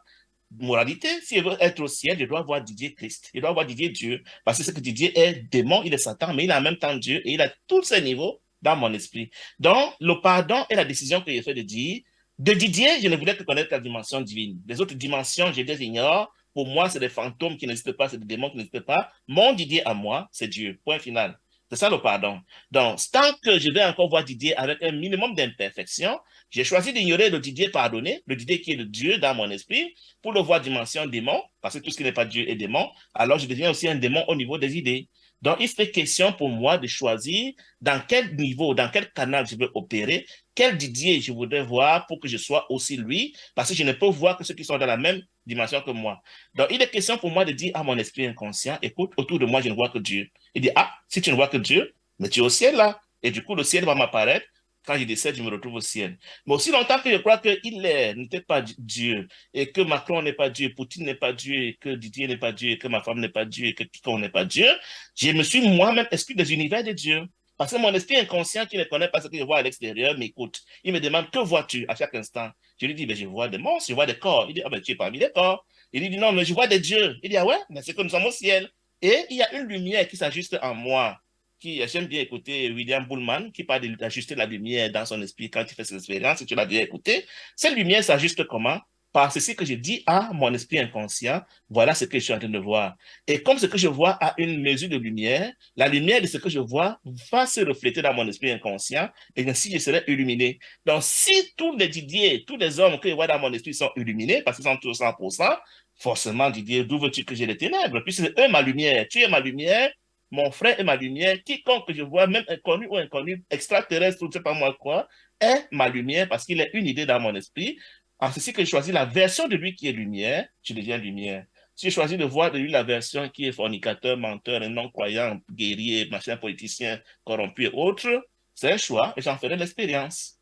Moralité, si je veux être au ciel, je dois voir Didier Christ. Je dois voir Didier Dieu. Parce que c'est que Didier est démon, il est Satan, mais il est en même temps Dieu et il a tous ces niveaux dans mon esprit. Donc, le pardon est la décision que j'ai fait de dire, de Didier, je ne voulais que connaître la dimension divine. Les autres dimensions, je les ignore. Pour moi, c'est des fantômes qui n'existent pas, c'est des démons qui n'existent pas. Mon Didier à moi, c'est Dieu. Point final. C'est ça le pardon. Donc, tant que je vais encore voir Didier avec un minimum d'imperfection, j'ai choisi d'ignorer le Didier pardonné, le Didier qui est le Dieu dans mon esprit, pour le voir dimension démon, parce que tout ce qui n'est pas Dieu est démon. Alors, je deviens aussi un démon au niveau des idées. Donc, il fait question pour moi de choisir dans quel niveau, dans quel canal je veux opérer, quel Didier je voudrais voir pour que je sois aussi lui, parce que je ne peux voir que ceux qui sont dans la même dimension que moi. Donc, il est question pour moi de dire à mon esprit inconscient, écoute, autour de moi, je ne vois que Dieu. Il dit, ah, si tu ne vois que Dieu, mais tu es au ciel là. Et du coup, le ciel va m'apparaître. Quand je décède, je me retrouve au ciel. Mais aussi longtemps que je crois que Hitler n'était pas Dieu, et que Macron n'est pas Dieu, Poutine n'est pas Dieu, et que Didier n'est pas Dieu, et que ma femme n'est pas Dieu, et que quiconque n'est pas Dieu, je me suis moi-même exclu des univers de Dieu. Parce que mon esprit inconscient qui ne connaît pas ce que je vois à l'extérieur m'écoute. Il me demande, que vois-tu à chaque instant? Je lui dis, ben, je vois des monstres, je vois des corps. Il dit, ah ben, tu es parmi les corps. Il dit, non, mais je vois des dieux. Il dit, ah ouais, mais c'est que nous sommes au ciel. Et il y a une lumière qui s'ajuste en moi. J'aime bien écouter William Bullman qui parle d'ajuster la lumière dans son esprit quand il fait ses expériences, si tu l'as bien écouté. Cette lumière s'ajuste comment? Par ceci que je dis à mon esprit inconscient, voilà ce que je suis en train de voir. Et comme ce que je vois a une mesure de lumière, la lumière de ce que je vois va se refléter dans mon esprit inconscient et ainsi je serai illuminé. Donc, si tous les Didier, tous les hommes que je vois dans mon esprit sont illuminés, parce qu'ils sont tous 100%, forcément, Didier, d'où veux-tu que j'ai les ténèbres? Puisque c'est eux ma lumière, tu es ma lumière, mon frère est ma lumière, quiconque que je vois, même inconnu ou inconnu, extraterrestre ou je ne sais pas moi quoi, est ma lumière parce qu'il est une idée dans mon esprit. En ceci que je choisis la version de lui qui est lumière, je deviens lumière. Si je choisis de voir de lui la version qui est fornicateur, menteur, non-croyant, guerrier, machin, politicien, corrompu et autres, c'est un choix et j'en ferai l'expérience.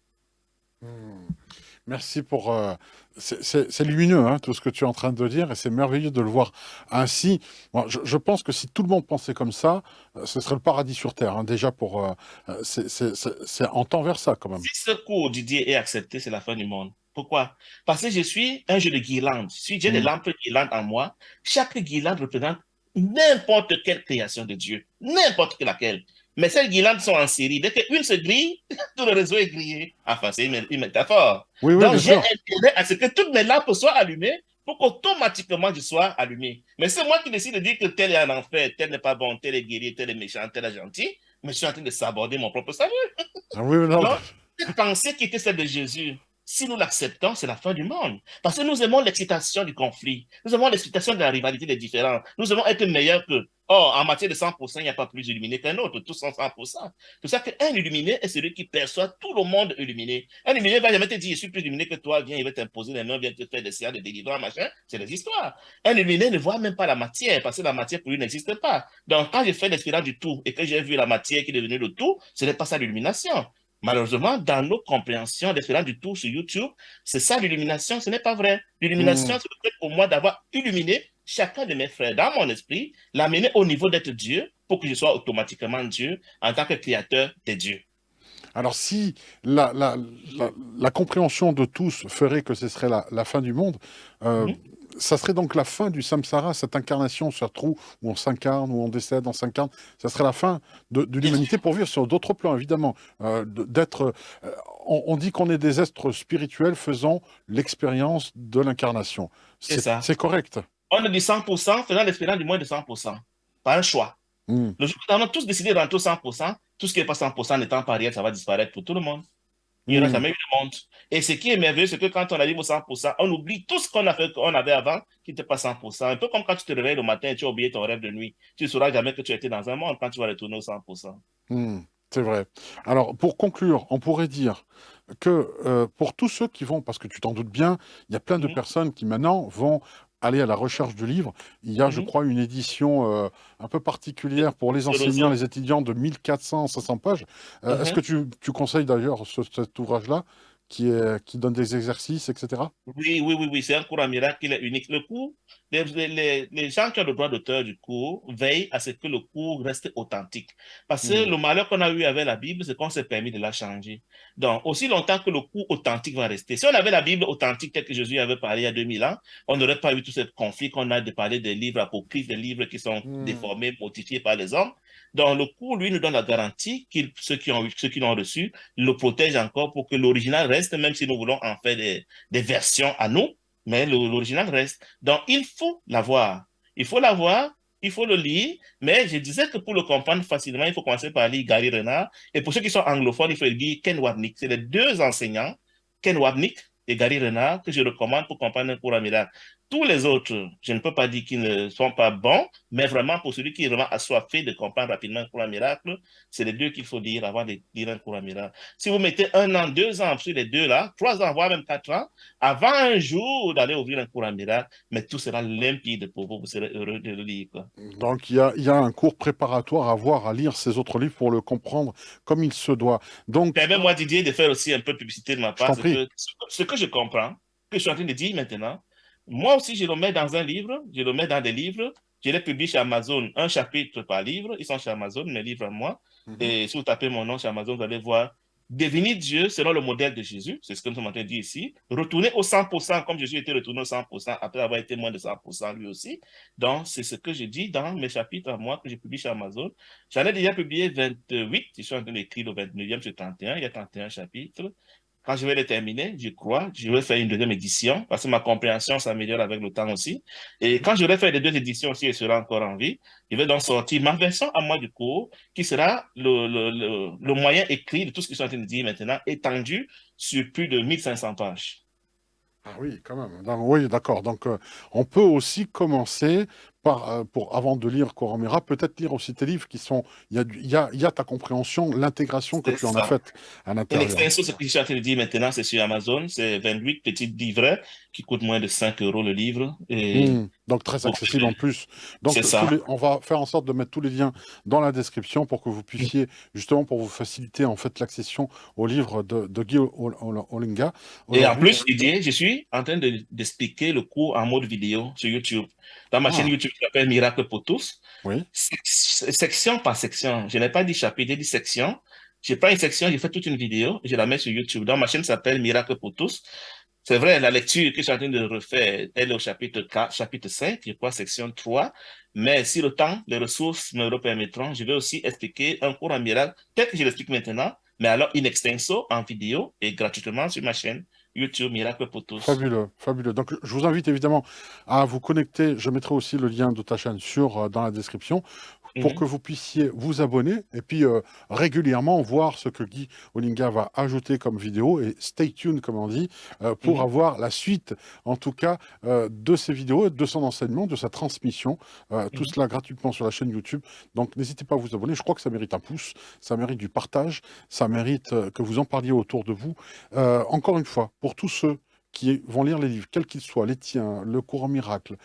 Hmm. Merci pour... c'est lumineux, hein, tout ce que tu es en train de dire, et c'est merveilleux de le voir ainsi. Bon, je pense que si tout le monde pensait comme ça, ce serait le paradis sur Terre, hein, déjà pour... c'est en temps vers ça, quand même. Si ce cours Didier est accepté, c'est la fin du monde. Pourquoi? Parce que je suis un jeu de guirlandes. Si j'ai des Hmm. lampes guirlandes en moi, chaque guirlande représente n'importe quelle création de Dieu, n'importe laquelle. Mais ces guirlandes sont en série. Dès qu'une se grille, tout le réseau est grillé. Enfin, c'est une métaphore. Oui, oui, Donc, bien j'ai sûr. intérêt à ce que toutes mes lampes soient allumées pour qu'automatiquement je sois allumé. Mais c'est moi qui décide de dire que tel est un enfer, tel n'est pas bon, tel est guéri, tel est méchant, tel est gentil. Mais je suis en train de saborder mon propre salut. Ah oui, non, Donc, cette pensée qui était celle de Jésus, si nous l'acceptons, c'est la fin du monde. Parce que nous aimons l'excitation du conflit. Nous aimons l'excitation de la rivalité des différents. Nous aimons être meilleurs que. Or, en matière de 100%, il n'y a pas plus illuminé qu'un autre. Tous sont 100%. C'est pour ça qu'un illuminé est celui qui perçoit tout le monde illuminé. Un illuminé ne va jamais te dire, je suis plus illuminé que toi, viens, il va t'imposer les mains, viens te faire des séances de délivrance, machin. C'est des histoires. Un illuminé ne voit même pas la matière, parce que la matière pour lui n'existe pas. Donc, quand j'ai fait l'expérience du tout et que j'ai vu la matière qui est devenue le tout, ce n'est pas ça l'illumination. Malheureusement, dans nos compréhensions d'expérience du tout sur YouTube, c'est ça l'illumination, ce n'est pas vrai. L'illumination, hmm. c'est le fait pour moi d'avoir illuminé chacun de mes frères dans mon esprit, l'amener au niveau d'être Dieu pour que je sois automatiquement Dieu en tant que créateur des dieux. Alors, si la compréhension de tous ferait que ce serait la fin du monde, euh, Mhm. ça serait donc la fin du samsara, cette incarnation, ce trou où on s'incarne, où on décède, on s'incarne. Ça serait la fin de Bien l'humanité pour vivre sur d'autres plans, évidemment. D'être, on dit qu'on est des êtres spirituels faisant l'expérience de l'incarnation. C'est ça. C'est correct. On est du 100%, faisant l'expérience du moins de 100%, par un choix. Hmm. Le jour où nous avons tous décidé de rentrer au 100%, tout ce qui n'est pas 100% n'étant pas réel, ça va disparaître pour tout le monde. Il n'y aura Hmm. jamais eu de monde. Et ce qui est merveilleux, c'est que quand on arrive au 100%, on oublie tout ce qu'on a fait, qu'on avait avant, qui n'était pas 100%. Un peu comme quand tu te réveilles le matin et tu as oublié ton rêve de nuit. Tu ne sauras jamais que tu étais dans un monde quand tu vas retourner au 100%. Hmm. C'est vrai. Alors, pour conclure, on pourrait dire que pour tous ceux qui vont, parce que tu t'en doutes bien, il y a plein de Mhm, personnes qui maintenant vont aller à la recherche du livre. Il y a, je mhm. crois, une édition un peu particulière pour les Sur le enseignants, réseau. les étudiants de 1400-500 pages. Est-ce que Mhm. tu conseilles d'ailleurs cet ouvrage-là qui donne des exercices, etc. Oui, oui, oui, oui, c'est un cours en miracle, il est unique. Le cours, les gens qui ont le droit d'auteur du cours veillent à ce que le cours reste authentique. Parce que Hmm. le malheur qu'on a eu avec la Bible, c'est qu'on s'est permis de la changer. Donc, aussi longtemps que le cours authentique va rester. Si on avait la Bible authentique telle que Jésus avait parlé il y a 2000 ans, on n'aurait pas eu tout ce conflit qu'on a de parler des livres apocryphes, des livres qui sont Hmm. déformés, modifiés par les hommes. Donc, le cours, lui, nous donne la garantie que ceux qui l'ont reçu le protègent encore pour que l'original reste, même si nous voulons en faire des versions à nous, mais l'original reste. Donc, il faut l'avoir. Il faut l'avoir, il faut le lire, mais je disais que pour le comprendre facilement, il faut commencer par lire Gary Renard. Et pour ceux qui sont anglophones, il faut lire Ken Wapnick. C'est les deux enseignants, Ken Wapnick et Gary Renard, que je recommande pour comprendre un cours à miracle. Tous les autres, je ne peux pas dire qu'ils ne sont pas bons, mais vraiment pour celui qui est vraiment assoiffé de comprendre rapidement un cours à miracle, c'est les deux qu'il faut lire avant de lire un cours à miracle. Si vous mettez 1 an, 2 ans sur les deux là, 3 ans, voire même 4 ans, avant un jour d'aller ouvrir un cours en miracle, mais tout sera limpide pour vous, vous serez heureux de le lire, quoi. Donc, il y a un cours préparatoire à voir, à lire ces autres livres pour le comprendre comme il se doit. Donc, Permets-moi, Didier, de faire aussi un peu de publicité de ma je part, t'en c'est prie. que ce que je comprends, que je suis en train de dire maintenant, moi aussi, je le mets dans un livre, je le mets dans des livres, je les publie chez Amazon, un chapitre par livre, ils sont chez Amazon, mes livres à moi, Mhm. et si vous tapez mon nom chez Amazon, vous allez voir devenir Dieu selon le modèle de Jésus, c'est ce que nous sommes en train de dire ici, retourner au 100% comme Jésus était retourné au 100% après avoir été moins de 100% lui aussi. Donc, c'est ce que je dis dans mes chapitres à moi que j'ai publié chez Amazon. J'en ai déjà publié 28, je suis en train d'écrire le 29e sur 31, il y a 31 chapitres. Quand je vais les terminer, je crois, je vais faire une deuxième édition parce que ma compréhension s'améliore avec le temps aussi. Et quand je vais faire les deux éditions aussi, elle sera encore en vie, je vais donc sortir ma version à moi du cours qui sera le moyen écrit de tout ce que je suis en train de dire maintenant, étendu sur plus de 1500 pages. Ah oui, quand même. Oui, d'accord. Donc, on peut aussi commencer par, avant de lire Coramira, peut-être lire aussi tes livres qui sont, il y a ta compréhension, l'intégration que C'est tu en as ça. faite à Une l'intérieur. extension, ce que je suis en train de dire maintenant, c'est sur Amazon. C'est 28 petits livrets qui coûtent moins de 5 euros le livre. Et Donc très beaucoup accessible en plus. c'est Donc ça. on va faire en sorte de mettre tous les liens dans la description pour que vous puissiez, justement, pour vous faciliter en fait l'accession au livre de Guy Olinga. Et en Aujourd'hui, plus, Didier, je suis en train d'expliquer le cours en mode vidéo sur YouTube. Dans ma chaîne ah, YouTube qui s'appelle Miracle pour tous, oui, section par section. Je n'ai pas dit chapitre, j'ai dit section. Je prends une section, je fais toute une vidéo, je la mets sur YouTube. Donc, ma chaîne s'appelle Miracle pour tous. C'est vrai, la lecture que je suis en train de refaire, elle est au chapitre 4, chapitre 5, je crois, section 3. Mais si le temps, les ressources me le permettront, je vais aussi expliquer un cours en miracle, tel que je l'explique maintenant, mais alors in extenso, en vidéo et gratuitement sur ma chaîne YouTube Miracle pour tous. fabuleux, fabuleux. Donc je vous invite évidemment à vous connecter. Je mettrai aussi le lien de ta chaîne dans la description, pour que Mhm, vous puissiez vous abonner et puis régulièrement voir ce que Guy Olinga va ajouter comme vidéo, et stay tuned comme on dit, pour mhm, avoir la suite en tout cas de ces vidéos, de son enseignement, de sa transmission, tout mhm. cela gratuitement sur la chaîne YouTube. Donc n'hésitez pas à vous abonner, je crois que ça mérite un pouce, ça mérite du partage, ça mérite que vous en parliez autour de vous. Encore une fois, pour tous ceux qui vont lire les livres, quels qu'ils soient, les tiens, Le Cours en Miracle,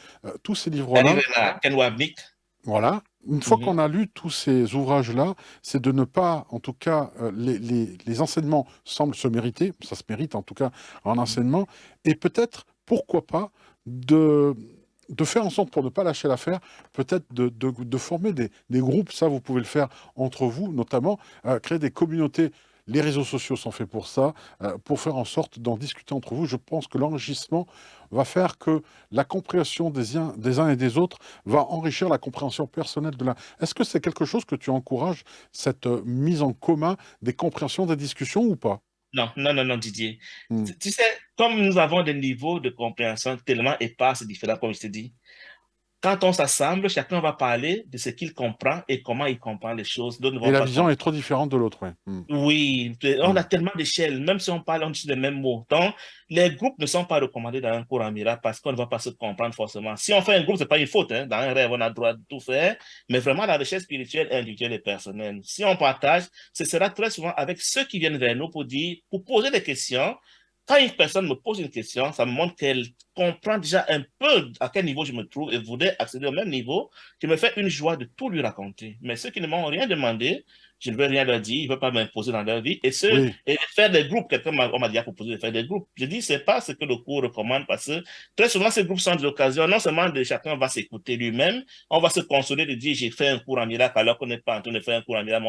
tous ces livres-là, Arrivé là, Ken Wapnick. voilà. Une fois Mhm, qu'on a lu tous ces ouvrages-là, c'est de ne pas, en tout cas, les enseignements semblent se mériter, ça se mérite en tout cas en mhm, enseignement, et peut-être, pourquoi pas, de, de faire en sorte, pour ne pas lâcher l'affaire, peut-être de former des groupes, ça vous pouvez le faire entre vous, notamment, créer des communautés. Les réseaux sociaux sont faits pour faire en sorte d'en discuter entre vous. Je pense que l'enrichissement va faire que la compréhension des uns et des autres va enrichir la compréhension personnelle de l'un. Est-ce que c'est quelque chose que tu encourages, cette mise en commun des compréhensions, des discussions, ou pas? non, non, non, non, Didier. Hmm. Tu sais, comme nous avons des niveaux de compréhension tellement épars, c'est différent, comme je te dis. Quand on s'assemble, chacun va parler de ce qu'il comprend et comment il comprend les choses. D'autres ne Et vont la pas vision comprendre. est trop différente de l'autre, ouais. Oui, on Hmm. a tellement d'échelles, même si on parle, on utilise les mêmes mots. Donc, les groupes ne sont pas recommandés dans un cours en miracle parce qu'on ne va pas se comprendre forcément. Si on fait un groupe, c'est pas une faute, hein. Dans un rêve, on a le droit de tout faire, mais vraiment, la recherche spirituelle, individuelle et personnelle. Si on partage, ce sera très souvent avec ceux qui viennent vers nous pour dire, pour poser des questions. Quand une personne me pose une question, ça me montre qu'elle comprend déjà un peu à quel niveau je me trouve et voudrait accéder au même niveau. Je me fais une joie de tout lui raconter. Mais ceux qui ne m'ont rien demandé, je ne veux rien leur dire, ils ne veulent pas m'imposer dans leur vie. Oui, Et faire des groupes, on m'a déjà proposé de faire des groupes. Je dis, c'est pas ce que le cours recommande parce que très souvent, ces groupes sont des occasions, non seulement de chacun va s'écouter lui-même, on va se consoler de dire, j'ai fait un cours en miracle alors qu'on n'est pas en train de faire un cours en miracle,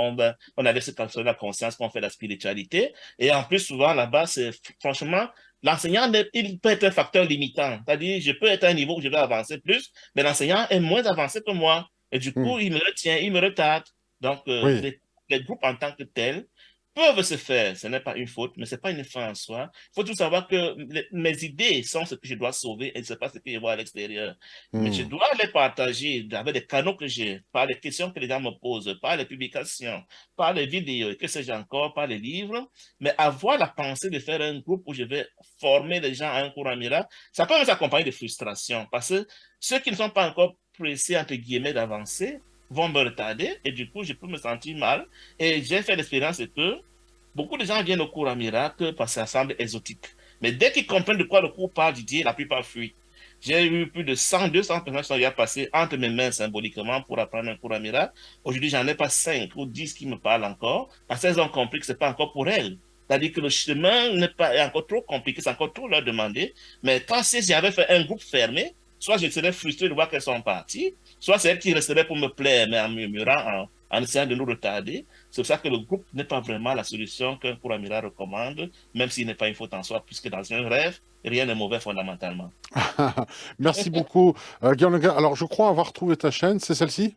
on avait se consoler la conscience qu'on fait la spiritualité. Et en plus, souvent, là-bas, c'est franchement, l'enseignant, il peut être un facteur limitant. C'est-à-dire, je peux être à un niveau où je vais avancer plus, mais l'enseignant est moins avancé que moi. Et du hmm, coup, il me retient, il me retarde. Donc, oui. les groupes en tant que tels peuvent se faire. Ce n'est pas une faute, mais ce n'est pas une fin en soi. Il faut tout savoir que mes idées sont ce que je dois sauver et ce n'est pas ce que je vois à l'extérieur. Mais je Hmm. dois les partager avec des canaux que j'ai, par les questions que les gens me posent, par les publications, par les vidéos, que sais-je encore, par les livres. Mais avoir la pensée de faire un groupe où je vais former les gens à un cours en miracle, ça peut même s'accompagner de frustration parce que ceux qui ne sont pas encore pressés, entre guillemets, d'avancer, vont me retarder et du coup, je peux me sentir mal. Et j'ai fait l'expérience que beaucoup de gens viennent au cours en miracle parce que ça semble exotique. Mais dès qu'ils comprennent de quoi le cours parle, Didier, la plupart fuient. J'ai eu plus de 100, 200 personnes qui sont déjà passées entre mes mains symboliquement pour apprendre un cours en miracle. Aujourd'hui, j'en ai pas 5 ou 10 qui me parlent encore parce qu'elles ont compris que ce n'est pas encore pour elles. C'est-à-dire que le chemin n'est pas, est encore trop compliqué, c'est encore trop leur demander. Mais quand si j'avais fait un groupe fermé, soit je serais frustré de voir qu'elles sont parties, soit c'est elles qui resteraient pour me plaire, mais en murmurant, en essayant de nous retarder. C'est pour ça que le groupe n'est pas vraiment la solution qu'un cours Amira recommande, même s'il n'est pas une faute en soi, puisque dans un rêve, rien n'est mauvais fondamentalement. Merci beaucoup, Guillaume Lenga. Alors, je crois avoir trouvé ta chaîne, c'est celle-ci?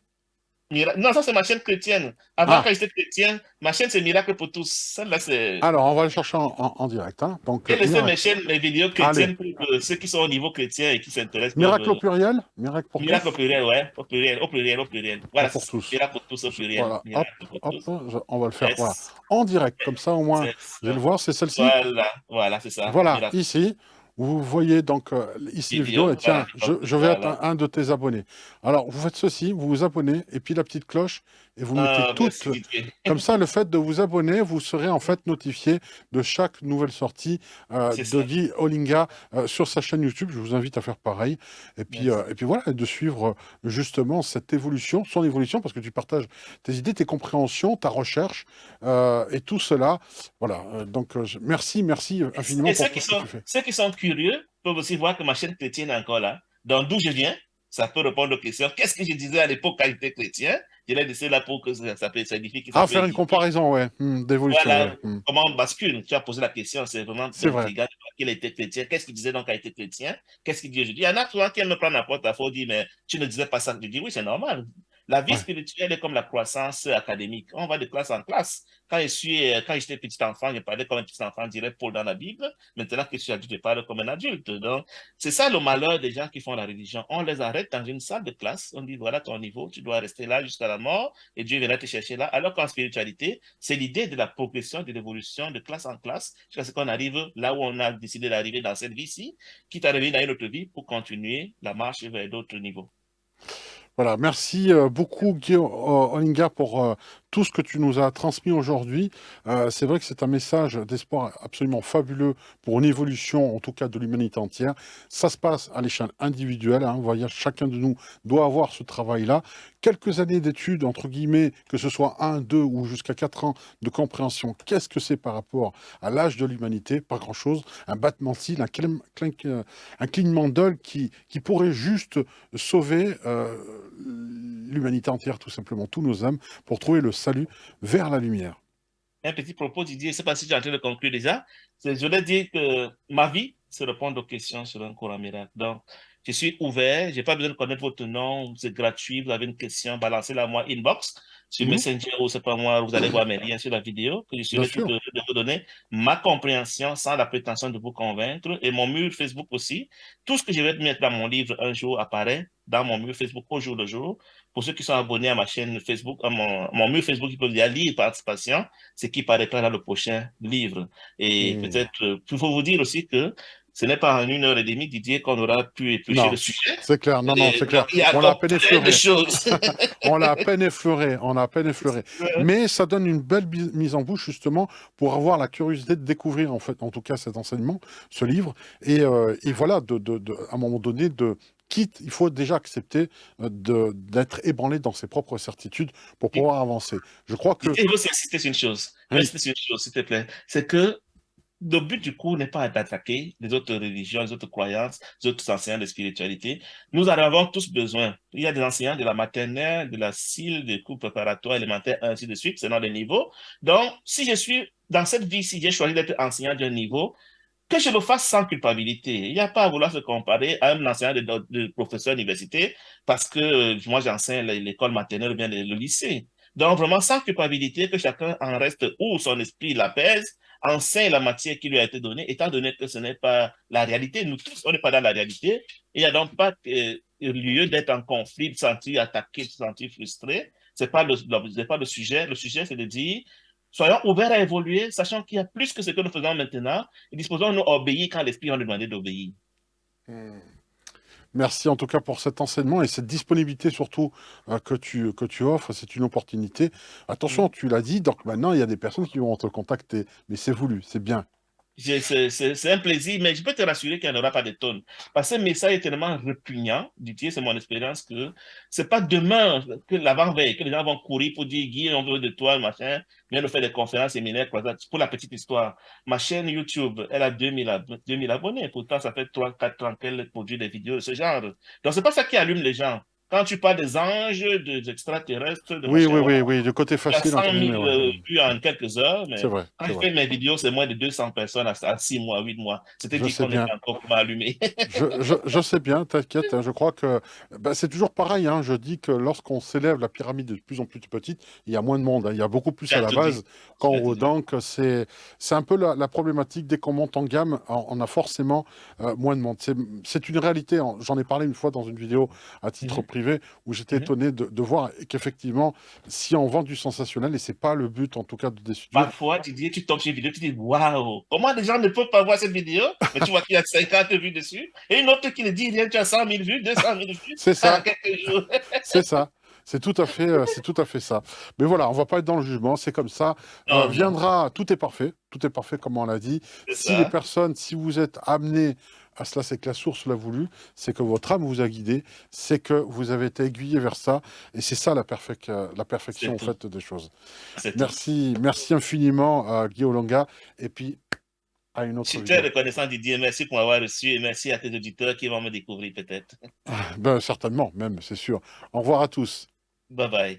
Non, ça c'est ma chaîne chrétienne. Avant, Ah, quand j'étais chrétien, ma chaîne c'est Miracle pour tous. Celle-là, c'est. alors, on va le chercher en direct, hein. Donc, J'ai laissé mes miracle. chaînes, mes vidéos Allez, chrétiennes pour que ceux qui sont au niveau chrétien et qui s'intéressent peuvent. miracle au pluriel, miracle pour Miracle au tous, pluriel, ouais. Au pluriel, au pluriel, au pluriel. pas Voilà, pour c'est ça. tous. Miracle pour tous au pluriel. Voilà, hop, Miracle pour hop, tous. on va le faire, voilà, Yes. en direct, comme ça, au moins, C'est je vais le ça. voir, c'est celle-ci? Voilà, voilà, c'est ça. Voilà, Miracle ici, vous voyez donc ici les vidéos. Et vidéo. Voilà. tiens, Donc, je vais être voilà. un de tes abonnés. Alors, vous faites ceci, vous vous abonnez, et puis la petite cloche, et vous mettez toutes. Merci Didier. Comme ça, le fait de vous abonner, vous serez en fait notifié de chaque nouvelle sortie C'est de ça. Guy Olinga sur sa chaîne YouTube. Je vous invite à faire pareil. Merci. Et puis voilà, et de suivre justement cette évolution, son évolution, parce que tu partages tes idées, tes compréhensions, ta recherche, et tout cela. Voilà, merci, merci infiniment Et pour tout ce que tu fais. ceux qui sont curieux peuvent aussi voir que ma chaîne chrétienne est encore là. Donc, d'où je viens, ça peut répondre aux questions. Qu'est-ce que je disais à l'époque quand j'étais chrétien? Je l'ai laissé là pour que ça signifie que ça Ah, peut faire une édifier. comparaison, ouais, d'évolution, ouais. Voilà comment on bascule. Tu as posé la question, c'est vraiment C'est vrai. intriguant de voir qu'il était chrétien. Qu'est-ce qu'il disait donc quand il était chrétien? Qu'est-ce qu'il dit aujourd'hui? Il y en a souvent qui me prennent la porte à faux, dire, mais tu ne disais pas ça. Je dis, oui, c'est normal. La vie Ouais. spirituelle est comme la croissance académique. On va de classe en classe. Quand j'étais petit enfant, je parlais comme un petit enfant, dirait Paul dans la Bible. Maintenant que je suis adulte, je parle comme un adulte. Donc, c'est ça le malheur des gens qui font la religion. On les arrête dans une salle de classe. On dit, voilà ton niveau, tu dois rester là jusqu'à la mort et Dieu viendra te chercher là. Alors qu'en spiritualité, c'est l'idée de la progression, de l'évolution de classe en classe jusqu'à ce qu'on arrive là où on a décidé d'arriver dans cette vie-ci, quitte à revenir dans une autre vie pour continuer la marche vers d'autres niveaux. Voilà, merci beaucoup Guillaume Olinga pour tout ce que tu nous as transmis aujourd'hui. C'est vrai que c'est un message d'espoir absolument fabuleux pour une évolution, en tout cas de l'humanité entière. Ça se passe à l'échelle individuelle, hein. Vous voyez, chacun de nous doit avoir ce travail-là. Quelques années d'études, entre guillemets, que ce soit 1, 2 ou jusqu'à 4 ans de compréhension. Qu'est-ce que c'est par rapport à l'âge de l'humanité? Pas grand-chose. Un battement de cils, un clignement d'œil qui pourrait juste sauver l'humanité entière, tout simplement, tous nos âmes, pour trouver le salut vers la lumière. Un petit propos, Didier, je ne sais pas si tu es en train de conclure déjà. Je voulais dire que ma vie, c'est répondre aux questions sur un cours en miracle. Donc, je suis ouvert, je n'ai pas besoin de connaître votre nom, c'est gratuit, vous avez une question, balancez-la moi inbox sur Mhm, Messenger ou c'est pas moi, vous allez voir mes liens sur la vidéo, que je bien serai tout sûr. heureux de vous donner ma compréhension sans la prétention de vous convaincre et mon mur Facebook aussi. Tout ce que je vais mettre dans mon livre un jour apparaît dans mon mur Facebook au jour le jour. Pour ceux qui sont abonnés à ma chaîne Facebook, à mon mur Facebook, ils peuvent lire participation ce qui paraîtra dans le prochain livre. Et Hmm. peut-être, il faut vous dire aussi que ce n'est pas en 1 heure et demie, Didier, qu'on aura pu éplucher le Non, sujet. c'est clair. Non, non, Et c'est donc, clair. il y a On l'a à encore peine plein de effleuré. choses. On l'a à peine effleuré. On l'a à peine effleuré. Mais ça donne une belle mise en bouche, justement, pour avoir la curiosité de découvrir, en fait, en tout cas, cet enseignement, ce livre. Et voilà, à un moment donné, quitte, il faut déjà accepter d'être ébranlé dans ses propres certitudes pour pouvoir avancer. Je crois que... Didier, il faut insister sur une chose. Il faut Oui, insister sur une chose, s'il te plaît. C'est que le but du cours n'est pas d'attaquer les autres religions, les autres croyances, les autres enseignants de spiritualité. Nous en avons tous besoin. Il y a des enseignants de la maternelle, de la CIL, des cours préparatoires, élémentaires, ainsi de suite, selon les niveaux. Donc, si je suis dans cette vie-ci, j'ai choisi d'être enseignant d'un niveau, que je le fasse sans culpabilité. Il n'y a pas à vouloir se comparer à un enseignant de professeur d'université parce que moi, j'enseigne l'école maternelle ou bien le lycée. Donc, vraiment, sans culpabilité, que chacun en reste où son esprit l'apaise, enseigne la matière qui lui a été donnée, étant donné que ce n'est pas la réalité. Nous tous, on n'est pas dans la réalité. Il n'y a donc pas lieu d'être en conflit, de se sentir attaqué, de se sentir frustré. C'est pas le sujet. Le sujet, c'est de dire, soyons ouverts à évoluer, sachant qu'il y a plus que ce que nous faisons maintenant, et disposons-nous à obéir quand l'Esprit nous demande d'obéir. merci en tout cas pour cet enseignement et cette disponibilité surtout que tu offres. C'est une opportunité. Attention, tu l'as dit, donc maintenant il y a des personnes qui vont te contacter, mais c'est voulu, c'est bien. C'est un plaisir, mais je peux te rassurer qu'il n'y en aura pas de tonnes. Parce que ce message est tellement repugnant, Didier, c'est mon expérience, que c'est pas demain que l'avant-veille, que les gens vont courir pour dire, Guy, on veut de toi, machin, viens nous faire des conférences, séminaires, croisades. Pour la petite histoire, ma chaîne YouTube, elle a 2000 abonnés. Pourtant, ça fait 3 4 ans qu'elle produit des vidéos de ce genre. Donc, c'est pas ça qui allume les gens. quand tu parles des anges, des extraterrestres, de Oui, machin, oui, voilà, oui, oui, du côté tu as facile, 100 entre 000 guillemets, ouais. vues en quelques heures, C'est mais vrai, quand c'est je vrai. fais mes vidéos, c'est moins de 200 personnes à 6 mois, 8 mois. C'était Je dit sais qu'on était bien. encore mal allumé. Je sais bien, t'inquiète, hein, je crois que bah, c'est toujours pareil, hein, je dis que lorsqu'on s'élève, la pyramide est de plus en plus petite, il y a moins de monde, hein, il y a beaucoup plus Tu à as la tout dit. base qu'en Tu as tout haut. dit. Donc c'est un peu la problématique, dès qu'on monte en gamme, on a forcément moins de monde. C'est une réalité, hein. J'en ai parlé une fois dans une vidéo à titre Mhm, privé, où j'étais mhm. étonné de voir qu'effectivement, si on vend du sensationnel, et c'est pas le but en tout cas des studios. Parfois, tu tombes sur une vidéo, tu dis, waouh, comment les gens ne peuvent pas voir cette vidéo? Mais tu vois qu'il y a 50 vues dessus. Et une autre qui ne dit rien, tu as 100 000 vues, 200 000 vues C'est en ça. quelques jours. C'est ça. C'est tout à fait ça. Mais voilà, on va pas être dans le jugement, c'est comme ça. Non, non, Tout est parfait comme on l'a dit. c'est Si les ça. personnes, si vous êtes amenés à cela, c'est que la source l'a voulu, c'est que votre âme vous a guidé, c'est que vous avez été aiguillé vers ça, et c'est ça la perfection C'est en tout. fait des choses. C'est tout. Merci, merci infiniment à Guillaume Longa, et puis à une Je autre suis très vidéo. reconnaissant, Didier. Merci pour m'avoir reçu et merci à tes auditeurs qui vont me découvrir peut-être. Ben, certainement, même, c'est sûr. Au revoir à tous. Bye bye.